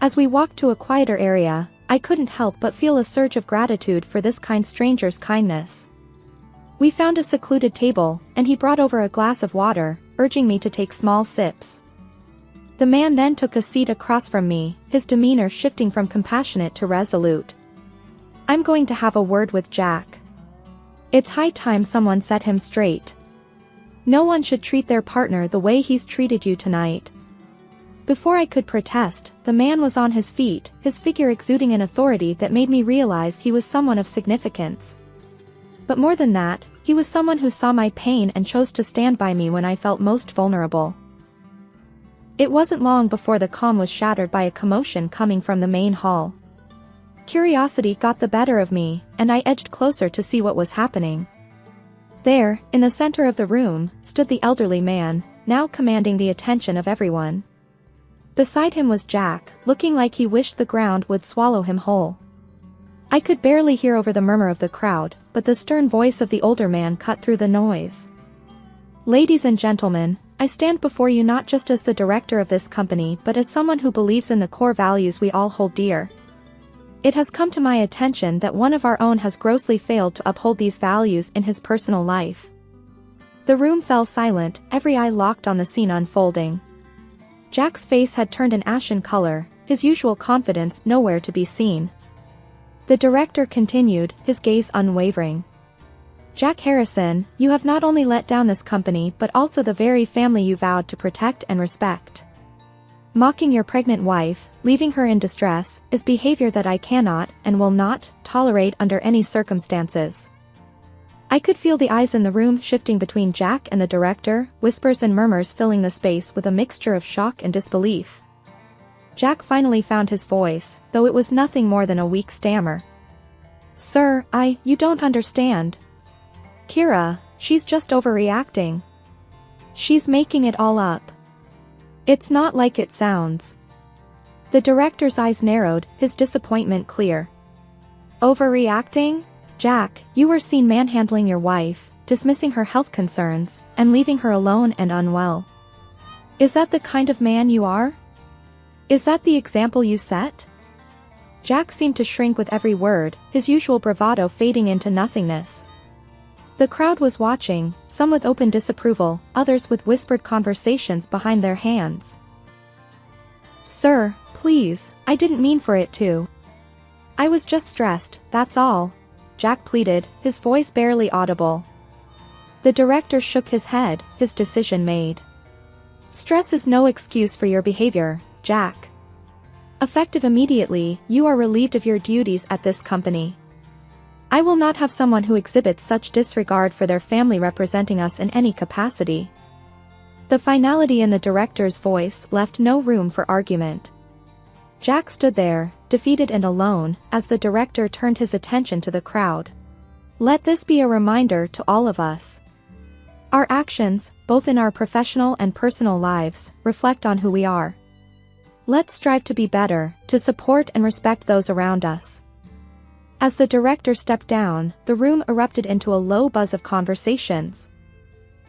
As we walked to a quieter area, I couldn't help but feel a surge of gratitude for this kind stranger's kindness. We found a secluded table, and he brought over a glass of water, urging me to take small sips. The man then took a seat across from me, his demeanor shifting from compassionate to resolute. "I'm going to have a word with Jack. It's high time someone set him straight. No one should treat their partner the way he's treated you tonight." Before I could protest, the man was on his feet, his figure exuding an authority that made me realize he was someone of significance. But more than that, he was someone who saw my pain and chose to stand by me when I felt most vulnerable. It wasn't long before the calm was shattered by a commotion coming from the main hall. Curiosity got the better of me, and I edged closer to see what was happening. There, in the center of the room, stood the elderly man, now commanding the attention of everyone. Beside him was Jack, looking like he wished the ground would swallow him whole. I could barely hear over the murmur of the crowd, but the stern voice of the older man cut through the noise. "Ladies and gentlemen, I stand before you not just as the director of this company but as someone who believes in the core values we all hold dear. It has come to my attention that one of our own has grossly failed to uphold these values in his personal life." The room fell silent, every eye locked on the scene unfolding. Jack's face had turned an ashen color, his usual confidence nowhere to be seen. The director continued, his gaze unwavering. "Jack Harrison, you have not only let down this company but also the very family you vowed to protect and respect. Mocking your pregnant wife, leaving her in distress, is behavior that I cannot, and will not, tolerate under any circumstances." I could feel the eyes in the room shifting between Jack and the director, whispers and murmurs filling the space with a mixture of shock and disbelief. Jack finally found his voice, though it was nothing more than a weak stammer. "Sir, you don't understand. Kira, she's just overreacting. She's making it all up. It's not like it sounds." The director's eyes narrowed, his disappointment clear. "Overreacting? Jack, you were seen manhandling your wife, dismissing her health concerns, and leaving her alone and unwell. Is that the kind of man you are? Is that the example you set?" Jack seemed to shrink with every word, his usual bravado fading into nothingness. The crowd was watching, some with open disapproval, others with whispered conversations behind their hands. "Sir, please, I didn't mean for it to. I was just stressed, that's all," Jack pleaded, his voice barely audible. The director shook his head, his decision made. "Stress is no excuse for your behavior, Jack. Effective immediately, you are relieved of your duties at this company. I will not have someone who exhibits such disregard for their family representing us in any capacity." The finality in the director's voice left no room for argument. Jack stood there, defeated and alone, as the director turned his attention to the crowd. "Let this be a reminder to all of us. Our actions, both in our professional and personal lives, reflect on who we are. Let's strive to be better, to support and respect those around us." As the director stepped down, the room erupted into a low buzz of conversations.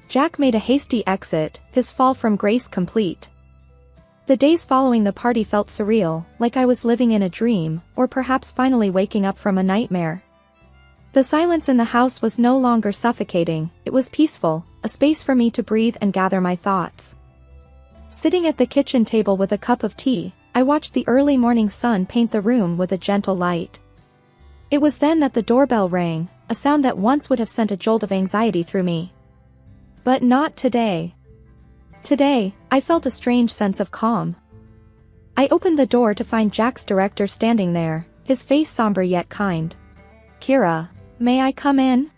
Jack made a hasty exit, his fall from grace complete. The days following the party felt surreal, like I was living in a dream, or perhaps finally waking up from a nightmare. The silence in the house was no longer suffocating, it was peaceful, a space for me to breathe and gather my thoughts. Sitting at the kitchen table with a cup of tea, I watched the early morning sun paint the room with a gentle light. It was then that the doorbell rang, a sound that once would have sent a jolt of anxiety through me. But not today. Today, I felt a strange sense of calm. I opened the door to find Jack's director standing there, his face somber yet kind. "Kira, may I come in?"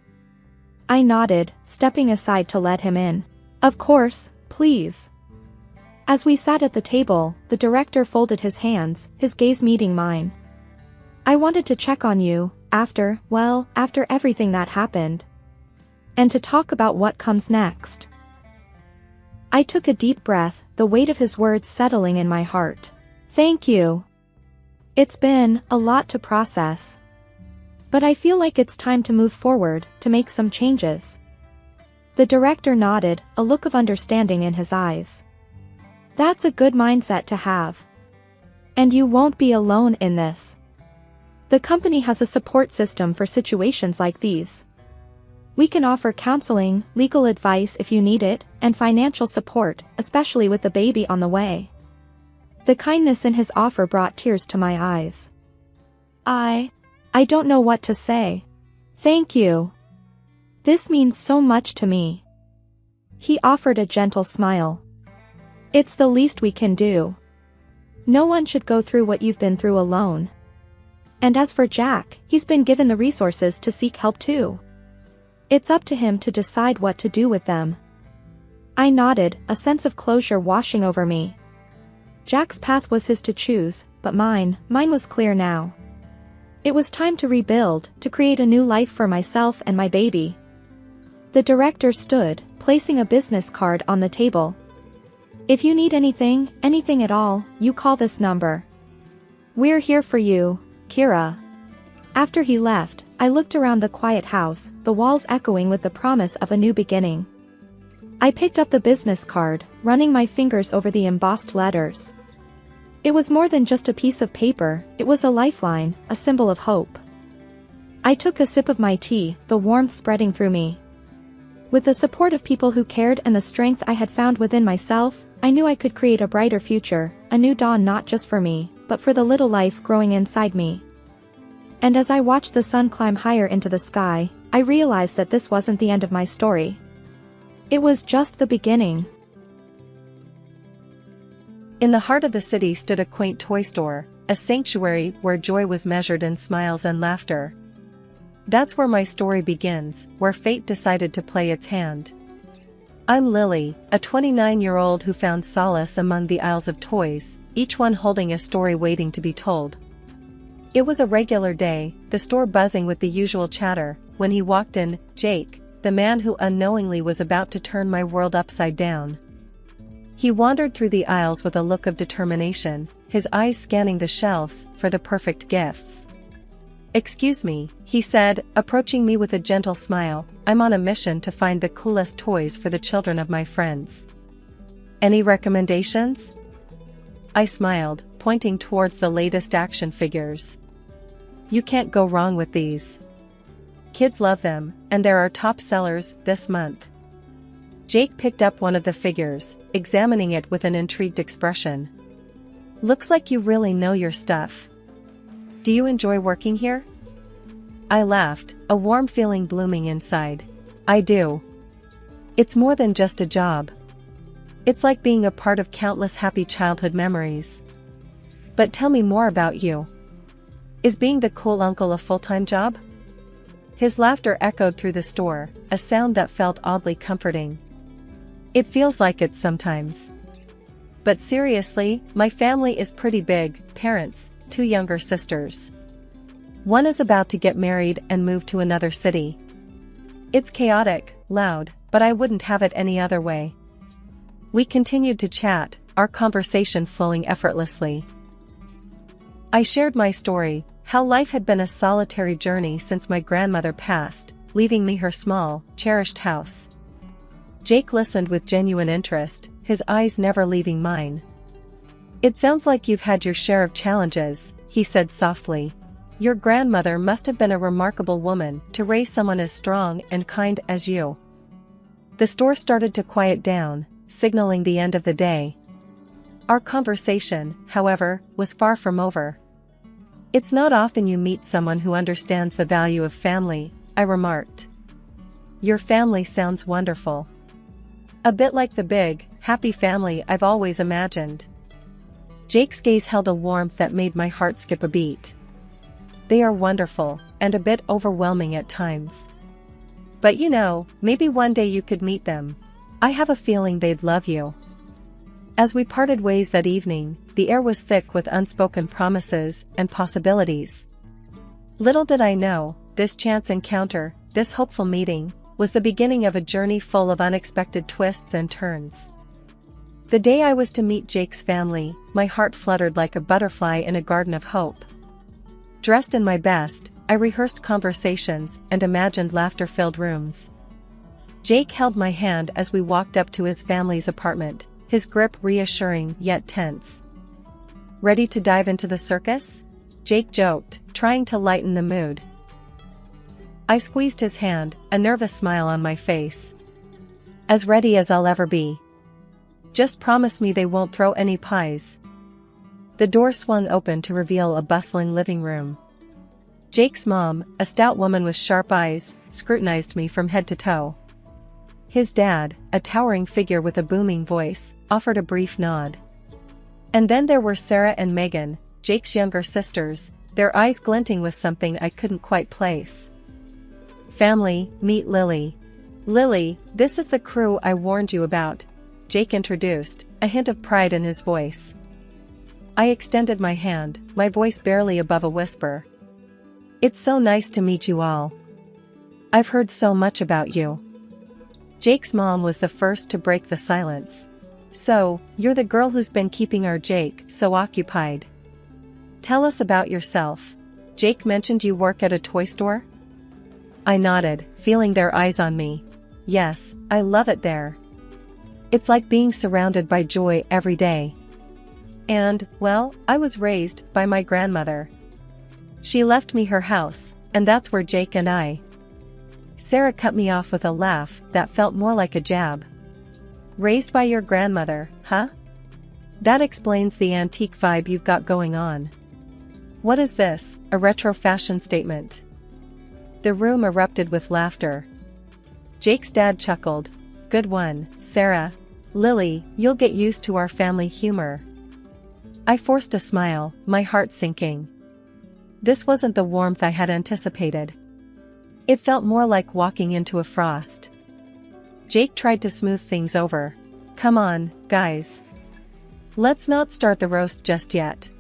I nodded, stepping aside to let him in. "Of course, please." As we sat at the table, the director folded his hands, his gaze meeting mine. "I wanted to check on you, after everything that happened. And to talk about what comes next." I took a deep breath, the weight of his words settling in my heart. Thank you. It's been a lot to process. But I feel like it's time to move forward, to make some changes. The director nodded, a look of understanding in his eyes. That's a good mindset to have. And you won't be alone in this. The company has a support system for situations like these. We can offer counseling, legal advice if you need it, and financial support, especially with the baby on the way. The kindness in his offer brought tears to my eyes. I don't know what to say. Thank you. This means so much to me. He offered a gentle smile. It's the least we can do. No one should go through what you've been through alone. And as for Jack, he's been given the resources to seek help too. It's up to him to decide what to do with them. I nodded, a sense of closure washing over me. Jack's path was his to choose, but mine was clear now. It was time to rebuild, to create a new life for myself and my baby. The director stood, placing a business card on the table. If you need anything at all, you call this number. We're here for you, Kira. After he left, I looked around the quiet house, the walls echoing with the promise of a new beginning. I picked up the business card, running my fingers over the embossed letters. It was more than just a piece of paper, it was a lifeline, a symbol of hope. I took a sip of my tea, the warmth spreading through me. With the support of people who cared and the strength I had found within myself, I knew I could create a brighter future, a new dawn not just for me, but for the little life growing inside me. And as I watched the sun climb higher into the sky, I realized that this wasn't the end of my story. It was just the beginning. In the heart of the city stood a quaint toy store, a sanctuary where joy was measured in smiles and laughter. That's where my story begins, where fate decided to play its hand. I'm Lily, a 29-year-old who found solace among the aisles of toys, each one holding a story waiting to be told. It was a regular day, the store buzzing with the usual chatter, when he walked in, Jake, the man who unknowingly was about to turn my world upside down. He wandered through the aisles with a look of determination, his eyes scanning the shelves for the perfect gifts. Excuse me, he said, approaching me with a gentle smile, I'm on a mission to find the coolest toys for the children of my friends. Any recommendations? I smiled, pointing towards the latest action figures. You can't go wrong with these. Kids love them, and they're our top sellers this month. Jake picked up one of the figures, examining it with an intrigued expression. Looks like you really know your stuff. Do you enjoy working here? I laughed, a warm feeling blooming inside. I do. It's more than just a job. It's like being a part of countless happy childhood memories. But tell me more about you. Is being the cool uncle a full-time job? His laughter echoed through the store, a sound that felt oddly comforting. It feels like it sometimes. But seriously, my family is pretty big, parents, 2 younger sisters. One is about to get married and move to another city. It's chaotic, loud, but I wouldn't have it any other way. We continued to chat, our conversation flowing effortlessly. I shared my story, how life had been a solitary journey since my grandmother passed, leaving me her small, cherished house. Jake listened with genuine interest, his eyes never leaving mine. It sounds like you've had your share of challenges, he said softly. Your grandmother must have been a remarkable woman to raise someone as strong and kind as you. The store started to quiet down, signaling the end of the day. Our conversation, however, was far from over. It's not often you meet someone who understands the value of family, I remarked. Your family sounds wonderful. A bit like the big, happy family I've always imagined. Jake's gaze held a warmth that made my heart skip a beat. They are wonderful, and a bit overwhelming at times. But you know, maybe one day you could meet them. I have a feeling they'd love you. As we parted ways that evening, the air was thick with unspoken promises and possibilities. Little did I know, this chance encounter, this hopeful meeting, was the beginning of a journey full of unexpected twists and turns. The day I was to meet Jake's family, my heart fluttered like a butterfly in a garden of hope. Dressed in my best, I rehearsed conversations and imagined laughter-filled rooms. Jake held my hand as we walked up to his family's apartment, his grip reassuring yet tense. "Ready to dive into the circus?" Jake joked, trying to lighten the mood. I squeezed his hand, a nervous smile on my face. "As ready as I'll ever be. Just promise me they won't throw any pies." The door swung open to reveal a bustling living room. Jake's mom, a stout woman with sharp eyes, scrutinized me from head to toe. His dad, a towering figure with a booming voice, offered a brief nod. And then there were Sarah and Megan, Jake's younger sisters, their eyes glinting with something I couldn't quite place. "Family, meet Lily. Lily, this is the crew I warned you about," Jake introduced, a hint of pride in his voice. I extended my hand, my voice barely above a whisper. "It's so nice to meet you all. I've heard so much about you." Jake's mom was the first to break the silence. "So, you're the girl who's been keeping our Jake so occupied. Tell us about yourself. Jake mentioned you work at a toy store?" I nodded, feeling their eyes on me. "Yes, I love it there. It's like being surrounded by joy every day. And, well, I was raised by my grandmother. She left me her house, and that's where Jake and I..." Sarah cut me off with a laugh that felt more like a jab. "Raised by your grandmother, huh? That explains the antique vibe you've got going on. What is this, a retro fashion statement?" The room erupted with laughter. Jake's dad chuckled. "Good one, Sarah. Lily, you'll get used to our family humor." I forced a smile, my heart sinking. This wasn't the warmth I had anticipated. It felt more like walking into a frost. Jake tried to smooth things over. "Come on, guys. Let's not start the roast just yet.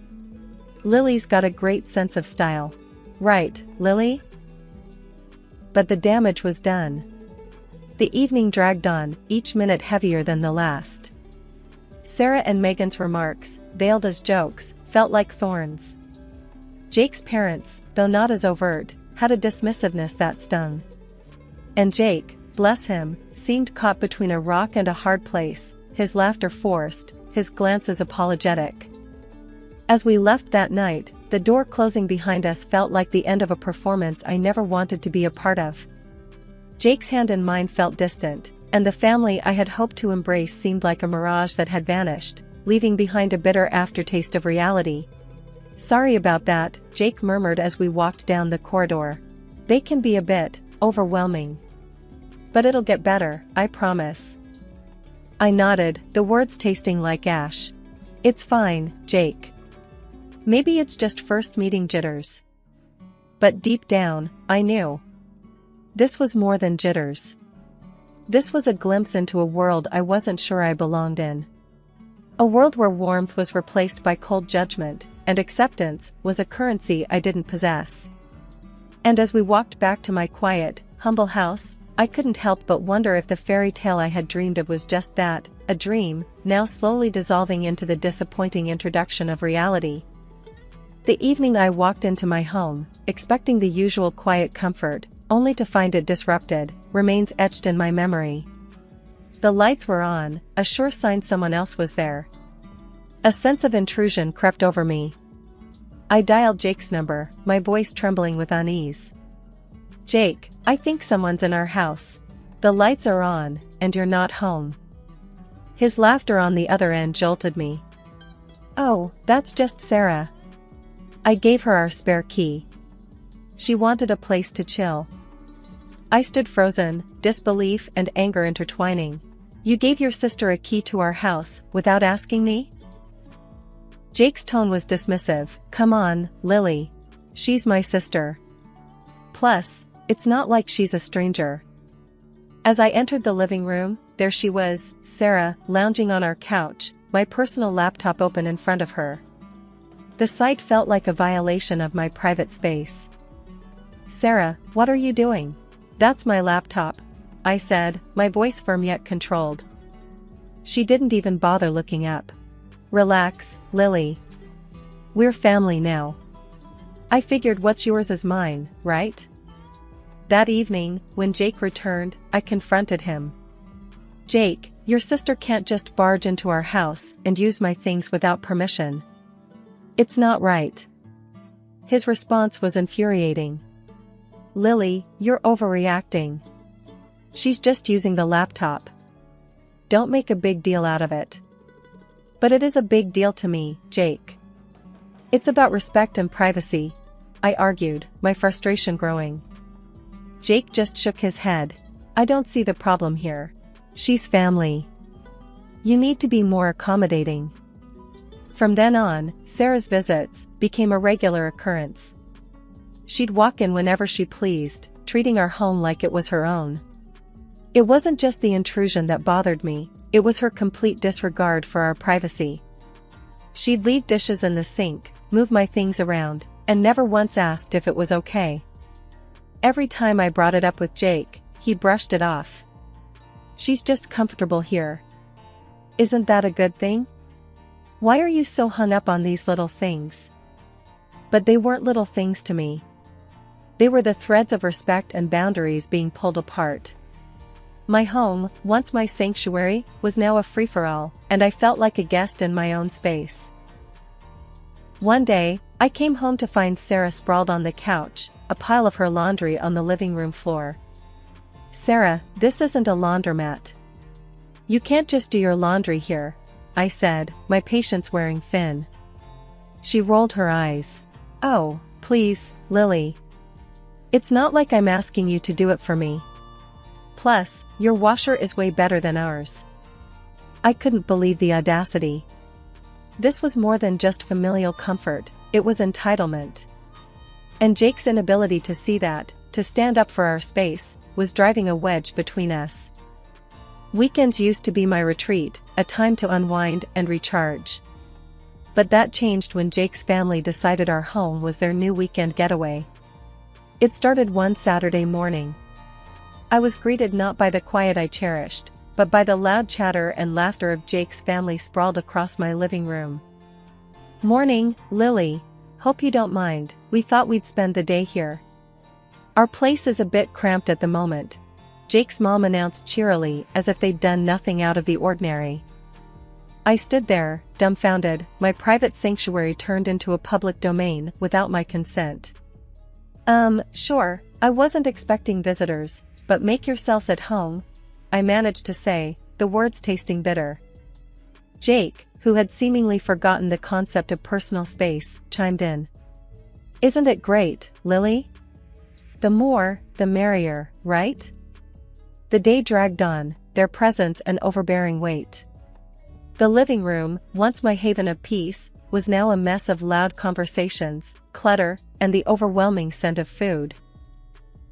Lily's got a great sense of style. Right, Lily?" But the damage was done. The evening dragged on, each minute heavier than the last. Sarah and Megan's remarks, veiled as jokes, felt like thorns. Jake's parents, though not as overt, had a dismissiveness that stung. And Jake, bless him, seemed caught between a rock and a hard place, his laughter forced, his glances apologetic. As we left that night, the door closing behind us felt like the end of a performance I never wanted to be a part of. Jake's hand in mine felt distant, and the family I had hoped to embrace seemed like a mirage that had vanished, leaving behind a bitter aftertaste of reality. "Sorry about that," Jake murmured as we walked down the corridor. "They can be a bit overwhelming. But it'll get better, I promise." I nodded, the words tasting like ash. "It's fine, Jake. Maybe it's just first meeting jitters." But deep down, I knew. This was more than jitters. This was a glimpse into a world I wasn't sure I belonged in. A world where warmth was replaced by cold judgment, and acceptance was a currency I didn't possess. And as we walked back to my quiet, humble house, I couldn't help but wonder if the fairy tale I had dreamed of was just that, a dream, now slowly dissolving into the disappointing introduction of reality. The evening I walked into my home, expecting the usual quiet comfort, only to find it disrupted, remains etched in my memory. The lights were on, a sure sign someone else was there. A sense of intrusion crept over me. I dialed Jake's number, my voice trembling with unease. "Jake, I think someone's in our house. The lights are on, and you're not home." His laughter on the other end jolted me. "Oh, that's just Sarah." I gave her our spare key. She wanted a place to chill. I stood frozen, disbelief and anger intertwining. "You gave your sister a key to our house, without asking me?" Jake's tone was dismissive. "Come on, Lily. She's my sister. Plus, it's not like she's a stranger." As I entered the living room, there she was, Sarah, lounging on our couch, my personal laptop open in front of her. The sight felt like a violation of my private space. "Sarah, what are you doing?" "That's my laptop," I said, my voice firm yet controlled. She didn't even bother looking up. Relax, Lily. We're family now. I figured what's yours is mine, right? That evening, when Jake returned, I confronted him. Jake, your sister can't just barge into our house and use my things without permission. It's not right. His response was infuriating. Lily, you're overreacting. She's just using the laptop. Don't make a big deal out of it. But it is a big deal to me, Jake. It's about respect and privacy, I argued, my frustration growing. Jake just shook his head. I don't see the problem here. She's family. You need to be more accommodating. From then on, Sarah's visits became a regular occurrence. She'd walk in whenever she pleased, treating our home like it was her own. It wasn't just the intrusion that bothered me, it was her complete disregard for our privacy. She'd leave dishes in the sink, move my things around, and never once asked if it was okay. Every time I brought it up with Jake, he brushed it off. She's just comfortable here. Isn't that a good thing? Why are you so hung up on these little things? But they weren't little things to me. They were the threads of respect and boundaries being pulled apart. My home, once my sanctuary, was now a free-for-all, and I felt like a guest in my own space. One day, I came home to find Sarah sprawled on the couch, a pile of her laundry on the living room floor. Sarah, this isn't a laundromat. You can't just do your laundry here, I said, my patience wearing thin. She rolled her eyes. Oh, please, Lily. It's not like I'm asking you to do it for me. Plus, your washer is way better than ours. I couldn't believe the audacity. This was more than just familial comfort, it was entitlement. And Jake's inability to see that, to stand up for our space, was driving a wedge between us. Weekends used to be my retreat, a time to unwind and recharge. But that changed when Jake's family decided our home was their new weekend getaway. It started one Saturday morning. I was greeted not by the quiet I cherished, but by the loud chatter and laughter of Jake's family sprawled across my living room. Morning, Lily. Hope you don't mind, we thought we'd spend the day here. Our place is a bit cramped at the moment, Jake's mom announced cheerily as if they'd done nothing out of the ordinary. I stood there, dumbfounded, my private sanctuary turned into a public domain without my consent. Sure, I wasn't expecting visitors, but make yourselves at home, I managed to say, the words tasting bitter. Jake, who had seemingly forgotten the concept of personal space, chimed in. Isn't it great, Lily? The more, the merrier, right? The day dragged on, their presence an overbearing weight. The living room, once my haven of peace, was now a mess of loud conversations, clutter, and the overwhelming scent of food.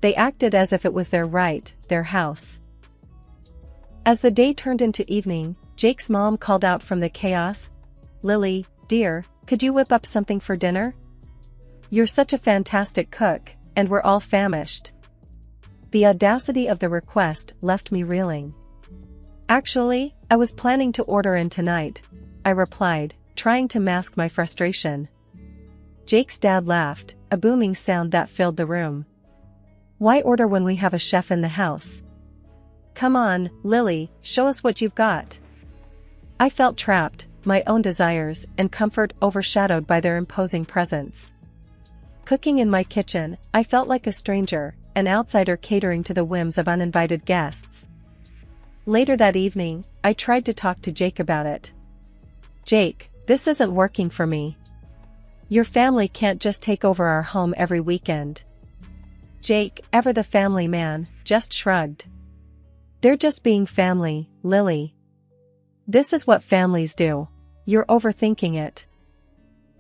They acted as if it was their right, their house. As the day turned into evening, Jake's mom called out from the chaos, Lily, dear, could you whip up something for dinner? You're such a fantastic cook, and we're all famished. The audacity of the request left me reeling. Actually, I was planning to order in tonight, I replied, trying to mask my frustration. Jake's dad laughed, a booming sound that filled the room. Why order when we have a chef in the house? Come on, Lily, show us what you've got. I felt trapped, my own desires and comfort overshadowed by their imposing presence. Cooking in my kitchen, I felt like a stranger, an outsider catering to the whims of uninvited guests. Later that evening, I tried to talk to Jake about it. Jake, this isn't working for me. Your family can't just take over our home every weekend. Jake, ever the family man, just shrugged. They're just being family, Lily. This is what families do. You're overthinking it.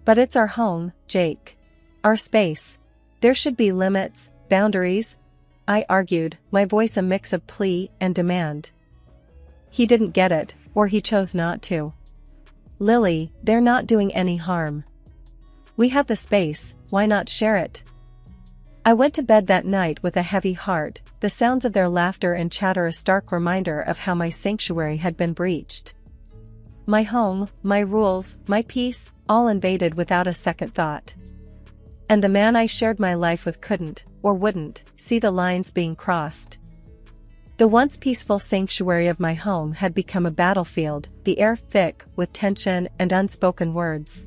But it's our home, Jake. Our space. There should be limits, boundaries, I argued, my voice a mix of plea and demand. He didn't get it, or he chose not to. Lily, they're not doing any harm. We have the space, why not share it? I went to bed that night with a heavy heart, the sounds of their laughter and chatter a stark reminder of how my sanctuary had been breached. My home, my rules, my peace, all invaded without a second thought. And the man I shared my life with couldn't, or wouldn't, see the lines being crossed. The once peaceful sanctuary of my home had become a battlefield, the air thick with tension and unspoken words.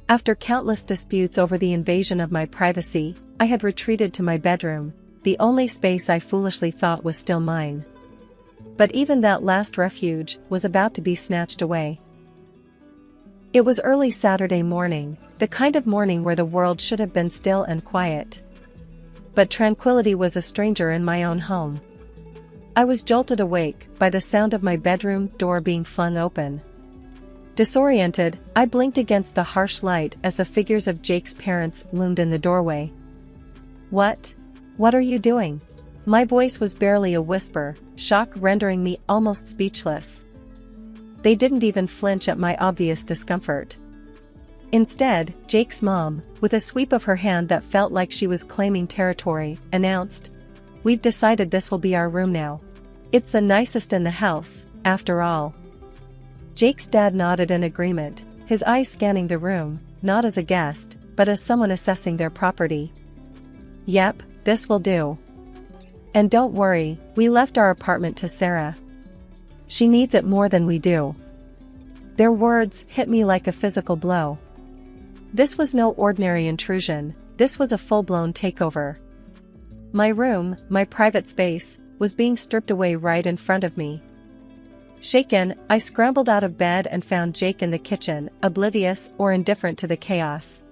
After countless disputes over the invasion of my privacy, I had retreated to my bedroom, the only space I foolishly thought was still mine. But even that last refuge was about to be snatched away. It was early Saturday morning, the kind of morning where the world should have been still and quiet. But tranquility was a stranger in my own home. I was jolted awake by the sound of my bedroom door being flung open. Disoriented, I blinked against the harsh light as the figures of Jake's parents loomed in the doorway. "What? What are you doing?" My voice was barely a whisper, shock rendering me almost speechless. They didn't even flinch at my obvious discomfort. Instead, Jake's mom, with a sweep of her hand that felt like she was claiming territory, announced, "We've decided this will be our room now. It's the nicest in the house, after all." Jake's dad nodded in agreement, his eyes scanning the room, not as a guest, but as someone assessing their property. "Yep, this will do. And don't worry, we left our apartment to Sarah. She needs it more than we do." Their words hit me like a physical blow. This was no ordinary intrusion, this was a full-blown takeover. My room, my private space, was being stripped away right in front of me. Shaken, I scrambled out of bed and found Jake in the kitchen, oblivious or indifferent to the chaos.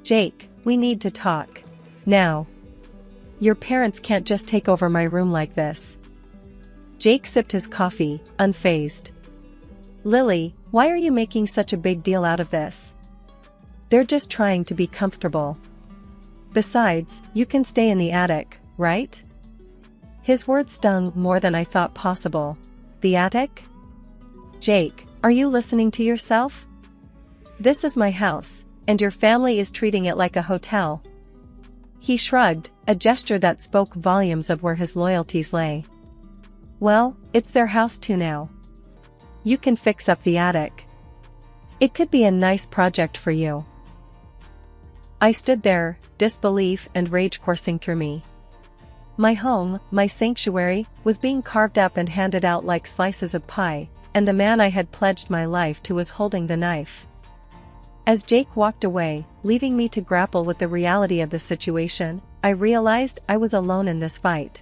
"Jake, we need to talk. Now. Your parents can't just take over my room like this." Jake sipped his coffee, unfazed. "Lily, why are you making such a big deal out of this? They're just trying to be comfortable. Besides, you can stay in the attic, right?" His words stung more than I thought possible. The attic? Jake, are you listening to yourself? This is my house, and your family is treating it like a hotel. He shrugged, a gesture that spoke volumes of where his loyalties lay. "Well, it's their house too now. You can fix up the attic. It could be a nice project for you." I stood there, disbelief and rage coursing through me. My home, my sanctuary, was being carved up and handed out like slices of pie, and the man I had pledged my life to was holding the knife. As Jake walked away, leaving me to grapple with the reality of the situation, I realized I was alone in this fight.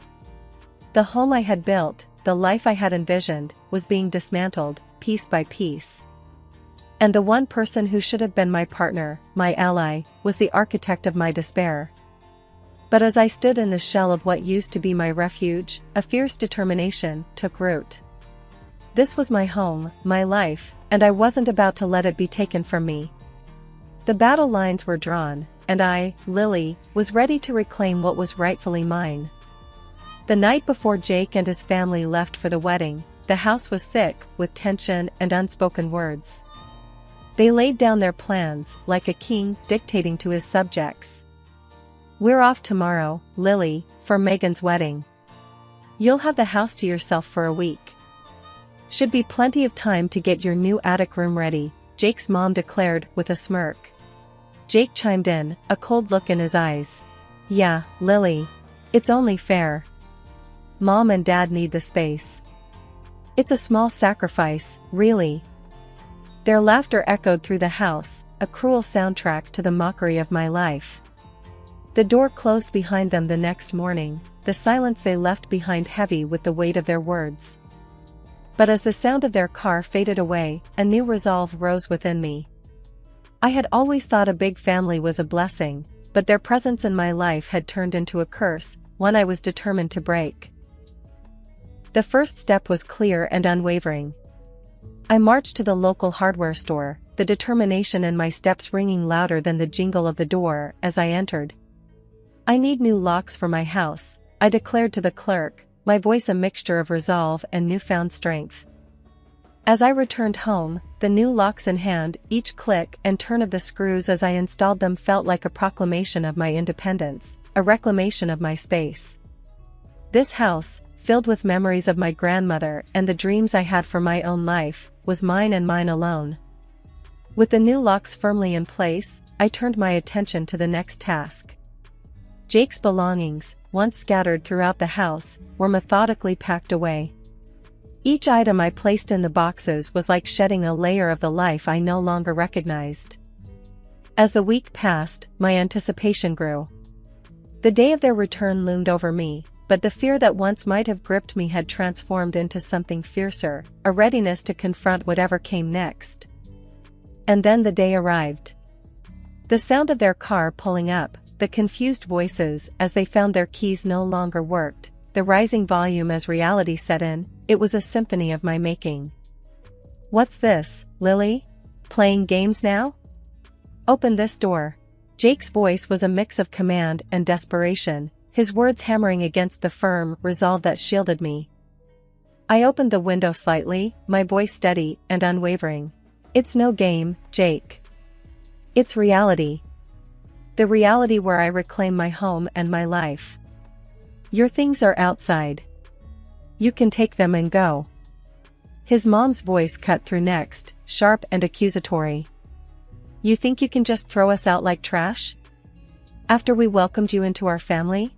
The home I had built, the life I had envisioned, was being dismantled, piece by piece. And the one person who should have been my partner, my ally, was the architect of my despair. But as I stood in the shell of what used to be my refuge, a fierce determination took root. This was my home, my life, and I wasn't about to let it be taken from me. The battle lines were drawn, and I, Lily, was ready to reclaim what was rightfully mine. The night before Jake and his family left for the wedding, the house was thick with tension and unspoken words. They laid down their plans, like a king dictating to his subjects. "We're off tomorrow, Lily, for Megan's wedding. You'll have the house to yourself for a week. Should be plenty of time to get your new attic room ready," Jake's mom declared with a smirk. Jake chimed in, a cold look in his eyes. "Yeah, Lily. It's only fair. Mom and Dad need the space. It's a small sacrifice, really." Their laughter echoed through the house, a cruel soundtrack to the mockery of my life. The door closed behind them the next morning, the silence they left behind heavy with the weight of their words. But as the sound of their car faded away, a new resolve rose within me. I had always thought a big family was a blessing, but their presence in my life had turned into a curse, one I was determined to break. The first step was clear and unwavering. I marched to the local hardware store, the determination in my steps ringing louder than the jingle of the door as I entered. "I need new locks for my house," I declared to the clerk, my voice a mixture of resolve and newfound strength. As I returned home, the new locks in hand, each click and turn of the screws as I installed them felt like a proclamation of my independence, a reclamation of my space. This house, filled with memories of my grandmother and the dreams I had for my own life, was mine and mine alone. With the new locks firmly in place, I turned my attention to the next task. Jake's belongings, once scattered throughout the house, were methodically packed away. Each item I placed in the boxes was like shedding a layer of the life I no longer recognized. As the week passed, my anticipation grew. The day of their return loomed over me, but the fear that once might have gripped me had transformed into something fiercer, a readiness to confront whatever came next. And then the day arrived. The sound of their car pulling up, the confused voices as they found their keys no longer worked, the rising volume as reality set in, it was a symphony of my making. "What's this, Lily? Playing games now? Open this door." Jake's voice was a mix of command and desperation, his words hammering against the firm resolve that shielded me. I opened the window slightly, my voice steady and unwavering. "It's no game, Jake. It's reality. The reality where I reclaim my home and my life. Your things are outside. You can take them and go." His mom's voice cut through next, sharp and accusatory. "You think you can just throw us out like trash? After we welcomed you into our family?"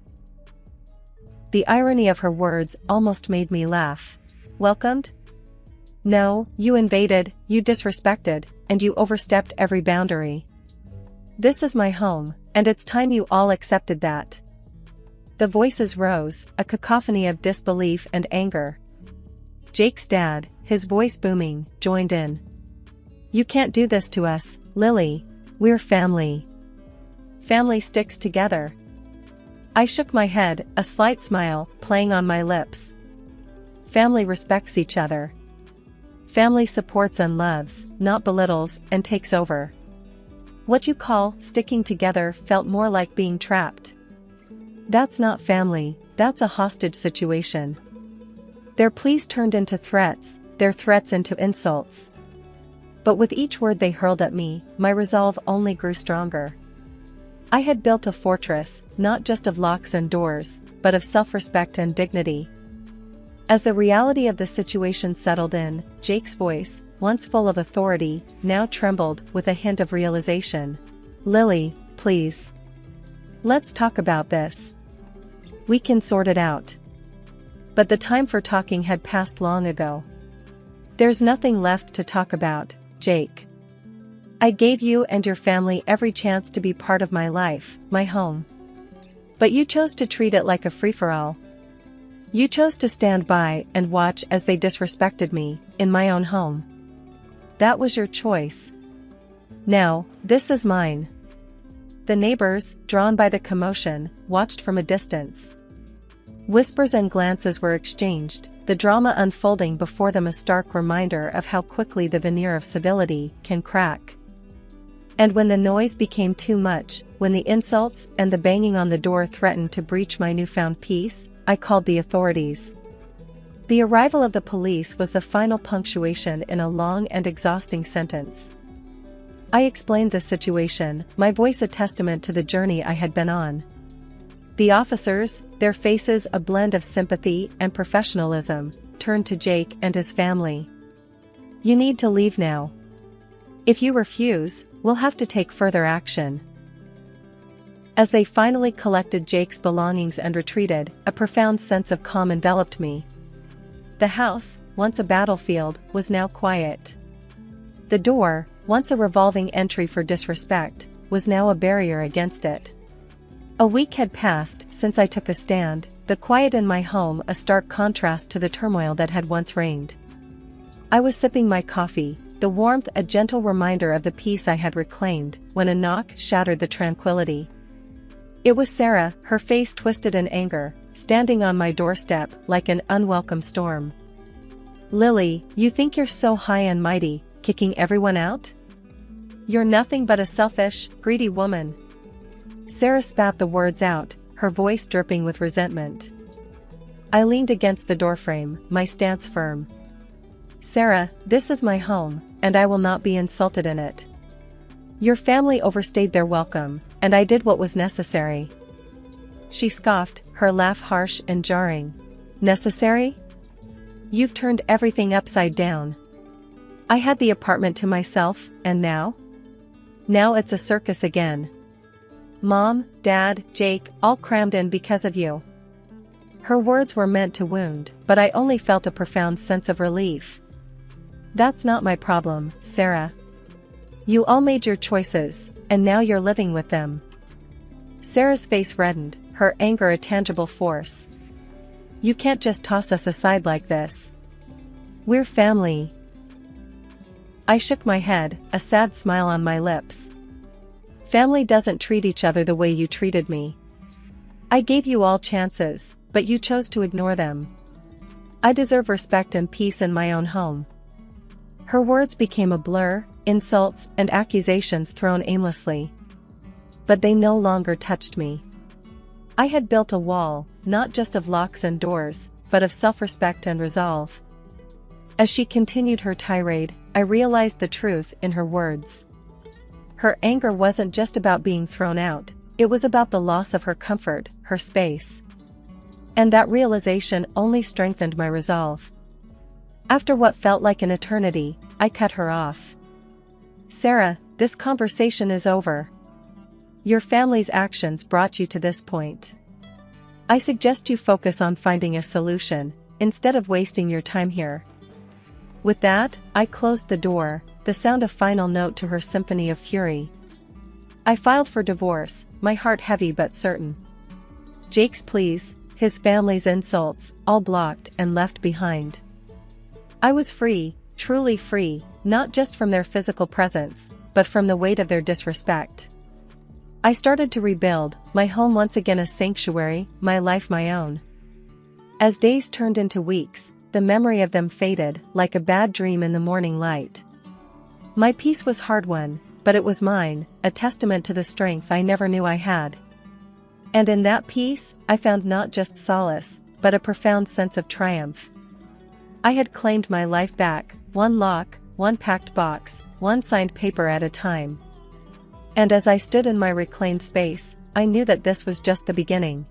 The irony of her words almost made me laugh. "Welcomed? No, you invaded, you disrespected, and you overstepped every boundary. This is my home, and it's time you all accepted that." The voices rose, a cacophony of disbelief and anger. Jake's dad, his voice booming, joined in. "You can't do this to us, Lily. We're family. Family sticks together." I shook my head, a slight smile playing on my lips. Family respects each other. Family supports and loves, not belittles and takes over. What you call sticking together felt more like being trapped. That's not family, that's a hostage situation. Their pleas turned into threats, their threats into insults. But with each word they hurled at me, my resolve only grew stronger. I had built a fortress, not just of locks and doors, but of self-respect and dignity. As the reality of the situation settled in, Jake's voice, once full of authority, now trembled with a hint of realization. "Lily, please. Let's talk about this. We can sort it out." But the time for talking had passed long ago. "There's nothing left to talk about, Jake. I gave you and your family every chance to be part of my life, my home. But you chose to treat it like a free-for-all. You chose to stand by and watch as they disrespected me, in my own home. That was your choice. Now, this is mine." The neighbors, drawn by the commotion, watched from a distance. Whispers and glances were exchanged, the drama unfolding before them, a stark reminder of how quickly the veneer of civility can crack. And when the noise became too much, when the insults and the banging on the door threatened to breach my newfound peace, I called the authorities. The arrival of the police was the final punctuation in a long and exhausting sentence. I explained the situation, my voice a testament to the journey I had been on. The officers, their faces a blend of sympathy and professionalism, turned to Jake and his family. "You need to leave now. If you refuse, we'll have to take further action." As they finally collected Jake's belongings and retreated, a profound sense of calm enveloped me. The house, once a battlefield, was now quiet. The door, once a revolving entry for disrespect, was now a barrier against it. A week had passed since I took the stand, the quiet in my home a stark contrast to the turmoil that had once reigned. I was sipping my coffee, the warmth a gentle reminder of the peace I had reclaimed, when a knock shattered the tranquility. It was Sarah, her face twisted in anger, standing on my doorstep like an unwelcome storm. "Lily, you think you're so high and mighty, kicking everyone out? You're nothing but a selfish, greedy woman." Sarah spat the words out, her voice dripping with resentment. I leaned against the doorframe, my stance firm. "Sarah, this is my home, and I will not be insulted in it. Your family overstayed their welcome, and I did what was necessary." She scoffed, her laugh harsh and jarring. Necessary? You've turned everything upside down. I had the apartment to myself, and now? Now it's a circus again. Mom, Dad, Jake, all crammed in because of you. Her words were meant to wound, but I only felt a profound sense of relief. That's not my problem, Sarah. You all made your choices, and now you're living with them. Sarah's face reddened, her anger a tangible force. You can't just toss us aside like this. We're family. I shook my head, a sad smile on my lips. Family doesn't treat each other the way you treated me. I gave you all chances, but you chose to ignore them. I deserve respect and peace in my own home. Her words became a blur, insults and accusations thrown aimlessly. But they no longer touched me. I had built a wall, not just of locks and doors, but of self-respect and resolve. As she continued her tirade, I realized the truth in her words. Her anger wasn't just about being thrown out, it was about the loss of her comfort, her space. And that realization only strengthened my resolve. After what felt like an eternity, I cut her off. Sarah, this conversation is over. Your family's actions brought you to this point. I suggest you focus on finding a solution, instead of wasting your time here. With that, I closed the door, the sound a final note to her symphony of fury. I filed for divorce, my heart heavy but certain. Jake's pleas, his family's insults, all blocked and left behind. I was free, truly free, not just from their physical presence, but from the weight of their disrespect. I started to rebuild, my home once again a sanctuary, my life my own. As days turned into weeks, the memory of them faded, like a bad dream in the morning light. My peace was hard-won, but it was mine, a testament to the strength I never knew I had. And in that peace, I found not just solace, but a profound sense of triumph. I had claimed my life back, one lock, one packed box, one signed paper at a time. And as I stood in my reclaimed space, I knew that this was just the beginning.